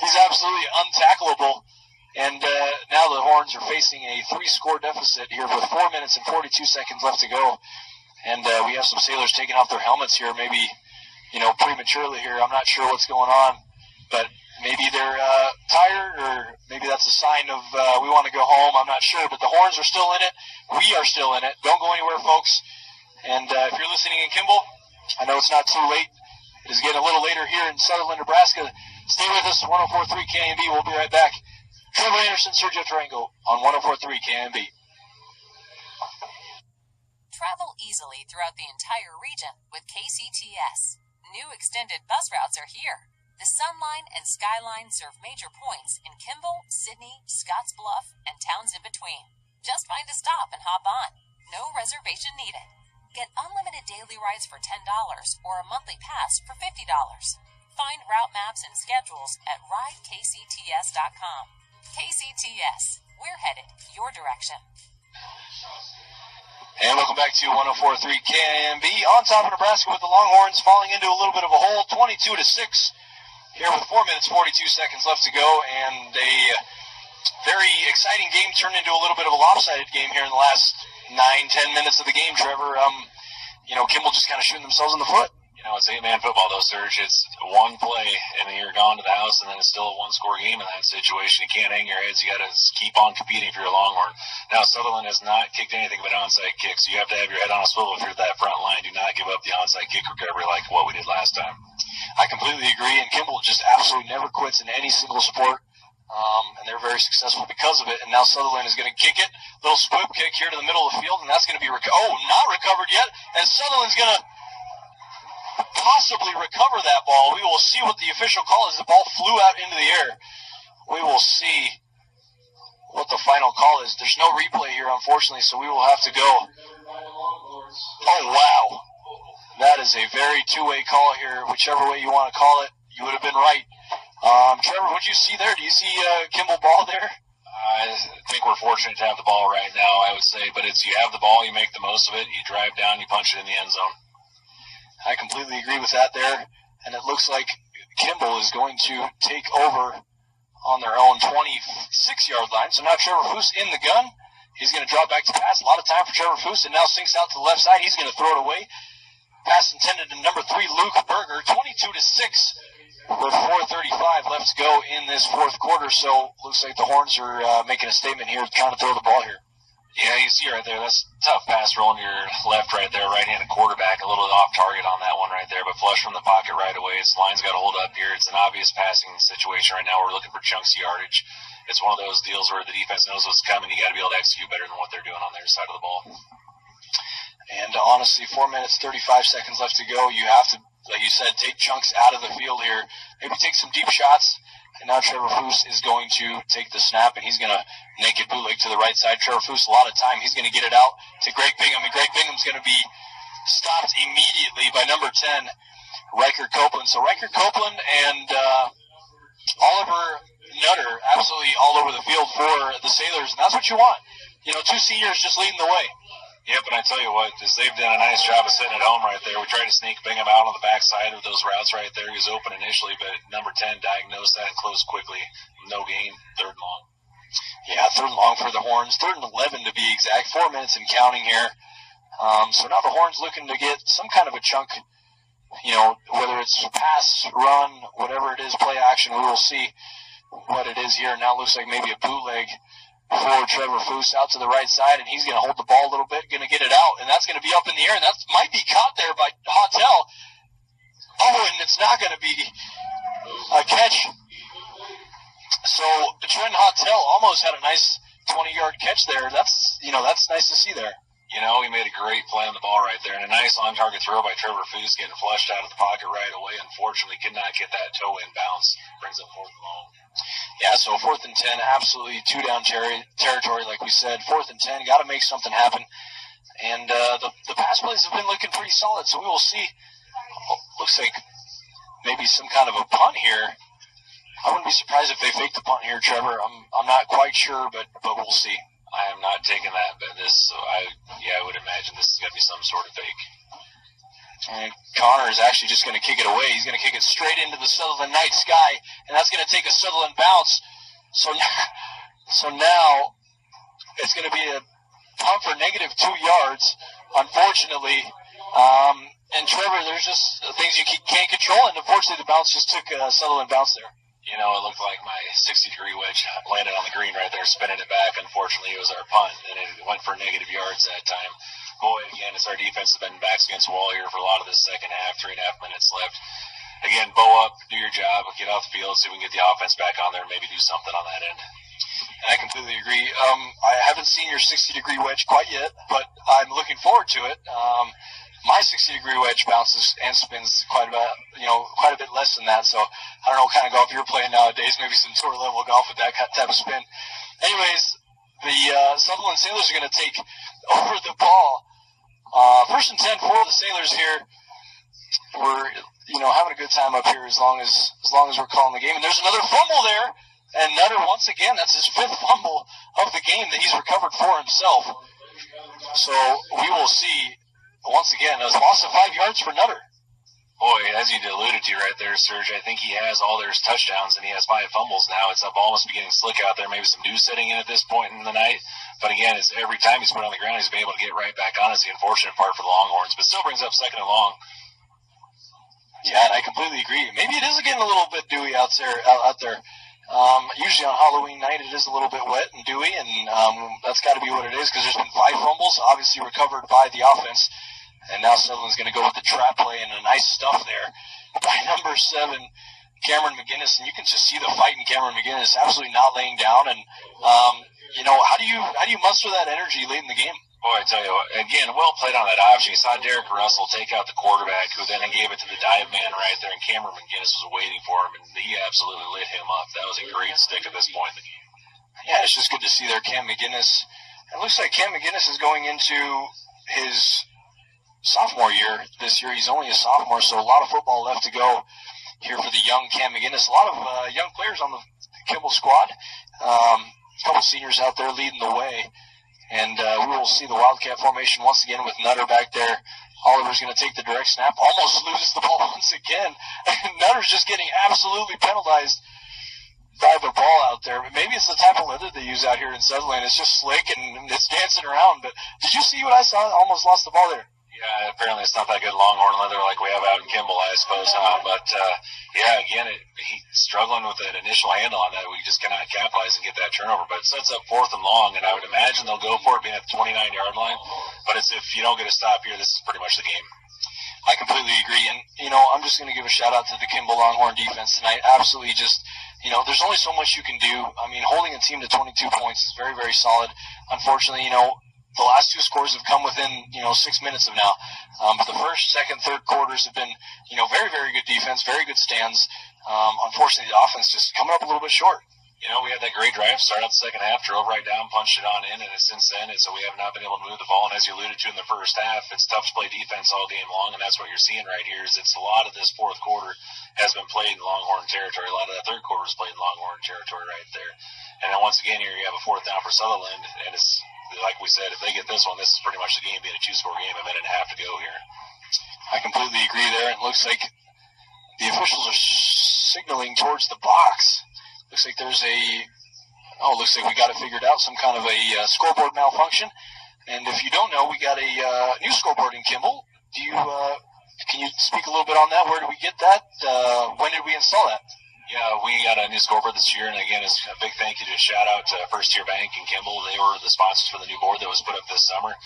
Speaker 19: He's absolutely untackleable. And now the Horns are facing a 3-score deficit here with 4 minutes and 42 seconds left to go. And we have some Sailors taking off their helmets here, maybe, prematurely here. I'm not sure what's going on, but maybe they're tired, or maybe that's a sign of we want to go home. I'm not sure, but the Horns are still in it. We are still in it. Don't go anywhere, folks. And if you're listening in Kimball, I know it's not too late. It is getting a little later here in Sutherland, Nebraska. Stay with us, 104.3 KMB. We'll be right back. Trevor Anderson, Sergio Tarango on 104.3 KMB.
Speaker 2: Travel easily throughout the entire region with KCTS. New extended bus routes are here. The Sunline and Skyline serve major points in Kimball, Sydney, Scottsbluff, and towns in between. Just find a stop and hop on. No reservation needed. Get unlimited daily rides for $10 or a monthly pass for $50. Find route maps and schedules at ridekcts.com. KCTS. We're headed your direction.
Speaker 19: And welcome back to 104.3 KMB. On top of Nebraska with the Longhorns falling into a little bit of a hole, 22-6. Here with 4 minutes, 42 seconds left to go, and a very exciting game turned into a little bit of a lopsided game here in the last 9-10 minutes of the game, Trevor. Kimball just kind of shooting themselves in the foot.
Speaker 4: It's 8-man football, though, Serge. It's one play, and then you're gone to the house, and then it's still a one-score game in that situation. You can't hang your heads. You got to keep on competing for your Longhorn. Now, Sutherland has not kicked anything but onside kicks, so you have to have your head on a swivel through that front line. Do not give up the onside kick recovery like what we did last time.
Speaker 19: I completely agree, and Kimball just absolutely never quits in any single sport. and they're very successful because of it. And now Sutherland is going to kick it. Little squib kick here to the middle of the field, and that's going to be not recovered yet. And Sutherland's going to possibly recover that ball. We will see what the official call is. The ball flew out into the air. We will see what the final call is. There's no replay here, unfortunately, so we will have to go. Oh, wow. That is a very two-way call here. Whichever way you want to call it, you would have been right. Trevor, what did you see there? Do you see Kimball ball there?
Speaker 4: I think we're fortunate to have the ball right now, I would say. But it's you have the ball, you make the most of it, you drive down, you punch it in the end zone.
Speaker 19: I completely agree with that there. And it looks like Kimball is going to take over on their own 26-yard line. So now Trevor Foose in the gun. He's going to draw back to pass. A lot of time for Trevor Foose, and now sinks out to the left side. He's going to throw it away. Pass intended to number 3, Luke Berger, 22-6, with 4:35 left to go in this fourth quarter. So looks like the Horns are making a statement here, trying to throw the ball here.
Speaker 4: Yeah, you see right there, that's a tough pass rolling to your left right there, right-handed quarterback, a little off target on that one right there, but flush from the pocket right away. His line's got to hold up here. It's an obvious passing situation right now. We're looking for chunks yardage. It's one of those deals where the defense knows what's coming. You got to be able to execute better than what they're doing on their side of the ball.
Speaker 19: And honestly, 4 minutes, 35 seconds left to go. You have to, like you said, take chunks out of the field here. Maybe take some deep shots. And now Trevor Foose is going to take the snap, and he's going to naked bootleg to the right side. Trevor Foose, a lot of time. He's going to get it out to Greg Bingham, and Greg Bingham's going to be stopped immediately by number 10, Riker Copeland. So Riker Copeland and Oliver Nutter absolutely all over the field for the Sailors, and that's what you want. You know, 2 seniors just leading the way.
Speaker 4: Yep, and I tell you what, they've done a nice job of sitting at home right there. We tried to sneak Bingham out on the backside of those routes right there. He was open initially, but number 10 diagnosed that and closed quickly. No gain, 3rd and long.
Speaker 19: Yeah, 3rd and long for the Horns. 3rd and 11 to be exact. 4 minutes and counting here. So now the Horns looking to get some kind of a chunk, you know, whether it's pass, run, whatever it is, play action. We will see what it is here. Now it looks like maybe a bootleg for Trevor Foose out to the right side, and he's going to hold the ball a little bit, going to get it out, and that's going to be up in the air, and that might be caught there by Hottel. Oh, and it's not going to be a catch. So Trent Hottel almost had a nice 20-yard catch there. That's nice to see there.
Speaker 4: You know, he made a great play on the ball right there, and a nice on-target throw by Trevor Foose, getting flushed out of the pocket right away. Unfortunately, could not get that toe-in bounce. Brings up 4th and long.
Speaker 19: Yeah, so 4th and 10, absolutely 2-down territory, like we said. 4th and 10, got to make something happen. And the pass plays have been looking pretty solid, so we will see. Looks like maybe some kind of a punt here. I wouldn't be surprised if they fake the punt here, Trevor. I'm not quite sure, but we'll see.
Speaker 4: I am not taking that, but I would imagine this is going to be some sort of fake.
Speaker 19: And Connor is actually just going to kick it away. He's going to kick it straight into the Sutherland night sky, and that's going to take a Sutherland bounce. So now it's going to be a punt for negative 2 yards, unfortunately. And Trevor, there's just things you can't control, and unfortunately the bounce just took a Sutherland bounce there.
Speaker 4: You know, it looked like my 60-degree wedge landed on the green right there, spinning it back. Unfortunately, it was our punt, and it went for negative yards that time. Boy, again, it's our defense has been backs against the wall here for a lot of this second half, 3.5 minutes left. Again, bow up, do your job, get off the field, see if we can get the offense back on there and maybe do something on that end.
Speaker 19: And I completely agree. I haven't seen your 60-degree wedge quite yet, but I'm looking forward to it. My 60-degree wedge bounces and spins quite a bit less than that. So I don't know what kind of golf you're playing nowadays. Maybe some tour level golf with that type of spin. Anyways, the Sutherland Sailors are going to take over the ball. 1st and 10 for the Sailors here. We're having a good time up here as long as we're calling the game. And there's another fumble there, and Nutter once again, that's his 5th fumble of the game that he's recovered for himself. So we will see. Once again, a loss of 5 yards for Nutter.
Speaker 4: Boy, as you alluded to right there, Serge, I think he has all their touchdowns, and he has 5 fumbles now. It's ball must be getting slick out there. Maybe some news setting in at this point in the night. But again, it's every time he's put on the ground, he's been able to get right back on. It's the unfortunate part for the Longhorns, but still brings up 2nd and long.
Speaker 19: Yeah, and I completely agree. Maybe it is getting a little bit dewy out there. Usually on Halloween night, it is a little bit wet and dewy, and that's got to be what it is because there's been 5 fumbles, obviously recovered by the offense. And now Sutherland's going to go with the trap play and a nice stuff there by number 7, Cameron McGinnis, and you can just see the fight in Cameron McGinnis absolutely not laying down. And how do you muster that energy late in the game?
Speaker 4: Boy, I tell you what, again, well played on that option. You saw Derek Russell take out the quarterback, who then gave it to the dive man right there, and Cameron McGinnis was waiting for him, and he absolutely lit him up. That was a great stick at this point in the game.
Speaker 19: Yeah, it's just good to see there Cam McGinnis. It looks like Cam McGinnis is going into his sophomore year this year. He's only a sophomore, so a lot of football left to go here for the young Cam McGinnis. A lot of young players on the Kimball squad. A couple seniors out there leading the way. And we will see the Wildcat formation once again with Nutter back there. Oliver's going to take the direct snap. Almost loses the ball once again. And Nutter's just getting absolutely penalized by the ball out there. But maybe it's the type of leather they use out here in Sutherland. It's just slick and it's dancing around. But did you see what I saw? Almost lost the ball there.
Speaker 4: Yeah, apparently it's not that good Longhorn leather like we have out in Kimball, I suppose, huh? But, again, he's struggling with that initial handle on that. We just cannot capitalize and get that turnover. But it sets up 4th and long, and I would imagine they'll go for it being at the 29-yard line. But if you don't get a stop here, this is pretty much the game.
Speaker 19: I completely agree. And, I'm just going to give a shout-out to the Kimball Longhorn defense tonight. Absolutely just, there's only so much you can do. I mean, holding a team to 22 points is very, very solid. Unfortunately, the last 2 scores have come within, 6 minutes of now. But the first, second, third quarters have been, very, very good defense, very good stands. Unfortunately, the offense just coming up a little bit short.
Speaker 4: We had that great drive, start out the second half, drove right down, punched it on in, and it's since then, and so we have not been able to move the ball. And as you alluded to in the first half, it's tough to play defense all game long, and that's what you're seeing right here. Is it's a lot of this fourth quarter has been played in Longhorn territory. A lot of that third quarter is played in Longhorn territory right there. And then once again here, you have a 4th down for Sutherland, and it's like we said, if they get this one, this is pretty much the game being a 2-score game, a minute and a half to go here.
Speaker 19: I completely agree there. It looks like the officials are signaling towards the box. Looks like looks like we got it figured out, some kind of a scoreboard malfunction. And if you don't know, we got a new scoreboard in Kimball. Can you speak a little bit on that? Where did we get that? When did we install that?
Speaker 4: Yeah, we got a new scoreboard this year, and again, it's a big thank you to shout out to First Tier Bank in Kimball. They were the sponsors for the new board that was put up this summer.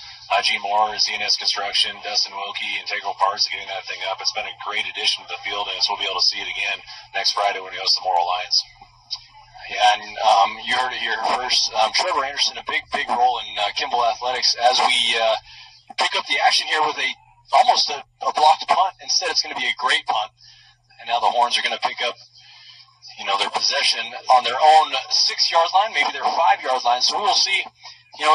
Speaker 4: G. Moore, ZNS Construction, Dustin Wilkie, Integral Parts, getting that thing up. It's been a great addition to the field, and so we'll be able to see it again next Friday when we host the Moore Alliance.
Speaker 19: Yeah, and you heard it here first. Trevor Anderson, a big role in Kimball athletics as we pick up the action here with almost a blocked punt. Instead, it's going to be a great punt. And now the Horns are going to pick up their possession on their own 6-yard line, maybe their 5-yard line. So we will see.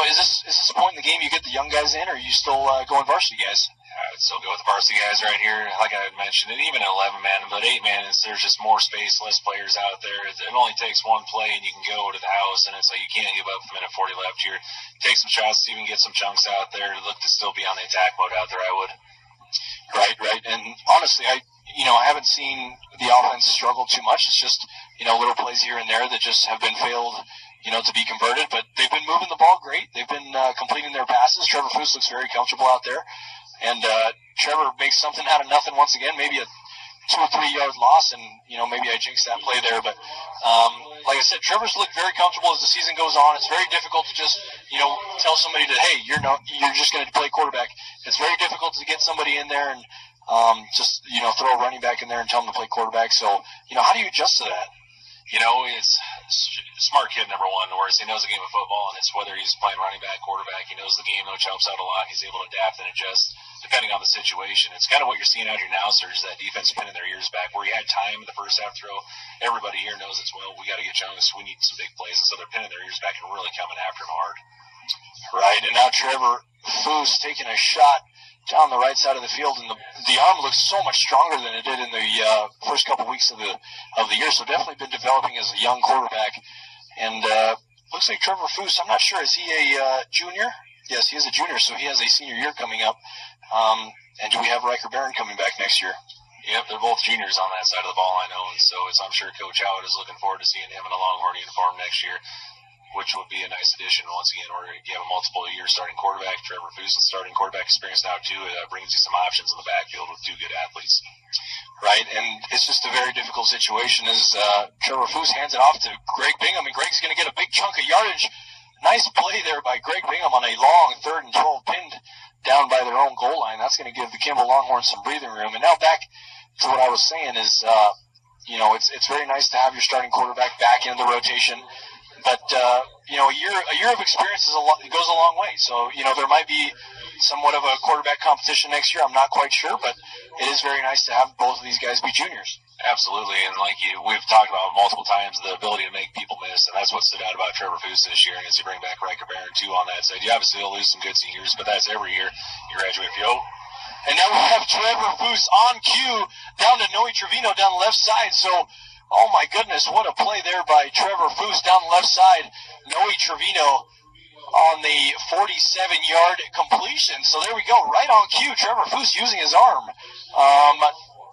Speaker 19: Is this a point in the game you get the young guys in, or are you still going varsity guys?
Speaker 4: I would still go with the varsity guys right here. Like I had mentioned, and even an 11-man, but 8-man, there's just more space, less players out there. It only takes one play, and you can go to the house, and it's like you can't give up a minute 40 left here. Take some shots, even get some chunks out there. Look to still be on the attack mode out there, I would.
Speaker 19: Right. And honestly, I haven't seen the offense struggle too much. It's just, little plays here and there that just have been failed, to be converted. But they've been moving the ball great. They've been completing their passes. Trevor Foose looks very comfortable out there. And Trevor makes something out of nothing once again, maybe a 2 or 3 yard loss, and maybe I jinxed that play there. But like I said, Trevor's looked very comfortable as the season goes on. It's very difficult to just tell somebody that, hey, you're just going to play quarterback. It's very difficult to get somebody in there and just throw a running back in there and tell them to play quarterback. So how do you adjust to that?
Speaker 4: It's a smart kid, number one, whereas he knows the game of football, and it's whether he's playing running back, quarterback, he knows the game, which helps out a lot. He's able to adapt and adjust depending on the situation. It's kind of what you're seeing out here now, sir, is that defense pinning their ears back. Where you had time in the first half throw, everybody here knows it's, we got to get chunks, we need some big plays, and so they're pinning their ears back and really coming after him hard.
Speaker 19: Right, and now Trevor Foose taking a shot down the right side of the field, and the arm looks so much stronger than it did in the first couple weeks of the year. So definitely been developing as a young quarterback. And looks like Trevor Foose, I'm not sure, is he a junior? Yes, he is a junior, so he has a senior year coming up. And do we have Riker Barron coming back next year?
Speaker 4: Yep, they're both juniors on that side of the ball, I know, and so I'm sure Coach Howard is looking forward to seeing him in a Longhorn uniform next year, which would be a nice addition once again, where you have a multiple-year starting quarterback. Trevor Foose with starting quarterback experience now, too. It brings you some options in the backfield with 2 good athletes.
Speaker 19: Right, and it's just a very difficult situation as Trevor Foose hands it off to Greg Bingham, and Greg's going to get a big chunk of yardage. Nice play there by Greg Bingham on a long 3rd and 12 pinned down by their own goal line. That's going to give the Kimball Longhorns some breathing room. And now back to what I was saying is, it's very nice to have your starting quarterback back into the rotation. But, a year of experience it goes a long way. So, there might be somewhat of a quarterback competition next year. I'm not quite sure, but it is very nice to have both of these guys be juniors.
Speaker 4: Absolutely, and we've talked about multiple times, the ability to make people miss, and that's what stood out about Trevor Foose this year. And as you bring back Riker Barron, too, on that side, you obviously will lose some good seniors, but that's every year you graduate.
Speaker 19: And now we have Trevor Foose on cue down to Noe Trevino down the left side. So, oh my goodness, what a play there by Trevor Foose down the left side. Noe Trevino on the 47-yard completion. So there we go, right on cue. Trevor Foose using his arm.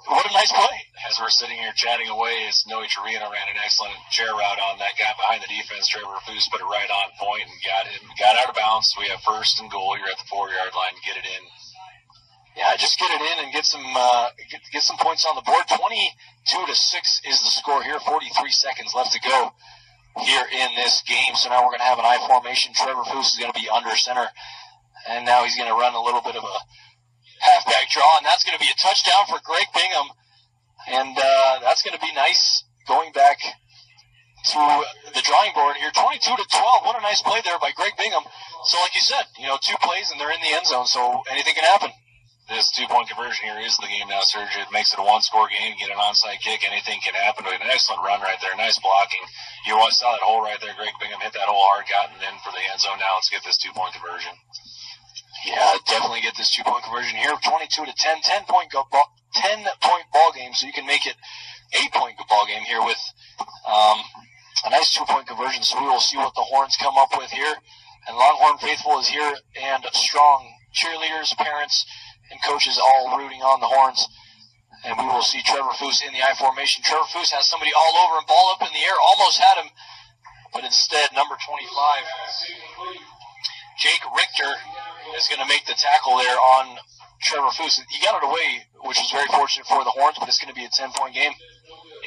Speaker 19: What a nice play.
Speaker 4: As we're sitting here chatting away, as Noe Trevino ran an excellent chair route on that guy behind the defense. Trevor Foose put it right on point and got out of bounds. We have first and goal. You're at the 4-yard line. Get it in.
Speaker 19: Yeah, just get it in and get some points on the board. 22-6 is the score here. 43 seconds left to go here in this game. So now we're going to have an I formation. Trevor Foose is going to be under center, and now he's going to run a little bit of a halfback draw, and that's going to be a touchdown for Greg Bingham. And that's going to be nice going back to the drawing board here. 22-12. What a nice play there by Greg Bingham. So like you said, 2 plays and they're in the end zone, so anything can happen.
Speaker 4: This 2-point conversion here is the game now, Serge. It makes it a 1-score game. Get an onside kick. Anything can happen. We had an excellent run right there. Nice blocking. You saw that hole right there. Greg Bingham hit that hole hard, gotten in for the end zone. Now let's get this 2-point conversion.
Speaker 19: Yeah, definitely get this 2-point conversion here. 22-10, 10-point ball game, so you can make it 8-point ball game here with a nice 2-point conversion. So we will see what the Horns come up with here. And Longhorn Faithful is here, and strong cheerleaders, parents, and coaches all rooting on the Horns. And we will see Trevor Foose in the I formation. Trevor Foose has somebody all over him, ball up in the air, almost had him, but instead, number 25, Jake Richter, is going to make the tackle there on Trevor Foose. He got it away, which was very fortunate for the Horns, but it's going to be a 10-point game.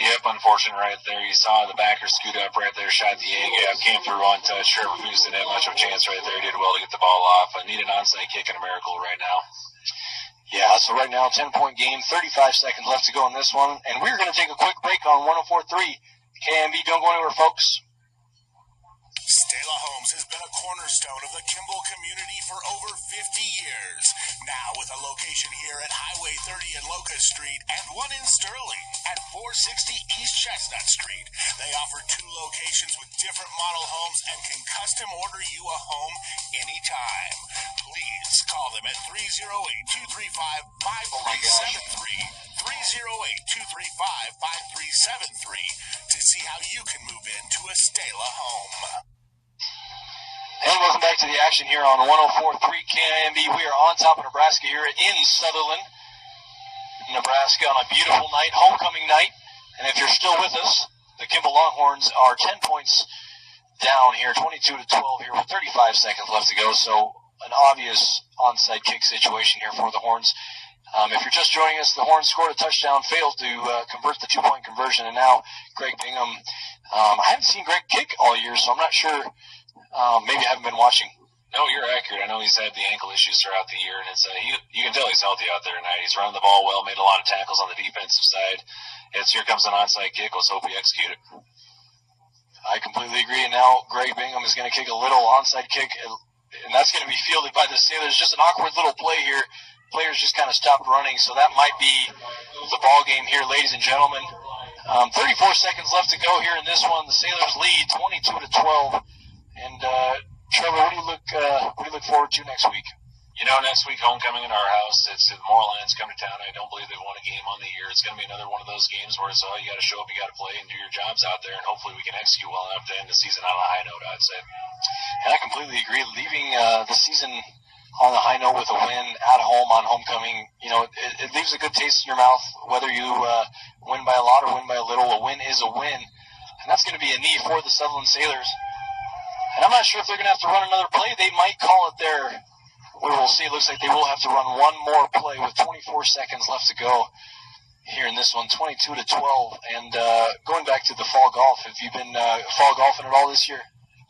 Speaker 4: Yep, unfortunate right there. You saw the backer scoot up right there, shot the A-gap, came through on touch. Trevor Foose didn't have much of a chance right there. He did well to get the ball off. I need an onside kick and a miracle right now.
Speaker 19: Yeah, so right now, 10-point game, 35 seconds left to go in this one. And we're going to take a quick break on 104.3 KMB. Don't go anywhere, folks.
Speaker 8: Stella Homes has been a cornerstone of the Kimball community for over 50 years. Now with a location here at Highway 30 and Locust Street and one in Sterling at 460 East Chestnut Street. They offer 2 locations with different model homes and can custom order you a home anytime. Please call them at 308-235-5373. 308-235-5373 to see how you can move into a Stella home.
Speaker 19: And welcome back to the action here on 104.3 KIMB. We are on top of Nebraska here in Sutherland, Nebraska, on a beautiful night, homecoming night. And if you're still with us, the Kimball Longhorns are 10 points down here, 22-12 here with 35 seconds left to go. So an obvious onside kick situation here for the Horns. If you're just joining us, the Horns scored a touchdown, failed to convert the 2-point conversion, and now Greg Bingham. I haven't seen Greg kick all year, so I'm not sure. Maybe I haven't been watching.
Speaker 4: No, you're accurate. I know he's had the ankle issues throughout the year, and it's you can tell he's healthy out there tonight. He's running the ball well, made a lot of tackles on the defensive side. Here comes an onside kick. Let's hope we execute it.
Speaker 19: I completely agree. And now Greg Bingham is going to kick a little onside kick, and that's going to be fielded by the Sailors. Just an awkward little play here. Players just kind of stopped running, so that might be the ball game here, ladies and gentlemen. 34 seconds left to go here in this one. The Sailors lead 22-12. And Trevor, what do you look forward to next week?
Speaker 4: Next week, homecoming in our house. It's the Moore Lions come to town. I don't believe they've won a game on the year. It's going to be another one of those games where it's you got to show up, you got to play, and do your jobs out there, and hopefully we can execute well enough to end the season on a high note, I'd say.
Speaker 19: And I completely agree. Leaving the season on a high note with a win at home on homecoming, it leaves a good taste in your mouth, whether you win by a lot or win by a little. A win is a win, and that's going to be a knee for the Sutherland Sailors. And I'm not sure if they're going to have to run another play. They might call it there. We will see. It looks like they will have to run one more play with 24 seconds left to go here in this one, 22-12. And going back to the fall golf, have you been fall golfing at all this year?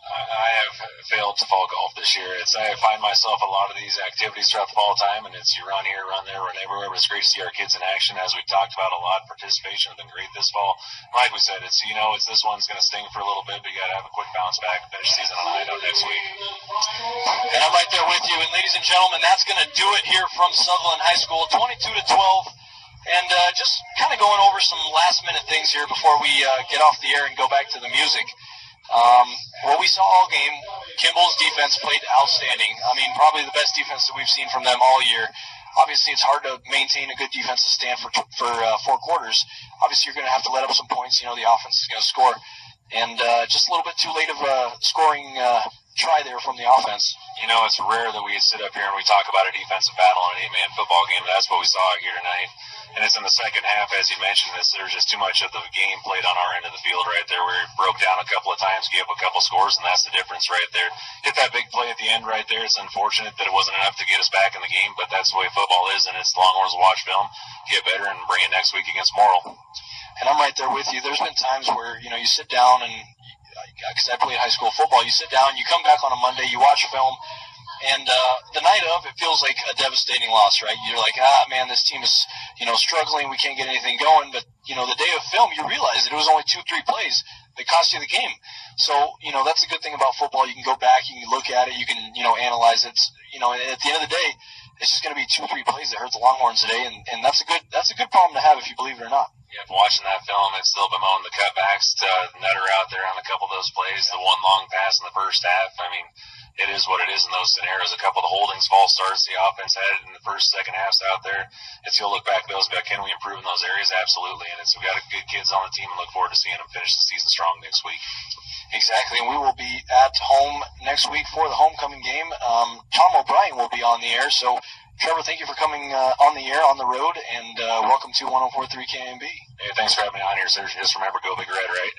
Speaker 4: I have failed to fall golf this year. I find myself a lot of these activities throughout the fall time, and it's you run here, run there, run everywhere. But it's great to see our kids in action, as we talked about a lot. Participation has been great this fall. Like we said, it's this one's going to sting for a little bit, but you got to have a quick bounce back, finish season on a high note next week.
Speaker 19: And I'm right there with you. And ladies and gentlemen, that's going to do it here from Sutherland High School, 22-12. And just kind of going over some last-minute things here before we get off the air and go back to the music. What we saw all game, Kimball's defense played outstanding. I mean, probably the best defense that we've seen from them all year. Obviously, it's hard to maintain a good defensive stand for 4 quarters. Obviously, you're going to have to let up some points. The offense is going to score. And just a little bit too late of a scoring try there from the offense.
Speaker 4: It's rare that we sit up here and we talk about a defensive battle in an 8-man football game. That's what we saw here tonight. And it's in the second half, as you mentioned, there's just too much of the game played on our end of the field right there. We broke down a couple of times, gave up a couple scores, and that's the difference right there. Hit that big play at the end right there. It's unfortunate that it wasn't enough to get us back in the game, but that's the way football is, and it's Longhorns will watch film, get better, and bring it next week against Morrill.
Speaker 19: And I'm right there with you. There's been times where, you sit down and, because I played high school football, you sit down, you come back on a Monday, you watch film, and the night of, it feels like a devastating loss, right? You're like, man, this team is, struggling. We can't get anything going. But, the day of film, you realize that it was only 2-3 plays that cost you the game. So, that's a good thing about football. You can go back, you can look at it, you can, analyze it. And at the end of the day, it's just going to be 2-3 plays that hurt the Longhorns today. And that's a good problem to have if you believe it or not.
Speaker 4: Yeah, watching that film, it's still bemoaning the cutbacks to Nutter out there on a couple of those plays, the one long pass in the first half. I mean, it is what it is in those scenarios. A couple of the holdings, false starts, the offense had it in the first, second halves out there. It's you'll look back, Bills, about can we improve in those areas? Absolutely. And we got good kids on the team and look forward to seeing them finish the season strong next week.
Speaker 19: Exactly, and we will be at home next week for the homecoming game. Tom O'Brien will be on the air, so Trevor, thank you for coming on the air, on the road, and welcome to 104.3 KMB.
Speaker 4: Hey, thanks for having me on here, sir. Just remember, go Big Red, right?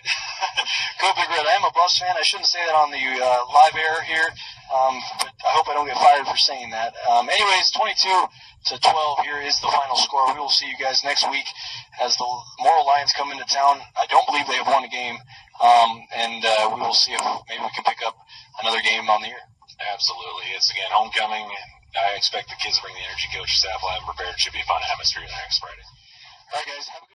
Speaker 19: Go Big Red. I am a Buffs fan. I shouldn't say that on the live air here, but I hope I don't get fired for saying that. Anyways, 22-12 here is the final score. We will see you guys next week as the Morrill Lions come into town. I don't believe they have won a game, and we will see if maybe we can pick up another game on the air.
Speaker 4: Absolutely. It's, again, homecoming. I expect the kids to bring the energy. Coach staff will have them prepared. It should be a fun atmosphere next Friday.
Speaker 19: All right, guys. Have a good